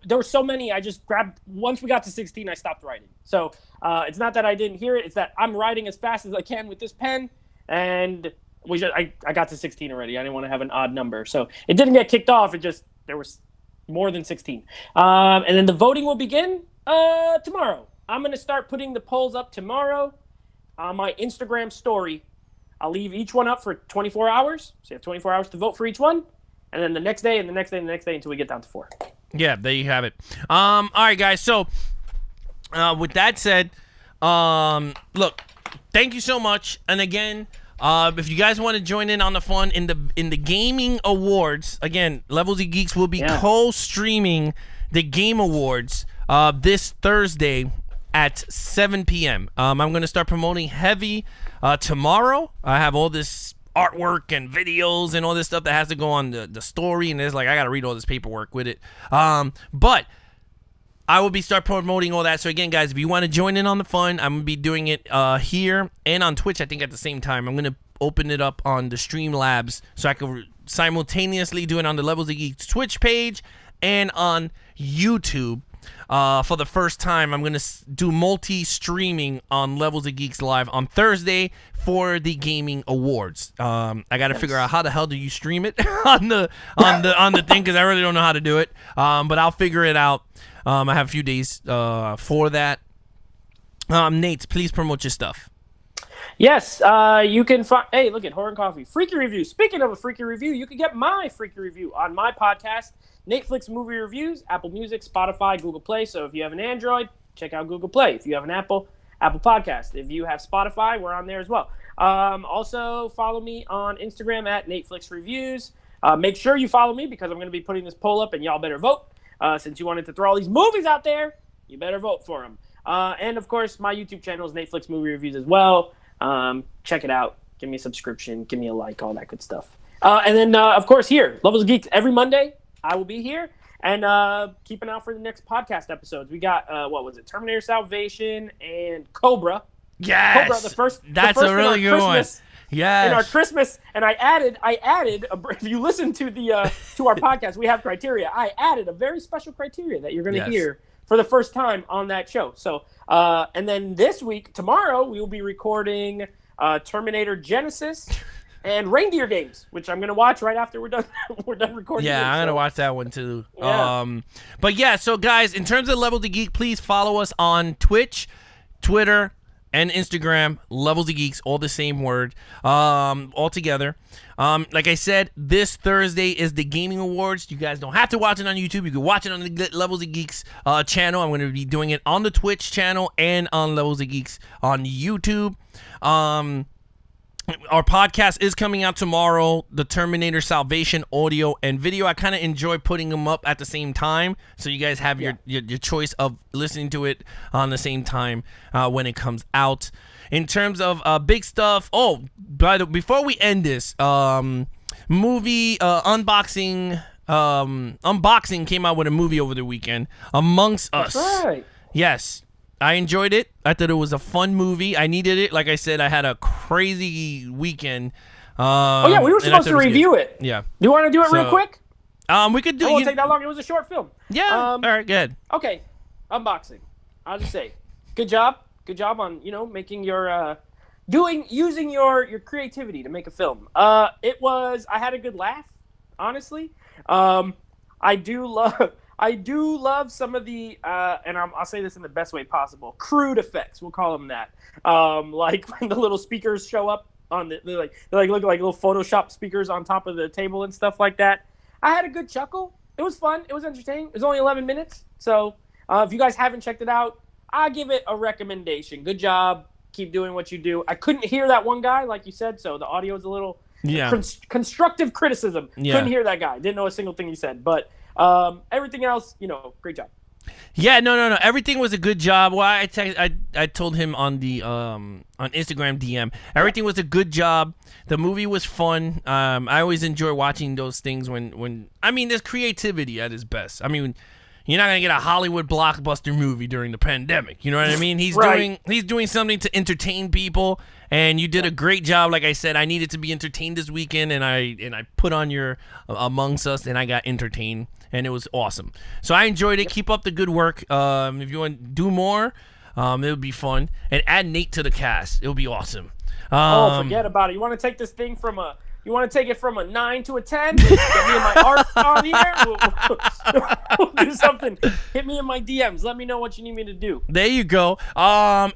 There were so many. I just grabbed. Once we got to 16, I stopped writing. So it's not that I didn't hear it. It's that I'm writing as fast as I can with this pen, and I got to 16 already. I didn't want to have an odd number, so it didn't get kicked off. It just there was more than 16. And then the voting will begin tomorrow. I'm gonna start putting the polls up tomorrow on my Instagram story. I'll leave each one up for 24 hours. So you have 24 hours to vote for each one. And then the next day and the next day and the next day until we get down to 4. Yeah, there you have it. All right, guys. So, with that said, look, thank you so much. And again, if you guys want to join in on the fun in the gaming awards, again, Levels of Geeks will be co-streaming the Game Awards this Thursday at 7 p.m. I'm going to start promoting heavy tomorrow. I have all this artwork and videos and all this stuff that has to go on the story, and there's I got to read all this paperwork with it. But I will be start promoting all that. So again, guys, if you want to join in on the fun, I'm going to be doing it here and on Twitch, I think, at the same time. I'm going to open it up on the Streamlabs so I can simultaneously do it on the Levels of Geeks Twitch page and on YouTube. For the first time, I'm going to do multi-streaming on Levels of Geeks Live on Thursday for the Gaming Awards. I got to figure out how the hell do you stream it on the thing, because I really don't know how to do it. But I'll figure it out. I have a few days for that. Nate, please promote your stuff. Yes, you can find. Hey, look at Horror and Coffee Freaky Review. Speaking of a freaky review, you can get my freaky review on my podcast, Netflix Movie Reviews, Apple Music, Spotify, Google Play. So if you have an Android, check out Google Play. If you have an Apple Podcast. If you have Spotify, we're on there as well. Also, follow me on Instagram at Netflix Reviews. Make sure you follow me because I'm going to be putting this poll up, and y'all better vote. Since you wanted to throw all these movies out there, you better vote for them. And, of course, my YouTube channel is Netflix Movie Reviews as well. Check it out. Give me a subscription. Give me a like, all that good stuff. And then, of course, here, Levels of Geeks, every Monday, I will be here. And keep an eye out for the next podcast episodes. We got, Terminator Salvation and Cobra. Yes! Cobra, the first That's one a really on good one. Christmas. Yes. In our Christmas, and I added. If you listen to the to our podcast, we have criteria. I added a very special criteria that you're going to hear for the first time on that show. So, and then this week, tomorrow, we will be recording Terminator Genesis and Reindeer Games, which I'm going to watch right after we're done. We're done recording. Yeah, I'm going to watch that one too. Yeah. But yeah, so guys, in terms of Levels of Geek, please follow us on Twitch, Twitter, and Instagram. Levels of Geeks, all the same word, all together. Like I said, this Thursday is the Gaming Awards. You guys don't have to watch it on YouTube. You can watch it on the Levels of Geeks channel. I'm going to be doing it on the Twitch channel and on Levels of Geeks on YouTube. Our podcast is coming out tomorrow, the Terminator Salvation audio and video. I kind of enjoy putting them up at the same time, so you guys have your choice of listening to it on the same time when it comes out. In terms of big stuff, before we end this, movie unboxing came out with a movie over the weekend, Amongst Us. That's right. Yes. I enjoyed it. I thought it was a fun movie. I needed it. Like I said, I had a crazy weekend. We were supposed to review it. Yeah. Do you want to do it real quick? We could do it. It won't take that long. It was a short film. Yeah. All right, good. Okay. Unboxing. I'll just say, good job. Good job on, making your using your creativity to make a film. I had a good laugh, honestly. I do love some of the, and I'll say this in the best way possible, crude effects. We'll call them that. Like when the little speakers show up on they look like little Photoshop speakers on top of the table and stuff like that. I had a good chuckle. It was fun. It was entertaining. It was only 11 minutes. So if you guys haven't checked it out, I give it a recommendation. Good job. Keep doing what you do. I couldn't hear that one guy, like you said, so the audio is a little constructive criticism. Yeah. Couldn't hear that guy. Didn't know a single thing he said, but. Everything else, great job. Yeah, no. Everything was a good job. Well, I told him on the on Instagram DM. Everything was a good job. The movie was fun. I always enjoy watching those things when there's creativity at its best. I mean, you're not gonna get a Hollywood blockbuster movie during the pandemic. You know what I mean? He's doing something to entertain people, and you did a great job. Like I said, I needed to be entertained this weekend, and I put on your Amongst Us, and I got entertained, and it was awesome. So I enjoyed it. Keep up the good work. If you want to do more, it would be fun, and add Nate to the cast. It would be awesome. Forget about it. You want to take this thing from a 9 to a 10? Get me in my art on here. We'll do something. Hit me in my DMs. Let me know what you need me to do. There you go.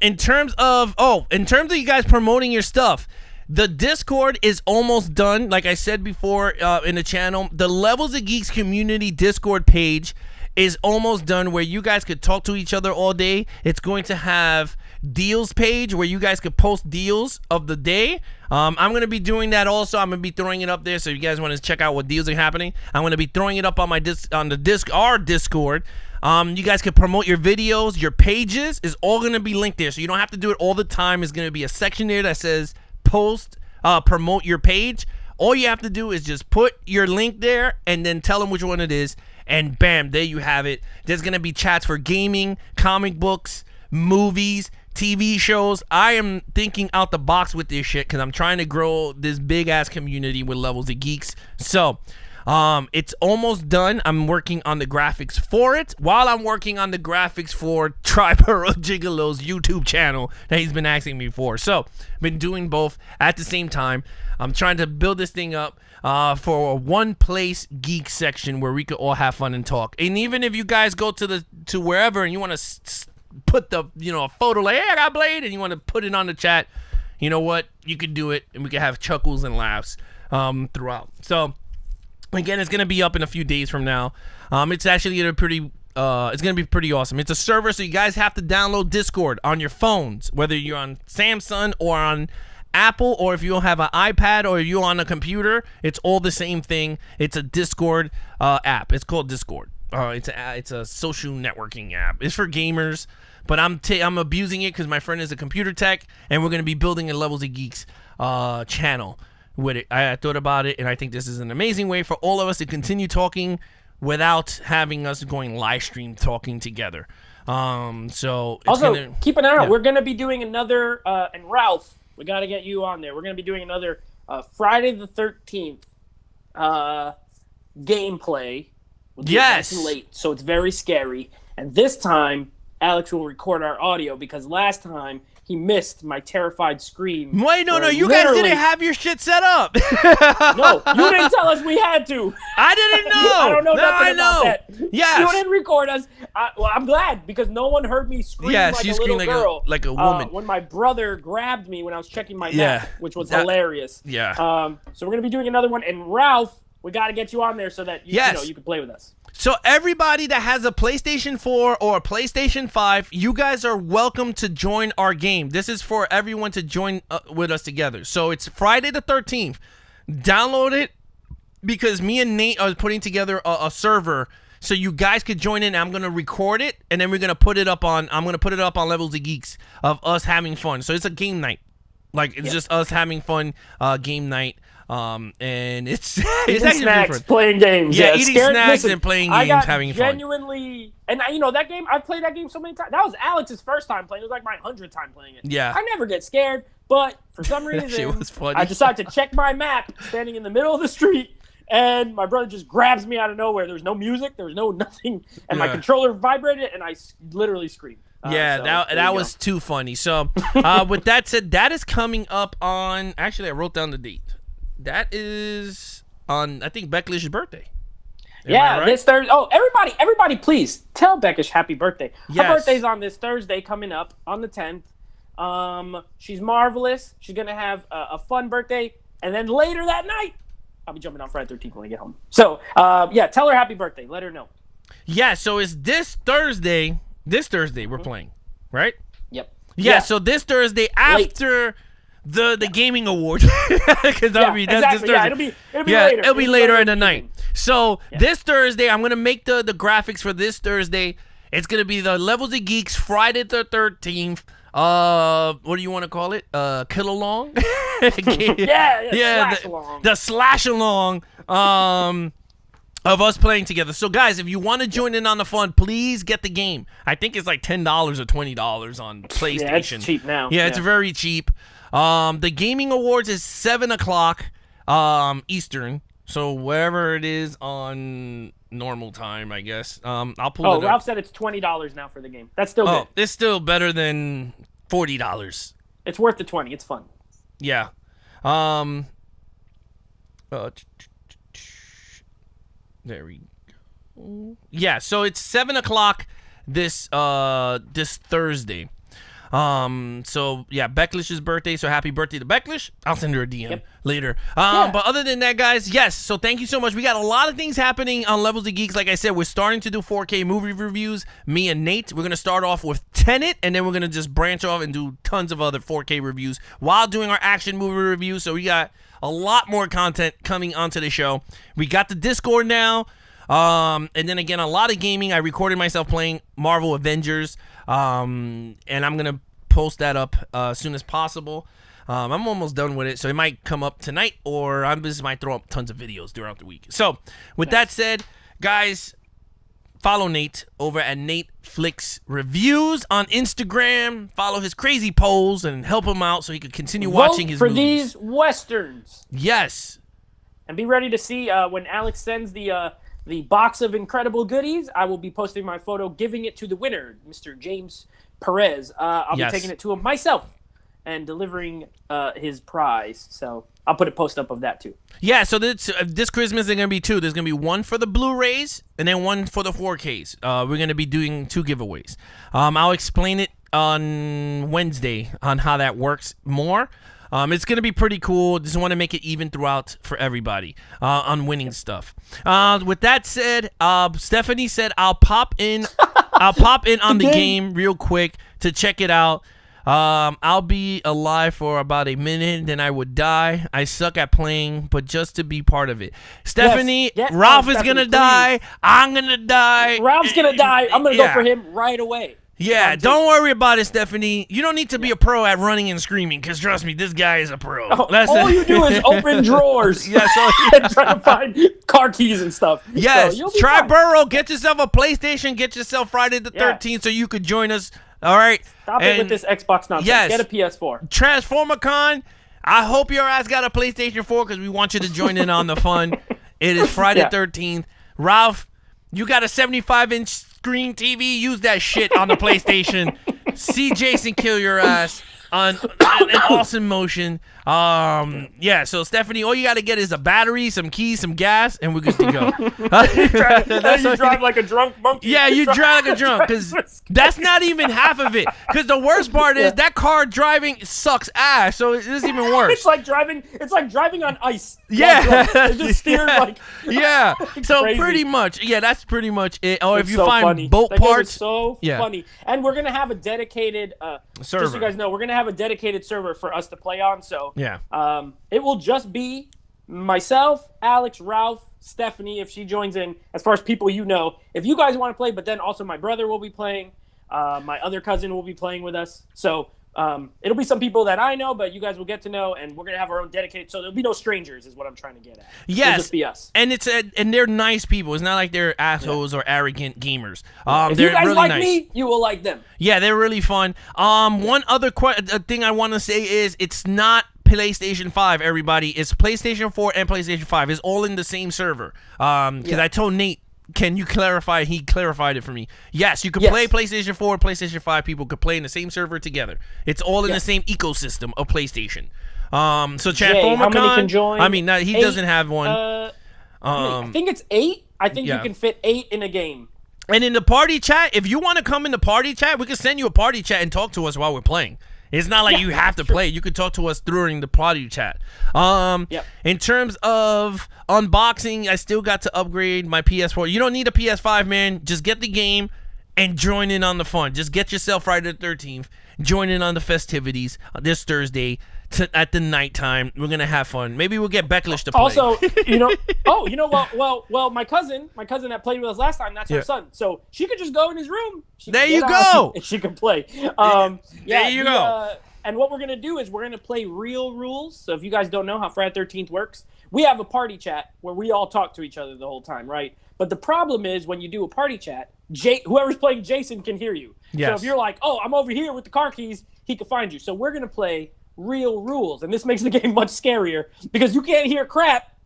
In terms of you guys promoting your stuff, the Discord is almost done. Like I said before in the channel, the Levels of Geeks community Discord page is almost done, where you guys could talk to each other all day. It's going to have deals page where you guys could post deals of the day. I'm going to be doing that also. I'm going to be throwing it up there, so if you guys want to check out what deals are happening, I'm going to be throwing it up on our Discord. You guys can promote your videos, your pages is all going to be linked there, so you don't have to do it all the time. It's going to be a section there that says promote your page. All you have to do is just put your link there and then tell them which one it is, and bam, there you have it. There's going to be chats for gaming, comic books, movies, TV shows. I am thinking out the box with this shit because I'm trying to grow this big ass community with Levels of Geeks. So it's almost done. I'm working on the graphics for it while I'm working on the graphics for Triborough Gigolo's YouTube channel that he's been asking me for. So been doing both at the same time. I'm trying to build this thing up for a one place geek section where we could all have fun and talk. And even if you guys go to wherever and you want to put the a photo like, hey, I got Blade, and you want to put it on the chat, you know what, you could do it, and we could have chuckles and laughs throughout. So again, it's gonna be up in a few days from now. It's actually it's gonna be pretty awesome. It's a server, so you guys have to download Discord on your phones, whether you're on Samsung or on Apple, or if you don't have an iPad, or if you're on a computer, it's all the same thing. It's a Discord app. It's called Discord. It's a social networking app. It's for gamers, but I'm abusing it because my friend is a computer tech, and we're gonna be building a Levels of Geeks channel with it. I thought about it, and I think this is an amazing way for all of us to continue talking without having us going live stream talking together. So it's also keep an eye out. We're gonna be doing another, and Ralph We got to get you on there. We're going to be doing another Friday the 13th gameplay. We'll do it nice and late, so it's very scary. And this time, Alex will record our audio because last time he missed my terrified scream. Wait, no, you guys didn't have your shit set up. No, you didn't tell us we had to. I didn't know. I don't know nothing about that. Yes. You didn't record us. Well, I'm glad because no one heard me scream like a little girl. like a woman. When my brother grabbed me when I was checking my map, which was hilarious. Yeah. So we're going to be doing another one. And Ralph, we got to get you on there so that you can play with us. So everybody that has a PlayStation 4 or a PlayStation 5, you guys are welcome to join our game. This is for everyone to join with us together. So it's Friday the 13th. Download it because me and Nate are putting together a server so you guys could join in. I'm going to record it and then I'm going to put it up on Levels of Geeks of us having fun. So it's a game night. Like it's just us having fun game night. And it's eating snacks, playing games. Yeah, eating snacks and playing games, having fun. Genuinely, and that game, I've played that game so many times. That was Alex's first time playing. It was like my 100th time playing it. Yeah. I never get scared, but for some reason, was funny. I decided to check my map, standing in the middle of the street, and my brother just grabs me out of nowhere. There was no music, there was no nothing, and my controller vibrated, and I literally screamed. That was too funny. So, with that said, that is coming up on. Actually, I wrote down the date. That is on, I think, Becklish's birthday. Right? This Thursday. Oh, everybody, please tell Beckish happy birthday. Yes. Her birthday's on this Thursday coming up on the 10th. She's marvelous. She's going to have a fun birthday. And then later that night, I'll be jumping on Friday 13th when I get home. So, tell her happy birthday. Let her know. Yeah, so it's this Thursday we're playing, right? Yep. Yeah, so this Thursday after the gaming awards, because that's this Thursday. Yeah, it'll be later. It'll be later in the night. So this Thursday, I'm gonna make the graphics for this Thursday. It's gonna be the Levels of Geeks Friday the 13th. What do you want to call it? Kill along. The slash along. Of us playing together. So guys, if you want to join in on the fun, please get the game. I think it's like $10 or $20 on PlayStation. Yeah, it's cheap now. Yeah, it's very cheap. The gaming awards is 7:00 Eastern. So wherever it is on normal time, I guess. I'll pull it up. Ralph said it's $20 now for the game. That's still good. It's still better than $40. It's worth the 20. It's fun. Yeah. There we go. Yeah, so it's 7:00 this Thursday. So yeah, Becklish's birthday. So happy birthday to Becklish. I'll send her a DM later. But other than that, guys, yes. So thank you so much. We got a lot of things happening on Levels of Geeks. Like I said, we're starting to do 4K movie reviews. Me and Nate. We're gonna start off with Tenet, and then we're gonna just branch off and do tons of other 4K reviews while doing our action movie reviews. So we got a lot more content coming onto the show. We got the Discord now. And then again, a lot of gaming. I recorded myself playing Marvel Avengers. And I'm going to post that up as soon as possible. I'm almost done with it, so it might come up tonight, or I just might throw up tons of videos throughout the week. So, with that said, guys, follow Nate over at Nate Flicks Reviews on Instagram. Follow his crazy polls and help him out so he can continue watching his movies. For these Westerns. Yes. And be ready to see when Alex sends the box of incredible goodies. I will be posting my photo giving it to the winner, Mr. James Perez. I'll be taking it to him myself and delivering his prize. So I'll put a post up of that too. Yeah, so this Christmas there's going to be two. There's going to be one for the Blu-rays and then one for the 4Ks. We're going to be doing two giveaways. I'll explain it on Wednesday on how that works more. It's going to be pretty cool. Just want to make it even throughout for everybody on winning stuff. With that said, Stephanie said I'll pop in on the game real quick to check it out. I'll be alive for about a minute, then I would die. I suck at playing, but just to be part of it. Stephanie, Ralph is going to die. I'm going to die. Ralph's going to die. I'm going to go for him right away. Yeah, don't worry about it, Stephanie. You don't need to be a pro at running and screaming, because trust me, this guy is a pro. All you do is open drawers and try to find car keys and stuff. Yes, so try fine. Burrow, get yourself a PlayStation, get yourself Friday the 13th so you could join us All right. Stop it with this Xbox nonsense. Yes. Get a PS4. TransformerCon. I hope your ass got a PlayStation 4 because we want you to join in on the fun. It is Friday 13th. Ralph, you got a 75-inch screen TV. Use that shit on the PlayStation. See Jason kill your ass on an awesome motion. So Stephanie, all you got to get is a battery, some keys, some gas, and we're good to go. You drive like a drunk monkey. Yeah, you drive like a drunk, because that's not even half of it. Because the worst part is that car driving sucks ass, so it's even worse. It's like driving on ice. Yeah. It just steers like. Yeah. So crazy. pretty much, that's pretty much it. Or if It's you so find funny. boat That game is parts, so funny. And we're gonna have a dedicated server. Just so you guys know, we're gonna have a dedicated server for us to play on. So Yeah. it will just be myself, Alex, Ralph, Stephanie, if she joins in. As far as people you know, if you guys want to play, but then also my brother will be playing. My other cousin will be playing with us. So it'll be some people that I know, but you guys will get to know, and we're gonna have our own dedicated. So there'll be no strangers, is what I'm trying to get at. Yes, It'll just be us. And and they're nice people. It's not like they're assholes or arrogant gamers. If They're you guys really like nice. me, you will like them. Yeah, they're really fun. One other thing I want to say is it's not PlayStation 5, everybody. It's PlayStation 4 and PlayStation 5. It's all in the same server. Because I told Nate, can you clarify? He clarified it for me. Yes, you can play PlayStation 4 and PlayStation 5. People could play in the same server together. It's all in the same ecosystem of PlayStation. So TransformerCon, how many can join? I mean, he 8, doesn't have one. I think it's 8. I think you can fit 8 in a game. And in the party chat, if you want to come in the party chat, we can send you a party chat and talk to us while we're playing. It's not like you have to play. You could talk to us during the party chat. In terms of unboxing, I still got to upgrade my PS4. You don't need a PS5, man. Just get the game and join in on the fun. Just get yourself Friday the 13th. Join in on the festivities this Thursday at the nighttime. We're gonna have fun. Maybe we'll get Becklish to play. Also, well, my cousin that played with us last time, that's her son. So she could just go in his room. There you go. And she can play. There you go. And what we're gonna do is we're gonna play real rules. So if you guys don't know how Friday 13th works, we have a party chat where we all talk to each other the whole time, right? But the problem is when you do a party chat, whoever's playing Jason can hear you. Yes. So if you're like, oh, I'm over here with the car keys, he can find you. So we're gonna play real rules, and this makes the game much scarier because you can't hear crap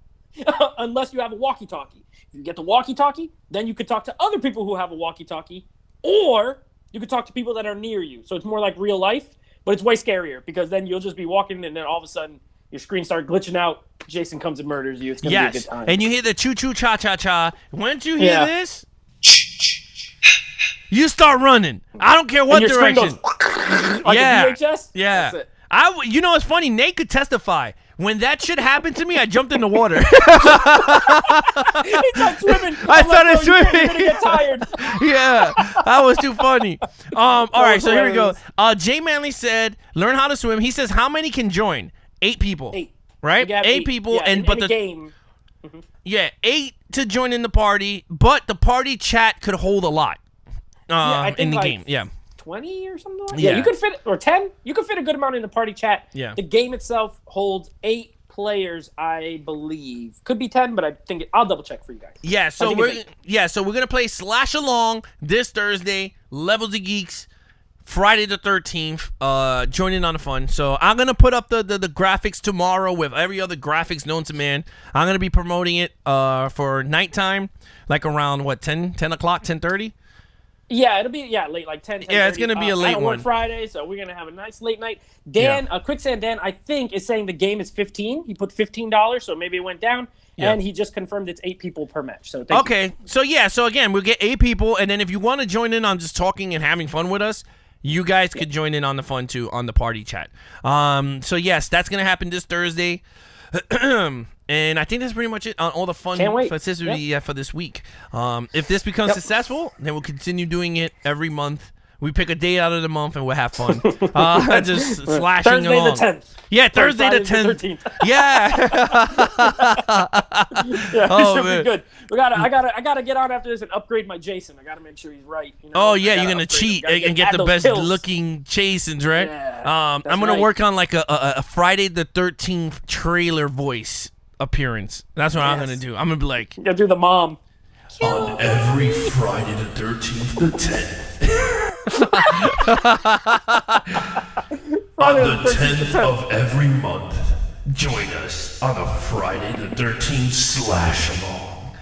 unless you have a walkie-talkie. If you get the walkie-talkie, then you could talk to other people who have a walkie-talkie, or you could talk to people that are near you. So it's more like real life, but it's way scarier because then you'll just be walking and then all of a sudden your screen starts glitching out. Jason comes and murders you. It's gonna be a good time. And you hear the choo-choo cha-cha-cha. Once you hear this, you start running. I don't care what and your direction. screen goes like a VHS? Yeah. That's it. You know, it's funny. Nate could testify. When that shit happened to me, I jumped in the water. He started swimming. I started swimming. You're gonna get tired. Yeah, that was too funny. All right, so here we go. Jay Manley said, "Learn how to swim." He says, "How many can join? 8 people." 8. Right? You got 8 people, yeah, and in but a the game. 8 to join in the party, but the party chat could hold a lot. I think in the like game, yeah. 20 or something like that. Yeah. Yeah, you could fit, or 10. You could fit a good amount in the party chat. Yeah. The game itself holds 8 players, I believe. Could be 10, but I think I'll double check for you guys. Yeah, so we're gonna play Slash Along this Thursday. Levels of Geeks, Friday the 13th. Join in on the fun. So I'm gonna put up the graphics tomorrow with every other graphics known to man. I'm gonna be promoting it for nighttime, like around 10 o'clock, 10:30. Yeah, it'll be late, like 10. Yeah, it's gonna be a late I don't one. work Friday, so we're gonna have a nice late night. Dan, Quicksand Dan, I think is saying the game is $15. He put $15, so maybe it went down. Yeah. And he just confirmed it's 8 people per match. So thank you. So again, we'll get 8 people, and then if you want to join in on just talking and having fun with us, you guys could join in on the fun too on the party chat. So yes, that's gonna happen this Thursday. And I think that's pretty much it on all the fun festivity for this week. If this becomes successful, then we'll continue doing it every month. We pick a day out of the month and we'll have fun. Just slashing Thursday along. the 10th. Yeah, Thursday the 10th. Yeah. It should be good. I gotta get on after this and upgrade my Jason. I gotta make sure he's right. You know? You're gonna cheat and get the best looking Jasons, right? Yeah, I'm gonna work on like a Friday the 13th trailer voice appearance. That's what I'm gonna do. I'm gonna be like, you gotta do the mom. On every Friday the 13th, the 10th. On the 10th of every month, join us on a Friday the 13th slash-along.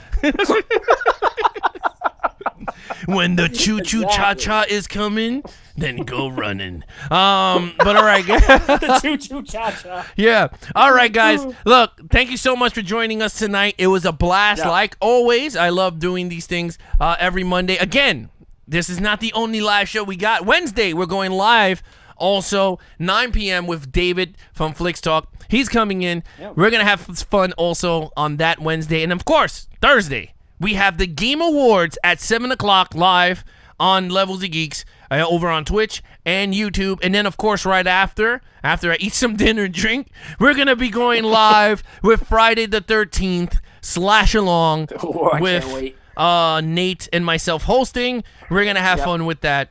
When the choo-choo cha-cha is coming, then go running. But all right, guys. The choo-choo cha-cha. Yeah. All right, guys. Look, thank you so much for joining us tonight. It was a blast. Yeah. Like always, I love doing these things every Monday. Again, this is not the only live show we got. Wednesday, we're going live. Also, 9 p.m. with David from Flix Talk. He's coming in. Yeah. We're going to have fun also on that Wednesday. And, of course, Thursday, we have the Game Awards at 7 o'clock live on Levels of Geeks over on Twitch and YouTube. And then, of course, right after I eat some dinner and drink, we're going to be going live with Friday the 13th slash-along Oh, I with can't wait. Nate and myself hosting. We're going to have fun with that.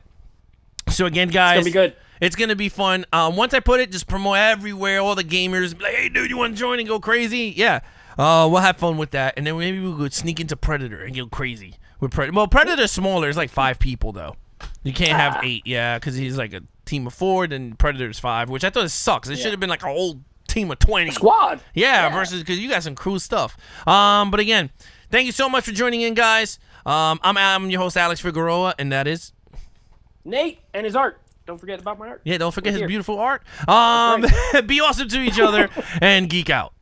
So, again, guys. It's gonna be good. It's going to be fun. Once I put it, just promote everywhere. All the gamers be like, hey, dude, you want to join and go crazy? Yeah. We'll have fun with that. And then maybe we'll go sneak into Predator and go crazy. With Predator. Well, Predator's smaller. It's like 5 people, though. You can't have 8, yeah, because he's like a team of 4, then Predator's 5, which I thought sucks. It should have been like a whole team of 20. Squad. Yeah, versus, because you got some cool stuff. But again, thank you so much for joining in, guys. I'm your host, Alex Figueroa, and that is... Nate and his art. Don't forget about my art. Yeah, don't forget Right his here. beautiful art. right. Be awesome to each other and geek out.